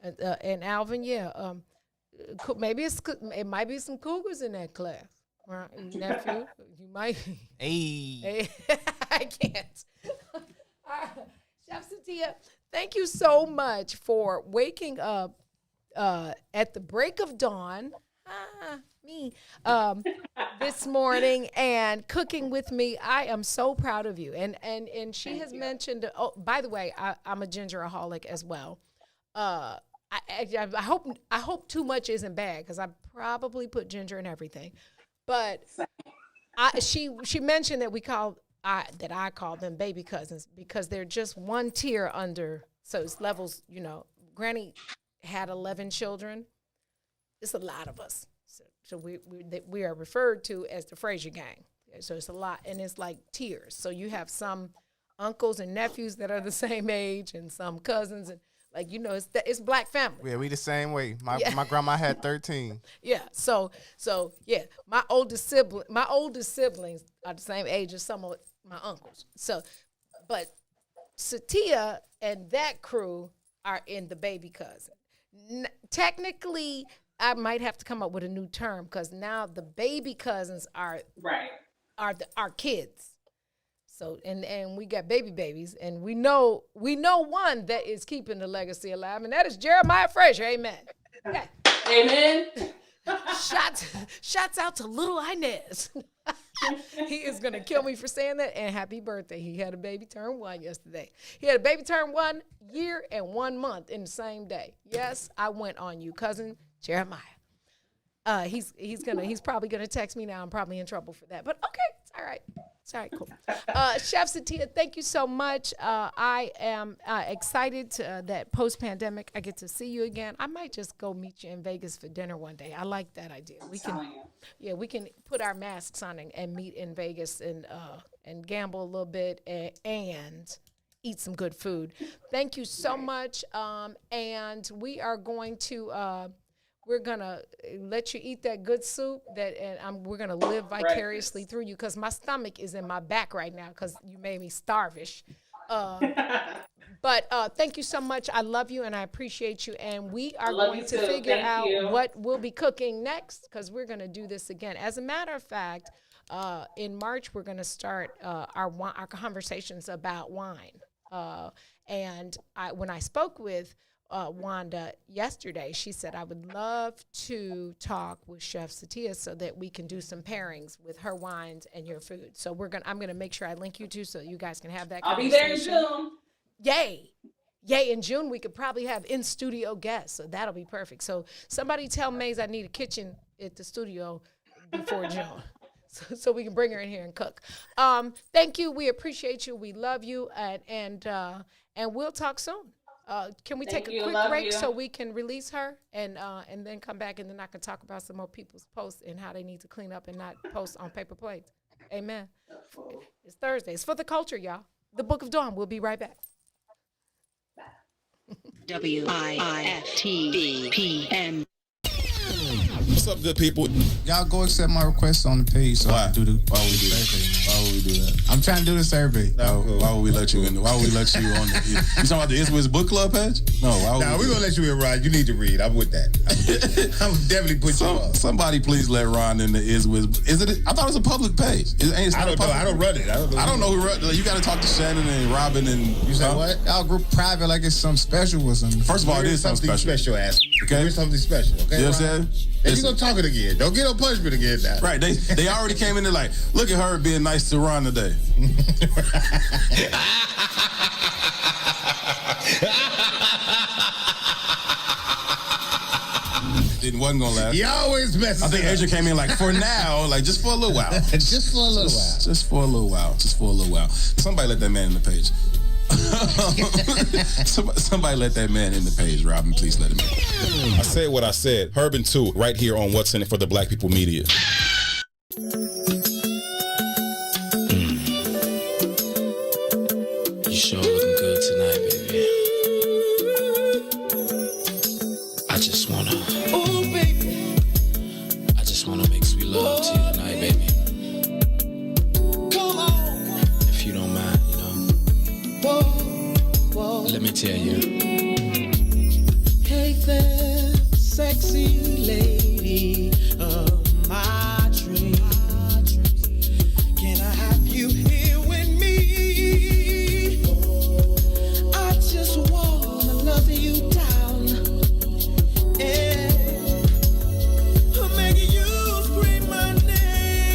And Alvin, it might be some cougars in that class. Right, nephew, you might. Hey. I can't. Chef Satia, thank you so much for waking up at the break of dawn. this morning and cooking with me. I am so proud of you. And she has mentioned, oh, by the way, I'm a gingeraholic as well. I hope too much isn't bad because I probably put ginger in everything. But she mentioned that I call them baby cousins because they're just one tier under. So it's levels, Granny had 11 children. It's a lot of us. So we are referred to as the Fraser gang. So it's a lot, and it's like tiers. So you have some uncles and nephews that are the same age, and some cousins, and it's black family. Yeah, we the same way. My grandma had 13. Yeah. So yeah, my oldest siblings are the same age as some of my uncles. So, but Satia and that crew are in the baby cousin. Technically, I might have to come up with a new term because now the baby cousins are our kids. So and we got babies, and we know one that is keeping the legacy alive, and that is Jeremiah Fraser. Amen. Okay. Amen. Shots out to little Inez. He is gonna kill me for saying that. And happy birthday. He had a baby turn 1 yesterday. He had a baby turn 1 year and 1 month in the same day. Yes, I went on you, cousin Jeremiah. He's probably gonna text me now. I'm probably in trouble for that. But okay, it's all right. It's all right, cool. Chef Satia, thank you so much. I am excited that post-pandemic I get to see you again. I might just go meet you in Vegas for dinner one day. I like that idea. We can put our masks on and meet in Vegas and gamble a little bit and eat some good food. Thank you so much. And we are going to we're gonna let you eat that good soup we're gonna live vicariously through you because my stomach is in my back right now because you made me starvish. But thank you so much. I love you and I appreciate you. And we are going to figure out what we'll be cooking next because we're gonna do this again. As a matter of fact, in March we're gonna start our conversations about wine. And when I spoke with Wanda yesterday, she said I would love to talk with Chef Satia so that we can do some pairings with her wines and your food. So I'm gonna make sure I link you two so you guys can have that conversation. I'll be there in June. Yay, in June we could probably have in studio guests, so that'll be perfect. So somebody tell Maze I need a kitchen at the studio before June. So we can bring her in here and cook. Thank you. We appreciate you. We love you, and we'll talk soon. Can we take a quick break so we can release her and then come back, and then I can talk about some more people's posts and how they need to clean up and not post on paper plates. Amen. It's Thursday. It's for the culture, y'all. The Book of Dawn. We'll be right back. WIFTBPM. What's up, good people? Y'all go accept my request on the page. So Why? Why would we do that? Why would we do that? I'm trying to do the survey. Why would we let you in? Why would we let you on the... You talking about the Iswiz Book Club page? No, why would we're going to let you in, Ron. You need to read. I'm with that. I'm definitely put you on. Somebody please let Ron in the Iswiz. Is it? I thought it was a public page. I don't know. I don't run it. I don't know who runs it. You got to talk to Shannon and Robin and... You say what? Y'all group private like it's something special or something. First of all, it is something special. Ass. Okay? There's something special. Okay, you know what I'm saying? Then you gonna talk it again. Don't get no punishment again now. Right. They already came in there like, look at her being nice to Ron today. It wasn't gonna last. You always mess. I think Asia came in like, for now, like just for a little while. Just for a little while. Just for a little while. Just for a little while. Somebody let that man in the page. Somebody let that man in the page, Robin. Please let him in. I said what I said. Herb and 2 right here on What's in It for the Black People Media. You sure looking good tonight, baby. I just wanna, oh baby, I just wanna make sweet love to you tonight, baby. Come on, if you don't mind, you know. Let me tell you. Hey there, sexy lady of my dreams. Can I have you here with me? I just wanna love you down. Yeah. I'm making you scream my name.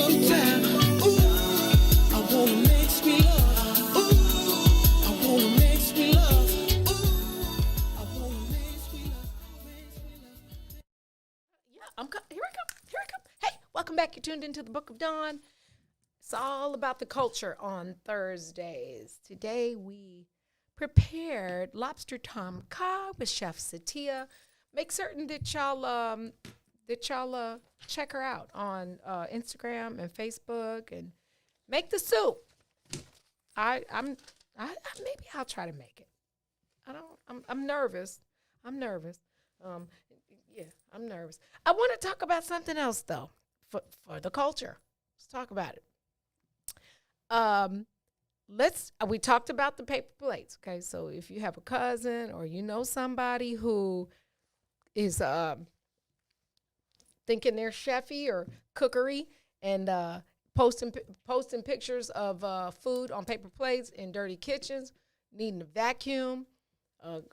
good time. Ooh, I wanna make me love. Ooh, I wanna make me love. Ooh, I wanna make me love. Yeah, here I come. Hey, welcome back. You're tuned into the Book of Dawn. It's all about the culture on Thursdays. Today we prepared lobster tom kha with Chef Satia. Make certain that y'all check her out on Instagram and Facebook and make the soup. Maybe I'll try to make it. I'm nervous. I'm nervous. I'm nervous. I want to talk about something else though for the culture. Let's talk about it. We talked about the paper plates. Okay, so if you have a cousin or you know somebody who is thinking they're chefy or cookery and posting pictures of food on paper plates in dirty kitchens, needing a vacuum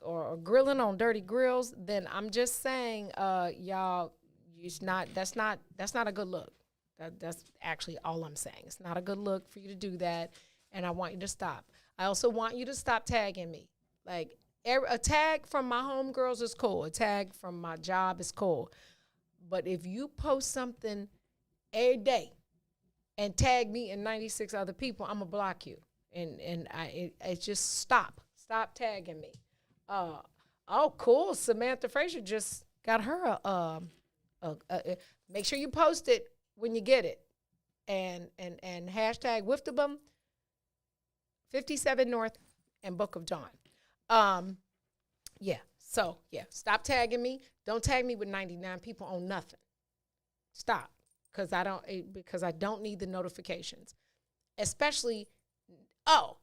or grilling on dirty grills, then I'm just saying, y'all, that's not a good look. That's actually all I'm saying. It's not a good look for you to do that, and I want you to stop. I also want you to stop tagging me. Like, a tag from my homegirls is cool. A tag from my job is cool. But if you post something every day and tag me and 96 other people, I'm going to block you. And it's just stop. Stop tagging me. Oh, cool. Samantha Frazier just got her make sure you post it when you get it, and hashtag Wiftebum 57 North and Book of Dawn. Stop tagging me. Don't tag me with 99 people on nothing. Stop, because I don't need the notifications. Especially,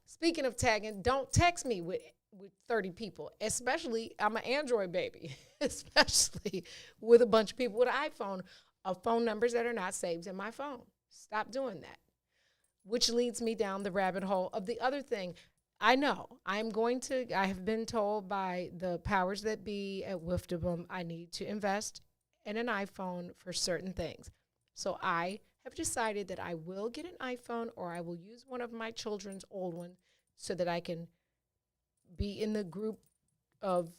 speaking of tagging, don't text me with 30 people. Especially, I'm an Android baby. Especially with a bunch of people with an iPhone. Of phone numbers that are not saved in my phone. Stop doing that. Which leads me down the rabbit hole of the other thing. I know I have been told by the powers that be at Wiftebum I need to invest in an iPhone for certain things. So I have decided that I will get an iPhone, or I will use one of my children's old ones so that I can be in the group of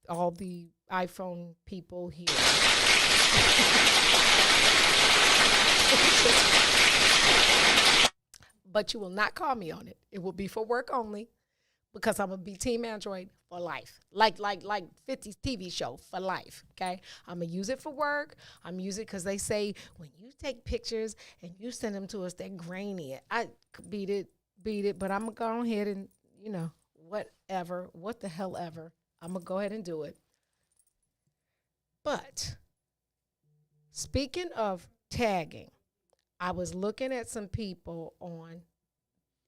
all the iPhone people here. But you will not call me on it. It will be for work only, because I'm going to be Team Android for life. Like 50's TV show for life, okay? I'm going to use it for work. I'm using it because they say when you take pictures and you send them to us, they're grainy. I beat it, but I'm going to go ahead and, what the hell ever. I'm going to go ahead and do it. But speaking of tagging, I was looking at some people on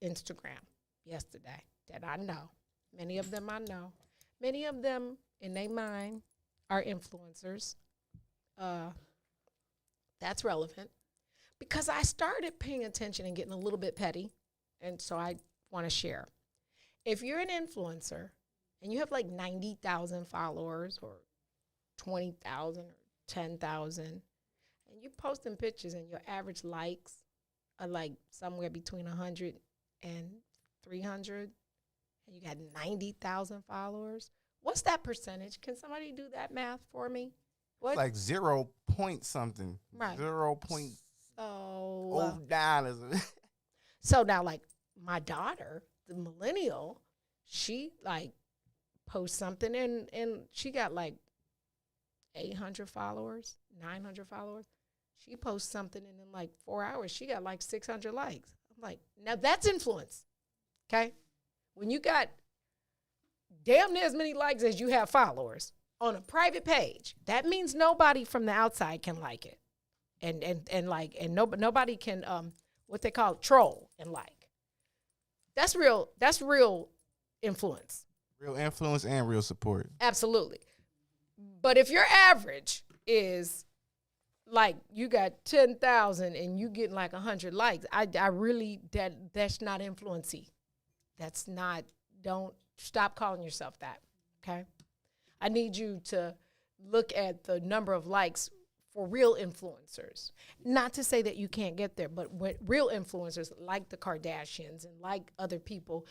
Instagram yesterday that I know. Many of them I know. Many of them, in their mind, are influencers. That's relevant. Because I started paying attention and getting a little bit petty, and so I want to share. If you're an influencer and you have like 90,000 followers or 20,000 or 10,000, and you're posting pictures and your average likes are like somewhere between 100 and 300, and you got 90,000 followers, what's that percentage? Can somebody do that math for me? What? It's like 0 point something. Right. 0.09. So now, like, my daughter, the millennial, she like posts something and she got like 800 followers, 900 followers. She posts something and in like 4 hours, she got like 600 likes. I'm like, now that's influence, okay? When you got damn near as many likes as you have followers on a private page, that means nobody from the outside can like it. And nobody can, what they call troll and like. That's real influence. Real influence and real support. Absolutely. But if your average is like you got 10,000 and you getting like 100 likes, I really, that's not influency. That's not, don't stop calling yourself that, okay? I need you to look at the number of likes for real influencers. Not to say that you can't get there, but when real influencers like the Kardashians and like other people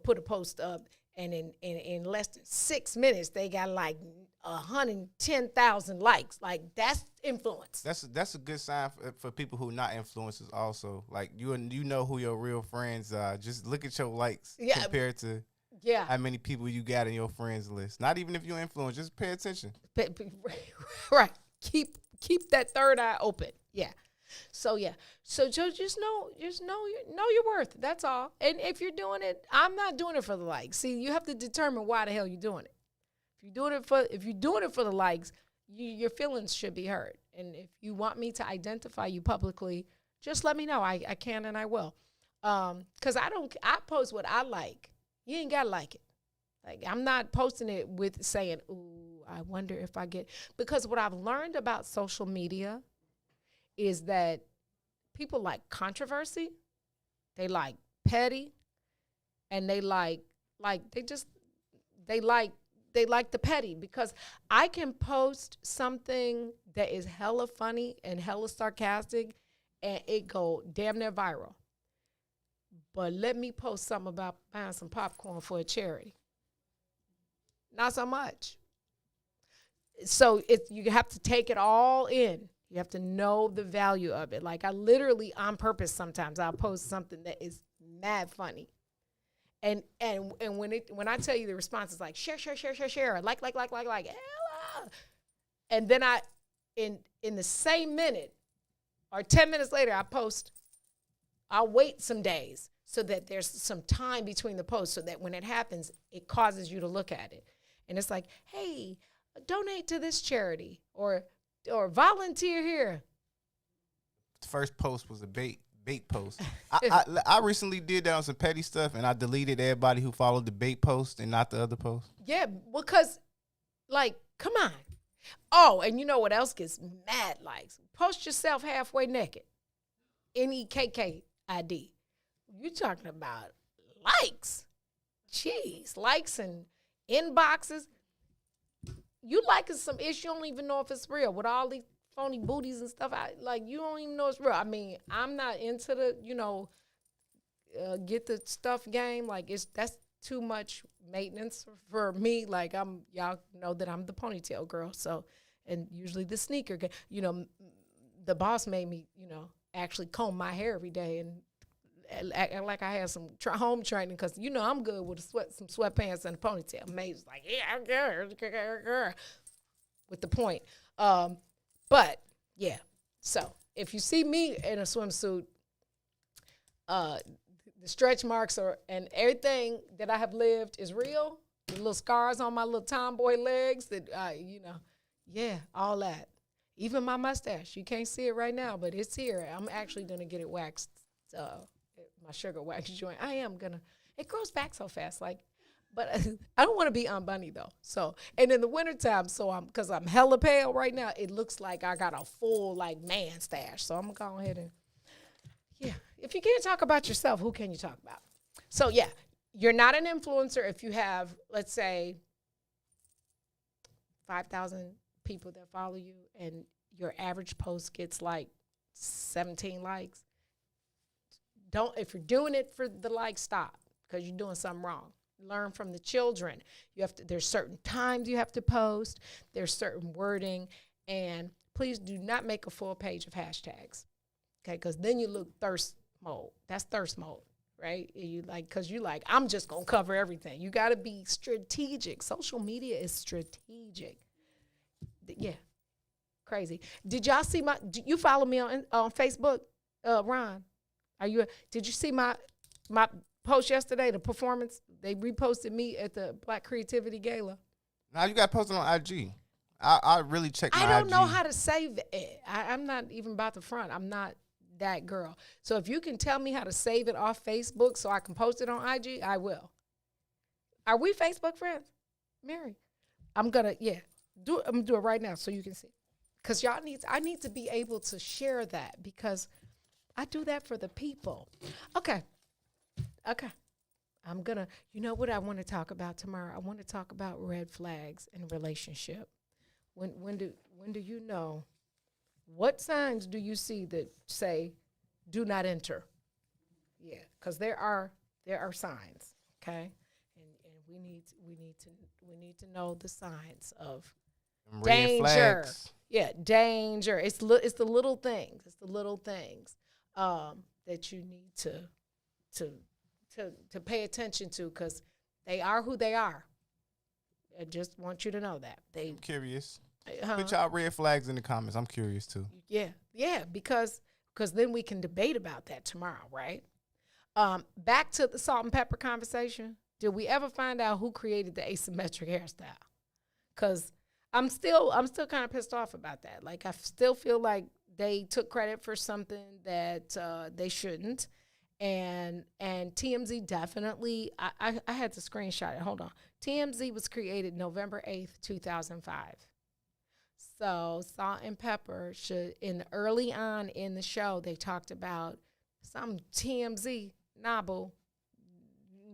put a post up, and in less than 6 minutes they got like 110,000 likes. Like, that's influence. That's a good sign for people who not influencers also. Like, you know who your real friends are. Just look at your likes compared to how many people you got in your friends list. Not even if you're influenced, just pay attention. Right. Keep that third eye open. Yeah. So just know your worth. That's all. And if you're doing it, I'm not doing it for the likes. See, you have to determine why the hell you're doing it. If you're doing it for the likes, your feelings should be hurt. And if you want me to identify you publicly, just let me know. I can and I will. Cause I post what I like. You ain't gotta like it. Like, I'm not posting it with saying, ooh, I wonder if I get, because what I've learned about social media is that people like controversy, they like petty, and they like the petty, because I can post something that is hella funny and hella sarcastic and it go damn near viral. But let me post something about buying some popcorn for a charity. Not so much. So you have to take it all in. You have to know the value of it. Like, I literally, on purpose, sometimes I'll post something that is mad funny. And when I tell you the response is like, share, like, hella. And then in the same minute or 10 minutes later, I'll wait some days so that there's some time between the posts, so that when it happens, it causes you to look at it. And it's like, hey, donate to this charity or volunteer here. The first post was a bait post. I recently did that on some petty stuff, and I deleted everybody who followed the bait post and not the other post. Yeah, because, like, come on. Oh, and you know what else gets mad likes? Post yourself halfway naked. NEKKID. You talking about likes. Jeez, likes and inboxes. You liking some ish, you don't even know if it's real. With all these phony booties and stuff, you don't even know it's real. I mean, I'm not into the, get the stuff game. Like, that's too much maintenance for me. Like, y'all know that I'm the ponytail girl. So, and usually the sneaker, the boss made me, actually comb my hair every day and act like I had some home training, because I'm good with some sweatpants and a ponytail. May's like, yeah, girl, with the point. But yeah, so if you see me in a swimsuit, the stretch marks and everything that I have lived is real. The little scars on my little tomboy legs that all that. Even my mustache, you can't see it right now, but it's here. I'm actually gonna get it waxed. My sugar wax joint. I am gonna. It grows back so fast, but I don't want to be on bunny though. So, and in the wintertime, because I'm hella pale right now, it looks like I got a full man stash. So I'm gonna go ahead and if you can't talk about yourself, who can you talk about? So yeah, you're not an influencer if you have, let's say, 5,000 people that follow you and your average post gets 17 likes. If you're doing it for the likes, stop, because you're doing something wrong. Learn from the children. There's certain times you have to post. There's certain wording, and please do not make a full page of hashtags, okay? Because then you look thirst mode. That's thirst mode, right? Because I'm just gonna cover everything. You got to be strategic. Social media is strategic. Yeah, crazy. Did y'all see you follow me on Facebook, Ron? Did you see my post yesterday, the performance? They reposted me at the Black Creativity Gala. Now you got posted on IG. I really checked my IG. I don't know how to save it. I'm not even about the front. I'm not that girl. So if you can tell me how to save it off Facebook so I can post it on IG, I will. Are we Facebook friends, Mary? I'm gonna do it right now so you can see. Because I need to be able to share that, because I do that for the people. Okay. I'm gonna, what I want to talk about tomorrow? I want to talk about red flags in a relationship. When do you know What signs do you see that say do not enter? Yeah, because there are signs, okay? And we need to know the signs of danger. Flags. Yeah, danger. It's the little things. It's the little things that you need to pay attention to, because they are who they are. I just want you to know that. I'm curious. Put y'all red flags in the comments. I'm curious too. Yeah, because then we can debate about that tomorrow, right? Back to the salt and pepper conversation. Did we ever find out who created the asymmetric hairstyle? Because I'm still kind of pissed off about that. Like, I still feel like they took credit for something that they shouldn't. And TMZ definitely, I had to screenshot it. Hold on. TMZ was created November 8th, 2005. So Salt and Pepper early on in the show, they talked about some TMZ. Nah, boo,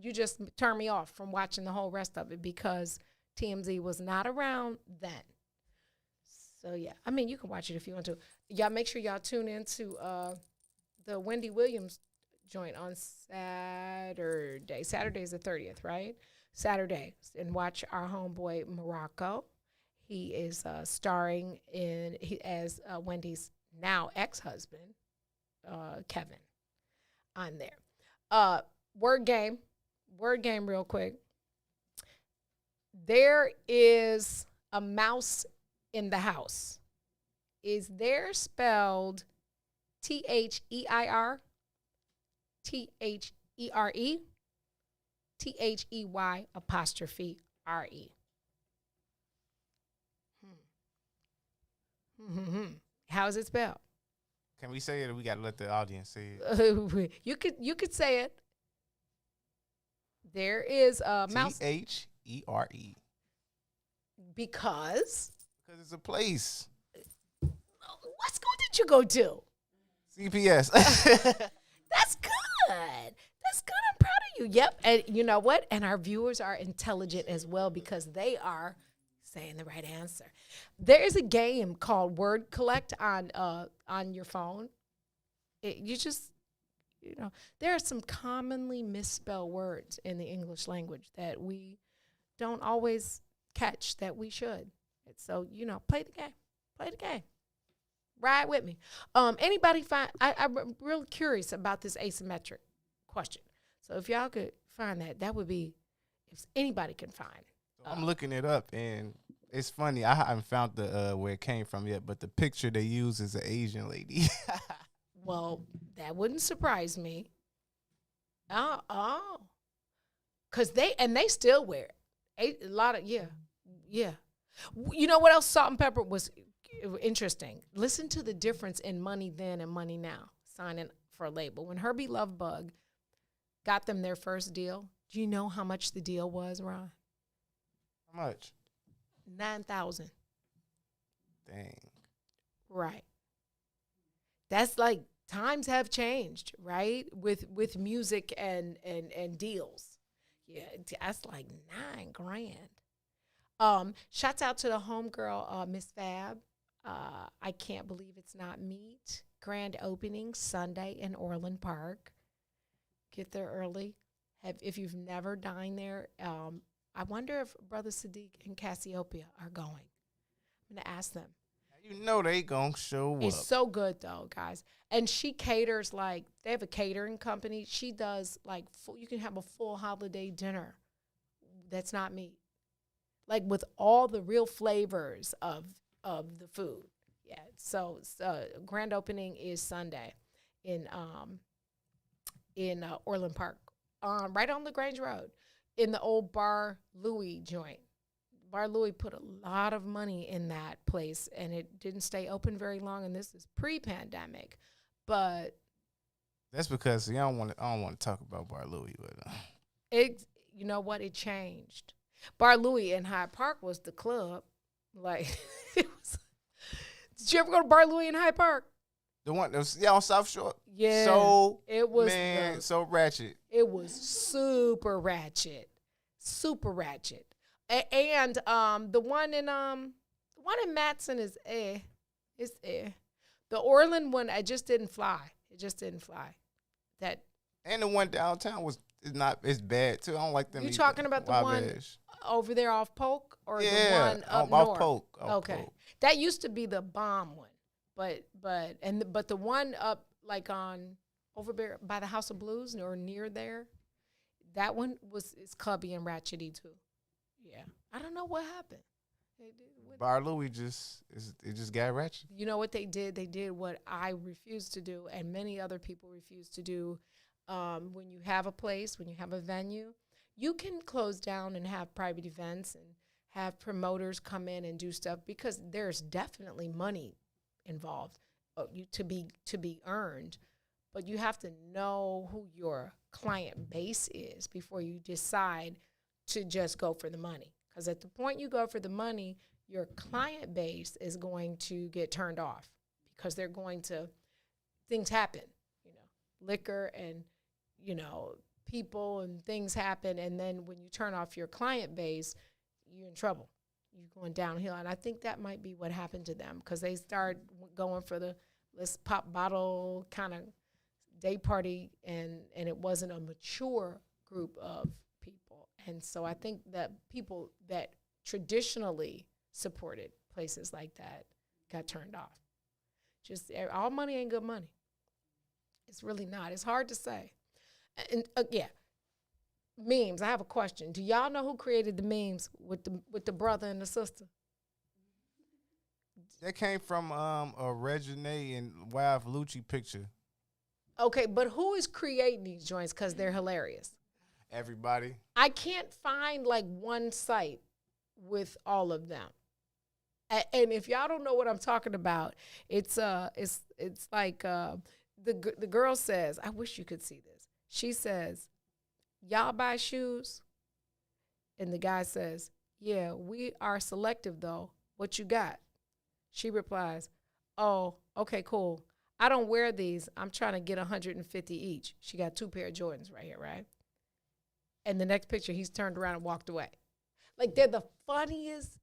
you just turned me off from watching the whole rest of it because TMZ was not around then. So, yeah, I mean, you can watch it if you want to. Y'all make sure y'all tune into the Wendy Williams joint on Saturday. Saturday's the 30th, right? Saturday. And watch our homeboy Morocco. He is starring as Wendy's now ex-husband, Kevin, on there. Word game real quick. There is a mouse in the house. Is there spelled Their? There? They''re? How is it spelled? Can we say it, or we gotta let the audience say it? You could say it. There is a mouse. The're. Because it's a place. What school did you go to? CPS. That's good. That's good. I'm proud of you. Yep. And you know what? And our viewers are intelligent as well, because they are saying the right answer. There is a game called Word Collect on your phone. There are some commonly misspelled words in the English language that we don't always catch that we should. So, play the game. Play the game. Ride with me. Anybody find, I'm real curious about this asymmetric question. So if y'all could find that would be, if anybody can find. I'm looking it up, and it's funny. I haven't found the where it came from yet, but the picture they use is an Asian lady. Well, that wouldn't surprise me. Oh. Because they still wear it. A lot of, yeah. You know what else Salt and Pepper was interesting? Listen to the difference in money then and money now, signing for a label. When Herbie Lovebug got them their first deal, do you know how much the deal was, Ron? How much? $9,000. Dang. Right. That's like, times have changed, right? With music and deals. Yeah, that's like $9,000. Shouts out to the homegirl, Miss Fab. I Can't Believe It's Not Meat. Grand opening Sunday in Orland Park. Get there early. If you've never dined there, I wonder if Brother Sadiq and Cassiopeia are going. I'm going to ask them. You know they gonna show up. It's so good though, guys. And she caters, like, they have a catering company. She does like you can have a full holiday dinner that's not meat, like with all the real flavors of the food. Yeah. So grand opening is Sunday in Orland Park, right on LaGrange Road, in the old Bar Louie joint. Bar Louie put a lot of money in that place, and it didn't stay open very long. And this is pre-pandemic, but that's because I don't want to talk about Bar Louie, but you know what? It changed. Bar Louie in Hyde Park was the club. Like, it was. Did you ever go to Bar Louie in Hyde Park? The one that was on South Shore. Yeah, so it was so ratchet. It was super ratchet, super ratchet. And the one in Matson is It's The Orland one, it just didn't fly. And the one downtown is bad too. I don't like them. You either. talking about the one over there off Polk or the one up off north? Polk. Okay, Polk. that used to be the bomb one, but the one up like on over by the House of Blues or near there, that one is clubby and ratchety too. Yeah, I don't know what happened. Bar Louie just got ratchet. You know what they did? They did what I refused to do, and many other people refuse to do. When you have a place, when you have a venue, you can close down and have private events and have promoters come in and do stuff because there's definitely money involved to be earned. But you have to know who your client base is before you decide to just go for the money. Because at the point you go for the money, your client base is going to get turned off because things happen, liquor and, people and things happen. And then when you turn off your client base, you're in trouble. You're going downhill. And I think that might be what happened to them because they start going for the let's pop bottle kind of day party and it wasn't a mature group of people. And so I think that people that traditionally supported places like that got turned off. Just all money ain't good money. It's really not. It's hard to say. And memes. I have a question. Do y'all know who created the memes with the brother and the sister? That came from a Regine and Wild Lucci picture. Okay, but who is creating these joints because they're hilarious? Everybody. I can't find like one site with all of them. And if y'all don't know what I'm talking about, it's like the girl says, I wish you could see this. She says, y'all buy shoes? And the guy says, yeah, we are selective though. What you got? She replies, oh, okay, cool. I don't wear these. I'm trying to get 150 each. She got 2 pair of Jordans right here, right? And the next picture, he's turned around and walked away. Like they're the funniest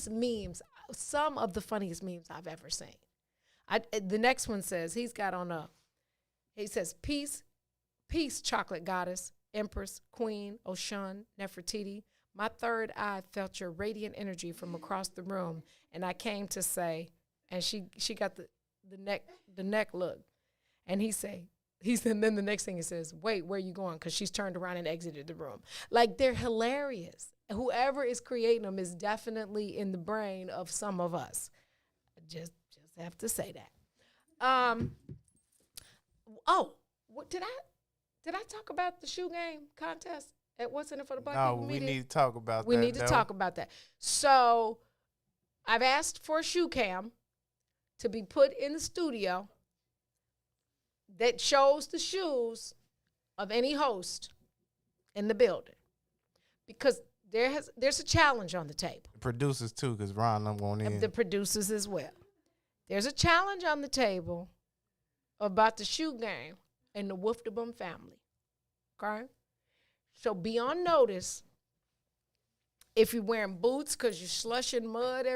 memes, some of the funniest memes I've ever seen. The next one says, he says, peace, chocolate goddess, empress, queen, Oshun, Nefertiti. My third eye felt your radiant energy from across the room, and I came to say, and she got the neck look, and he said, then the next thing he says, wait, where you going? Because she's turned around and exited the room. Like they're hilarious. Whoever is creating them is definitely in the brain of some of us. Just have to say that. Did I talk about the shoe game contest at What's in It for the Black People Media? No, we need to talk about that. We need to talk about that. So I've asked for a shoe cam to be put in the studio that shows the shoes of any host in the building. Because there's a challenge on the table. The producers too, because Ron, I'm going in. The producers as well. There's a challenge on the table about the shoe game and the Wolfdebum family. Okay? So be on notice if you're wearing boots because you're slushing mud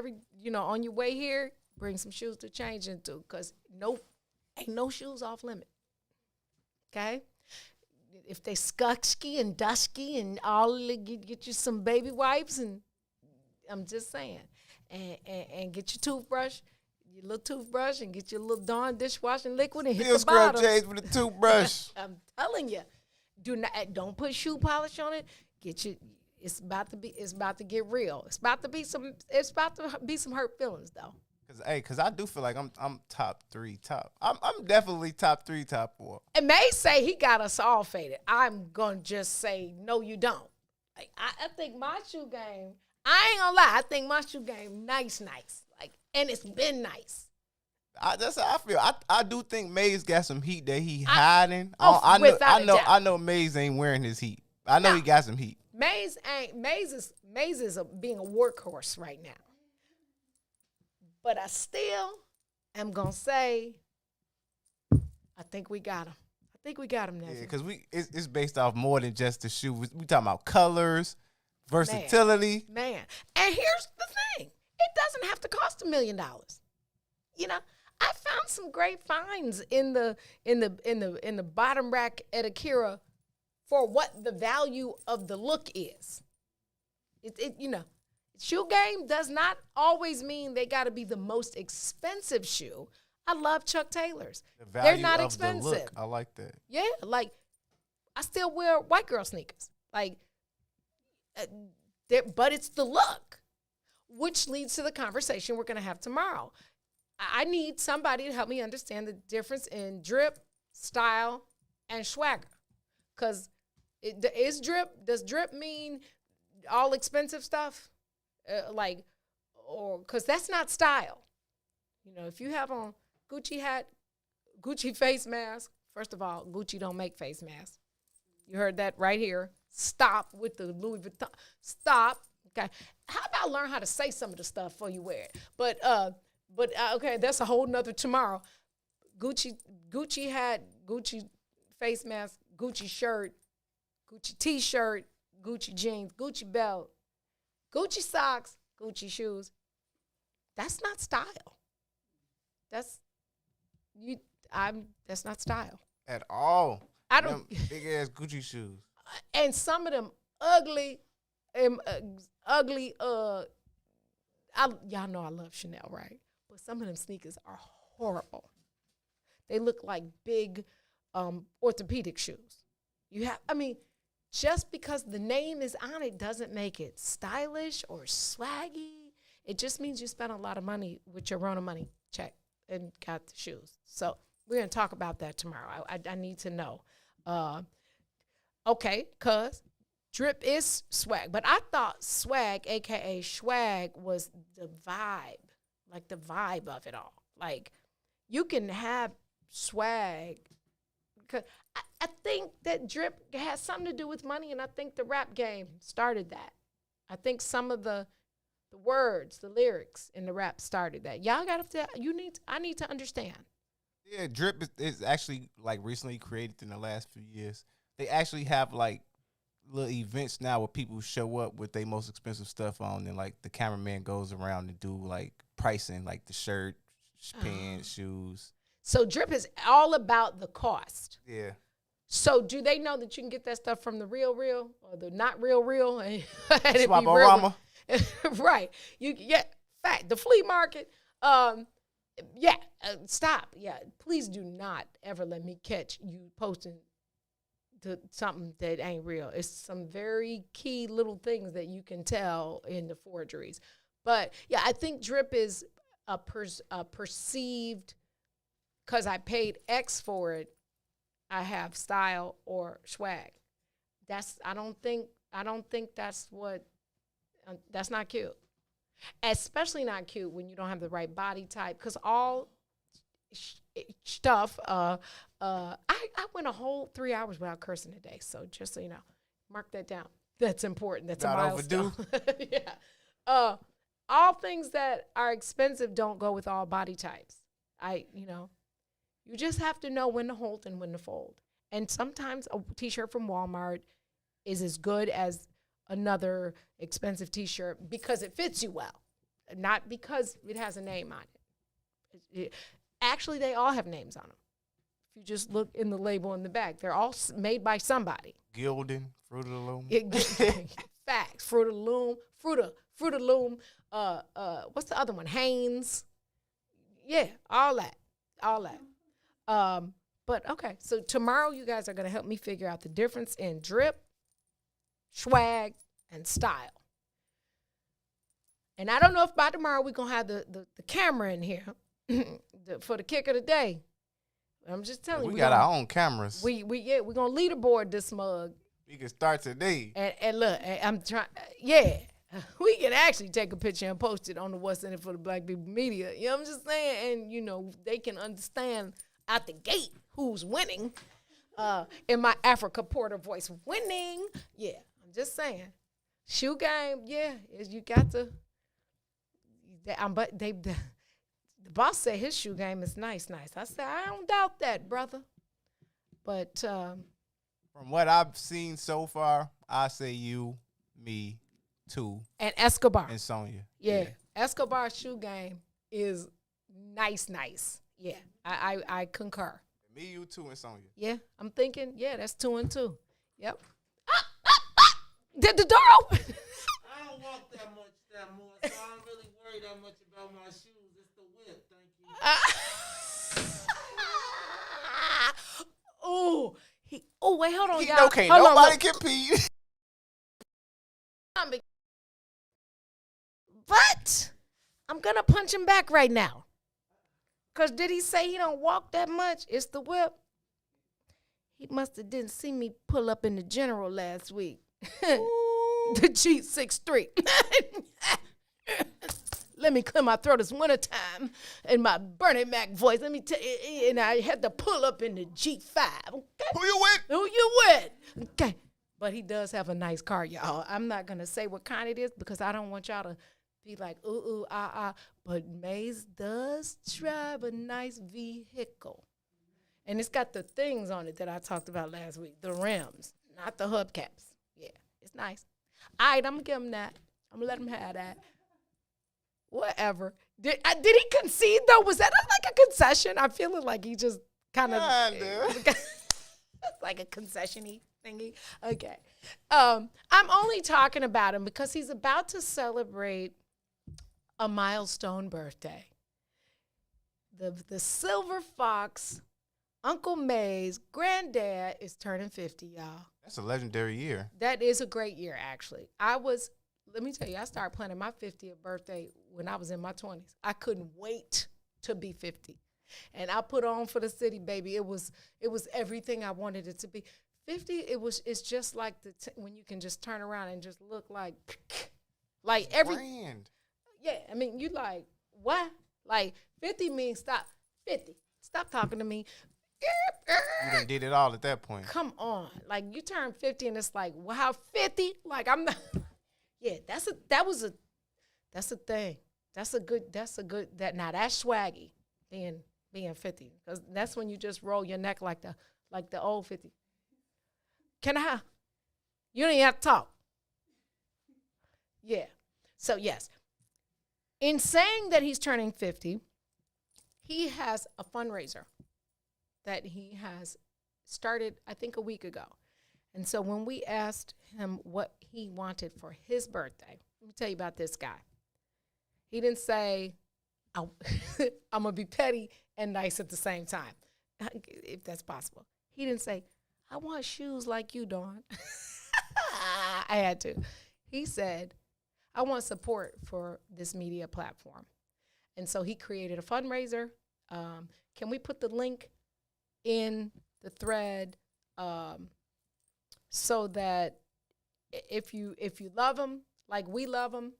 on your way here, bring some shoes to change into because ain't no shoes off limit. Okay? If they skusky and dusky and all, get you some baby wipes and I'm just saying. And get your toothbrush. Your little toothbrush and get your little Dawn dishwashing liquid and hit the bottom. Scrub J's with a toothbrush. I'm telling you, don't put shoe polish on it. It's about to get real. It's about to be some hurt feelings though. Cause I do feel like I'm top 3. I'm definitely top 3, top 4. And May say he got us all faded. I'm gonna just say no, you don't. Like I think my shoe game. I ain't gonna lie. I think my shoe game nice. And it's been nice. That's how I feel. I do think Maze got some heat that he hiding. I know Maze ain't wearing his heat. I know he got some heat. Maze is being a workhorse right now. But I still am gonna say, I think we got him. Nephew. Yeah, because it's based off more than just the shoe. We talking about colors, versatility. Man. And here's the thing. It doesn't have to cost $1 million. I found some great finds in the bottom rack at Akira for what the value of the look is. Shoe game does not always mean they got to be the most expensive shoe. I love Chuck Taylors. They're not expensive. The look, I like that. Yeah, like I still wear white girl sneakers. Like, but it's the look, which leads to the conversation we're going to have tomorrow. I need somebody to help me understand the difference in drip, style, and swagger. Because does drip mean all expensive stuff? Because that's not style. If you have on Gucci hat, Gucci face mask, first of all, Gucci don't make face masks. You heard that right here. Stop with the Louis Vuitton. Stop. Okay. How about learn how to say some of the stuff before you wear it? But okay, that's a whole nother tomorrow. Gucci hat, Gucci face mask, Gucci shirt, Gucci t-shirt, Gucci jeans, Gucci belt, Gucci socks, Gucci shoes. That's not style. That's not style. At all. I don't. Big ass Gucci shoes. And some of them ugly. Y'all know I love Chanel, right? But some of them sneakers are horrible. They look like big orthopedic shoes. Just because the name is on it doesn't make it stylish or swaggy. It just means you spent a lot of money with your Rona money check and got the shoes. So we're going to talk about that tomorrow. I need to know. Okay, because drip is swag. But I thought swag, a.k.a. swag, was the vibe, like the vibe of it all. Like, you can have swag. Cause I think that drip has something to do with money, and I think the rap game started that. I think some of the words, the lyrics in the rap started that. Y'all got to, I need to understand. Yeah, drip is actually like recently created in the last few years. They actually have like little events now where people show up with their most expensive stuff on, and like the cameraman goes around and do like pricing, like the shirt, pants, shoes. So drip is all about the cost. Yeah. So do they know that you can get that stuff from the real or the not real? Swap-O-Rama. Right. Fact. The flea market. Stop. Yeah. Please do not ever let me catch you posting to something that ain't real. It's some very key little things that you can tell in the forgeries. But yeah, I think drip is a perceived, because I paid X for it, I have style or swag. I don't think that's not cute. Especially not cute when you don't have the right body type, because all stuff, I went a whole 3 hours without cursing today, so just so you know, mark that down. That's important. That's not a milestone. Yeah. All things that are expensive don't go with all body types. You just have to know when to hold and when to fold. And sometimes a T-shirt from Walmart is as good as another expensive T-shirt because it fits you well, not because it has a name on it. Actually, they all have names on them. If you just look in the label in the back, they're all made by somebody. Gildan, Fruit of the Loom. Facts. Fruit of the Loom. Fruit of the Loom. What's the other one? Hanes. Yeah, all that. But okay, so tomorrow you guys are going to help me figure out the difference in drip, swag, and style. And I don't know if by tomorrow we're going to have the camera in here for the kick of the day. I'm just telling you. We got our own cameras. We're going to leaderboard this mug. We can start today. And look, I'm trying, we can actually take a picture and post it on the What's in It for the Black People Media. You know what I'm just saying? And, they can understand out the gate who's winning. In my Africa Porter voice, winning. Yeah, I'm just saying. Shoe game, you got to. The boss said his shoe game is nice. I said, I don't doubt that, brother. But from what I've seen so far, I say you, me, two, and Escobar and Sonya. Yeah. Escobar's shoe game is Nice. Yeah, I concur. Me, you, 2, and Sonya. Yeah, I'm thinking, yeah, that's 2 and 2. Yep. Did the door open? I don't walk that more, so I don't really worry that much about my shoes. It's the whip, thank you. Wait, hold on, y'all. Okay, nobody compete. But I'm going to punch him back right now. Because did he say he don't walk that much? It's the whip. He must have didn't see me pull up in the General last week. The G63. Let me clear my throat. It's wintertime. In my Bernie Mac voice. Let me tell you. And I had to pull up in the G5. Okay? Who you with? Who you with? Okay. But he does have a nice car, y'all. I'm not going to say what kind it is because I don't want y'all to be like, ooh, But Maze does drive a nice vehicle. And it's got the things on it that I talked about last week. The rims, not the hubcaps. Yeah, it's nice. All right, I'm going to give him that. I'm going to let him have that. Whatever. Did he concede, though? Was that like a concession? I feel like he just kind of. It's like a concession-y thingy. Okay. I'm only talking about him because he's about to celebrate a milestone birthday. The Silver Fox, Uncle May's granddad is turning 50, y'all. That's a legendary year. That is a great year, actually. Let me tell you, I started planning my 50th birthday when I was in my 20s. I couldn't wait to be 50. And I put on for the city, baby. It was everything I wanted it to be. 50, it's just like when you can just turn around and just look like every brand. Yeah, I mean, you like, what? Like, 50 means stop. 50. Stop talking to me. You done did it all at that point. Come on. Like, you turn 50 and it's like, wow, 50? Like, I'm not. Yeah, that's a thing. Now that's swaggy, being 50. Because that's when you just roll your neck like the old 50. You don't even have to talk. Yeah. So, yes. In saying that he's turning 50, he has a fundraiser that he has started, I think, a week ago. And so when we asked him what he wanted for his birthday, let me tell you about this guy. He didn't say, I'm going to be petty and nice at the same time, if that's possible. He didn't say, I want shoes like you, Dawn. I had to. He said, I want support for this media platform. And so he created a fundraiser. Can we put the link in the thread so that if you love him like we love him,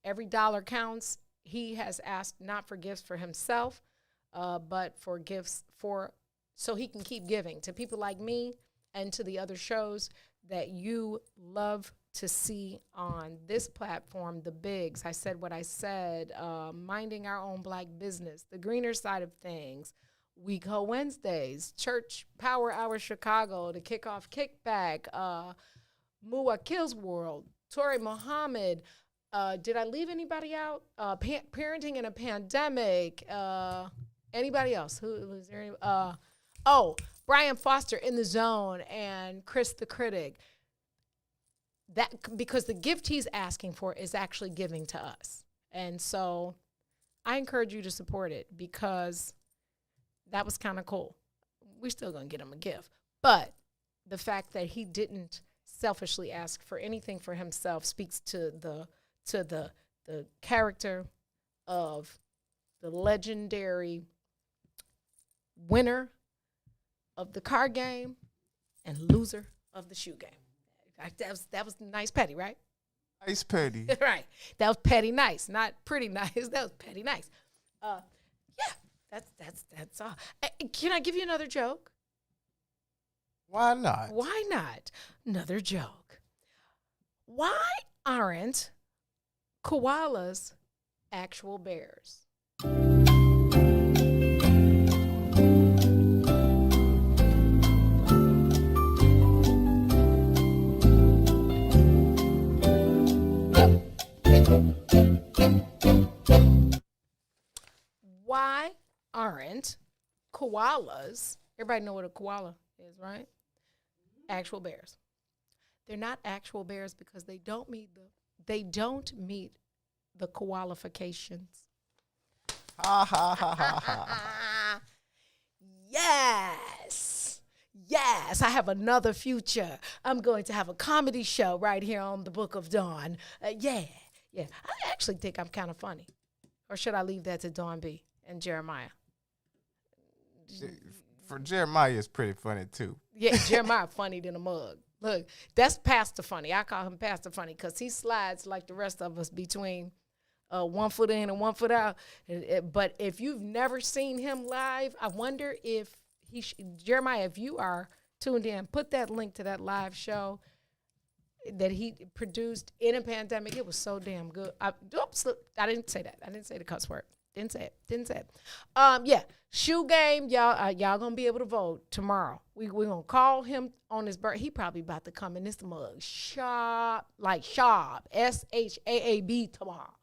every dollar counts. He has asked not for gifts for himself, but for gifts so he can keep giving to people like me and to the other shows that you love to see on this platform, The Bigs. I said what I said, Minding Our Own Black Business, The Greener Side of Things, Week Ho Wednesdays, Church Power Hour Chicago, The Kickoff Kickback, Mua Kills World, Tori Muhammad. Did I leave anybody out? Parenting in a Pandemic. Anybody else? Who was there? Brian Foster, In the Zone, and Chris the Critic. That because the gift he's asking for is actually giving to us. And so I encourage you to support it because that was kind of cool. We're still going to get him a gift. But the fact that he didn't selfishly ask for anything for himself speaks to the character of the legendary winner of the card game and loser of the shoe game. That was nice petty, right? Nice petty. Right. That was petty nice, not pretty nice. That was petty nice. Yeah, that's all. Can I give you another joke? Why not? Why not? Another joke. Why aren't koalas actual bears? koalas, everybody know what a koala is, right? Actual bears. They're not actual bears because they don't meet the qualifications. Ha ha ha ha ha. Yes, I have another future. I'm going to have a comedy show right here on the Book of Dawn. Yeah. I actually think I'm kind of funny. Or should I leave that to Dawn B and Jeremiah? For Jeremiah, it's pretty funny, too. Yeah, Jeremiah funny than a mug. Look, that's Pastor Funny. I call him Pastor Funny because he slides like the rest of us between 1 foot in and 1 foot out. But if you've never seen him live, I wonder if Jeremiah, if you are tuned in, put that link to that live show that he produced in a pandemic. It was so damn good. I didn't say that. I didn't say the cuss word. Didn't say it. Yeah, shoe game. Y'all gonna be able to vote tomorrow. We're gonna call him on his birthday. He probably about to come in this mug. Sharp, like sharp. SHAAB tomorrow.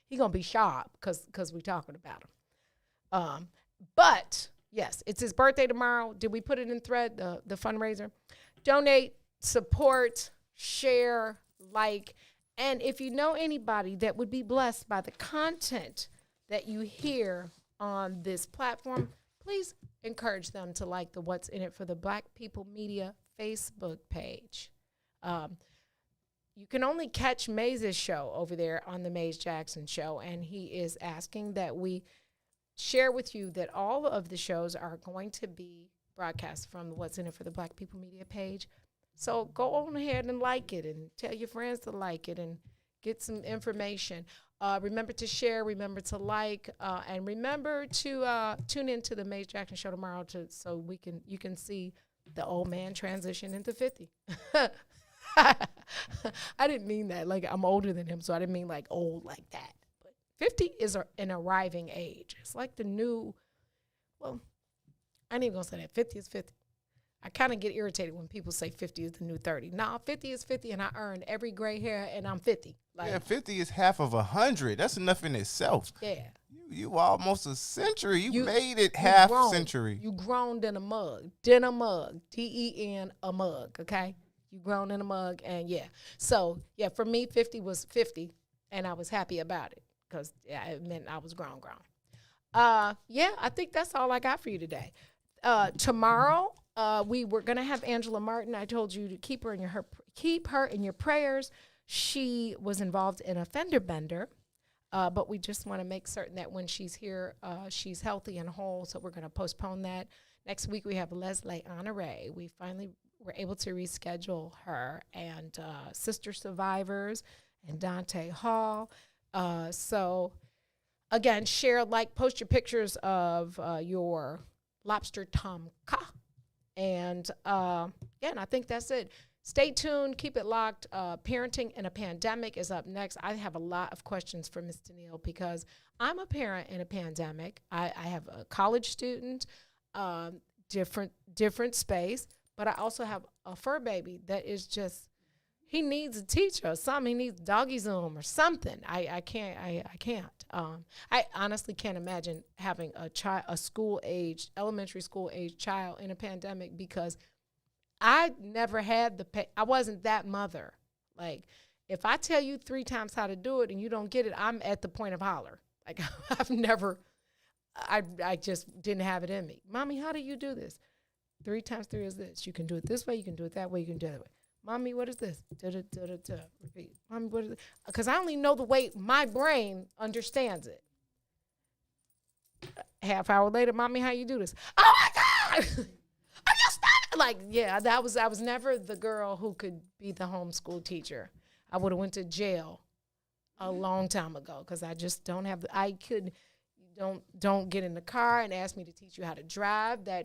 He gonna be sharp because we talking about him. But yes, it's his birthday tomorrow. Did we put it in thread, the fundraiser? Donate, support, share, like, and if you know anybody that would be blessed by the content that you hear on this platform, please encourage them to like the What's in It for the Black People Media Facebook page. You can only catch Maze's show over there on the Maze Jackson Show, and he is asking that we share with you that all of the shows are going to be broadcast from the What's in It for the Black People Media page. So go on ahead and like it and tell your friends to like it and get some information. Remember to share, remember to like, and remember to tune into the Maze Jackson Show tomorrow so you can see the old man transition into 50. I didn't mean that. Like, I'm older than him, so I didn't mean like old like that. But 50 is an arriving age. It's like the new, well, I ain't even going to say that. 50 is 50. I kind of get irritated when people say 50 is the new 30. Nah, 50 is 50, and I earned every gray hair, and I'm 50. Like, yeah, 50 is half of 100. That's enough in itself. Yeah. You almost a century. You made it half century. You grown in a mug. Den a mug. DEN a mug, okay? You grown in a mug, and yeah. So, yeah, for me, 50 was 50, and I was happy about it because it meant I was grown. Yeah, I think that's all I got for you today. Tomorrow, we were going to have Angela Martin. I told you to keep her in your prayers. She was involved in a fender bender, but we just want to make certain that when she's here, she's healthy and whole, so we're going to postpone that. Next week, we have Leslie Honore. We finally were able to reschedule her and Sister Survivors and Dante Hall. So, again, share, like, post your pictures of your lobster tomka. And I think that's it. Stay tuned. Keep it locked. Parenting in a Pandemic is up next. I have a lot of questions for Ms. Tennille because I'm a parent in a pandemic. I have a college student, different space, but I also have a fur baby that is just, he needs a teacher or something. He needs doggy Zoom or something. I can't. I honestly can't imagine having a elementary school age child in a pandemic because I never had I wasn't that mother. Like, if I tell you 3 times how to do it and you don't get it, I'm at the point of holler. Like, I just didn't have it in me. Mommy, how do you do this? 3 times 3 is this. You can do it this way. You can do it that way. You can do it that way. Mommy, what is this? Da-da-da-da-da. Repeat. Mommy, what is it? Because I only know the way my brain understands it. Half hour later, Mommy, how you do this? Oh, my God! Are you stuck? Like, yeah, I was never the girl who could be the homeschool teacher. I would have went to jail a long time ago because I just don't have don't get in the car and ask me to teach you how to drive. I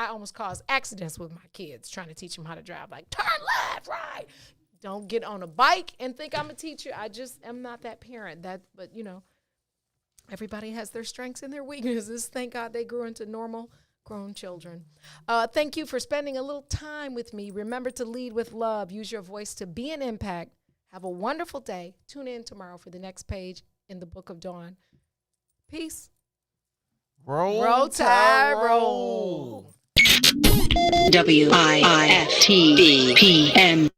almost caused accidents with my kids trying to teach them how to drive. Like, turn left, right. Don't get on a bike and think I'm a teacher. I just am not that parent. But everybody has their strengths and their weaknesses. Thank God they grew into normal grown children. Thank you for spending a little time with me. Remember to lead with love. Use your voice to be an impact. Have a wonderful day. Tune in tomorrow for the next page in the Book of Dawn. Peace. Roll Tide, roll. WIFTV PM.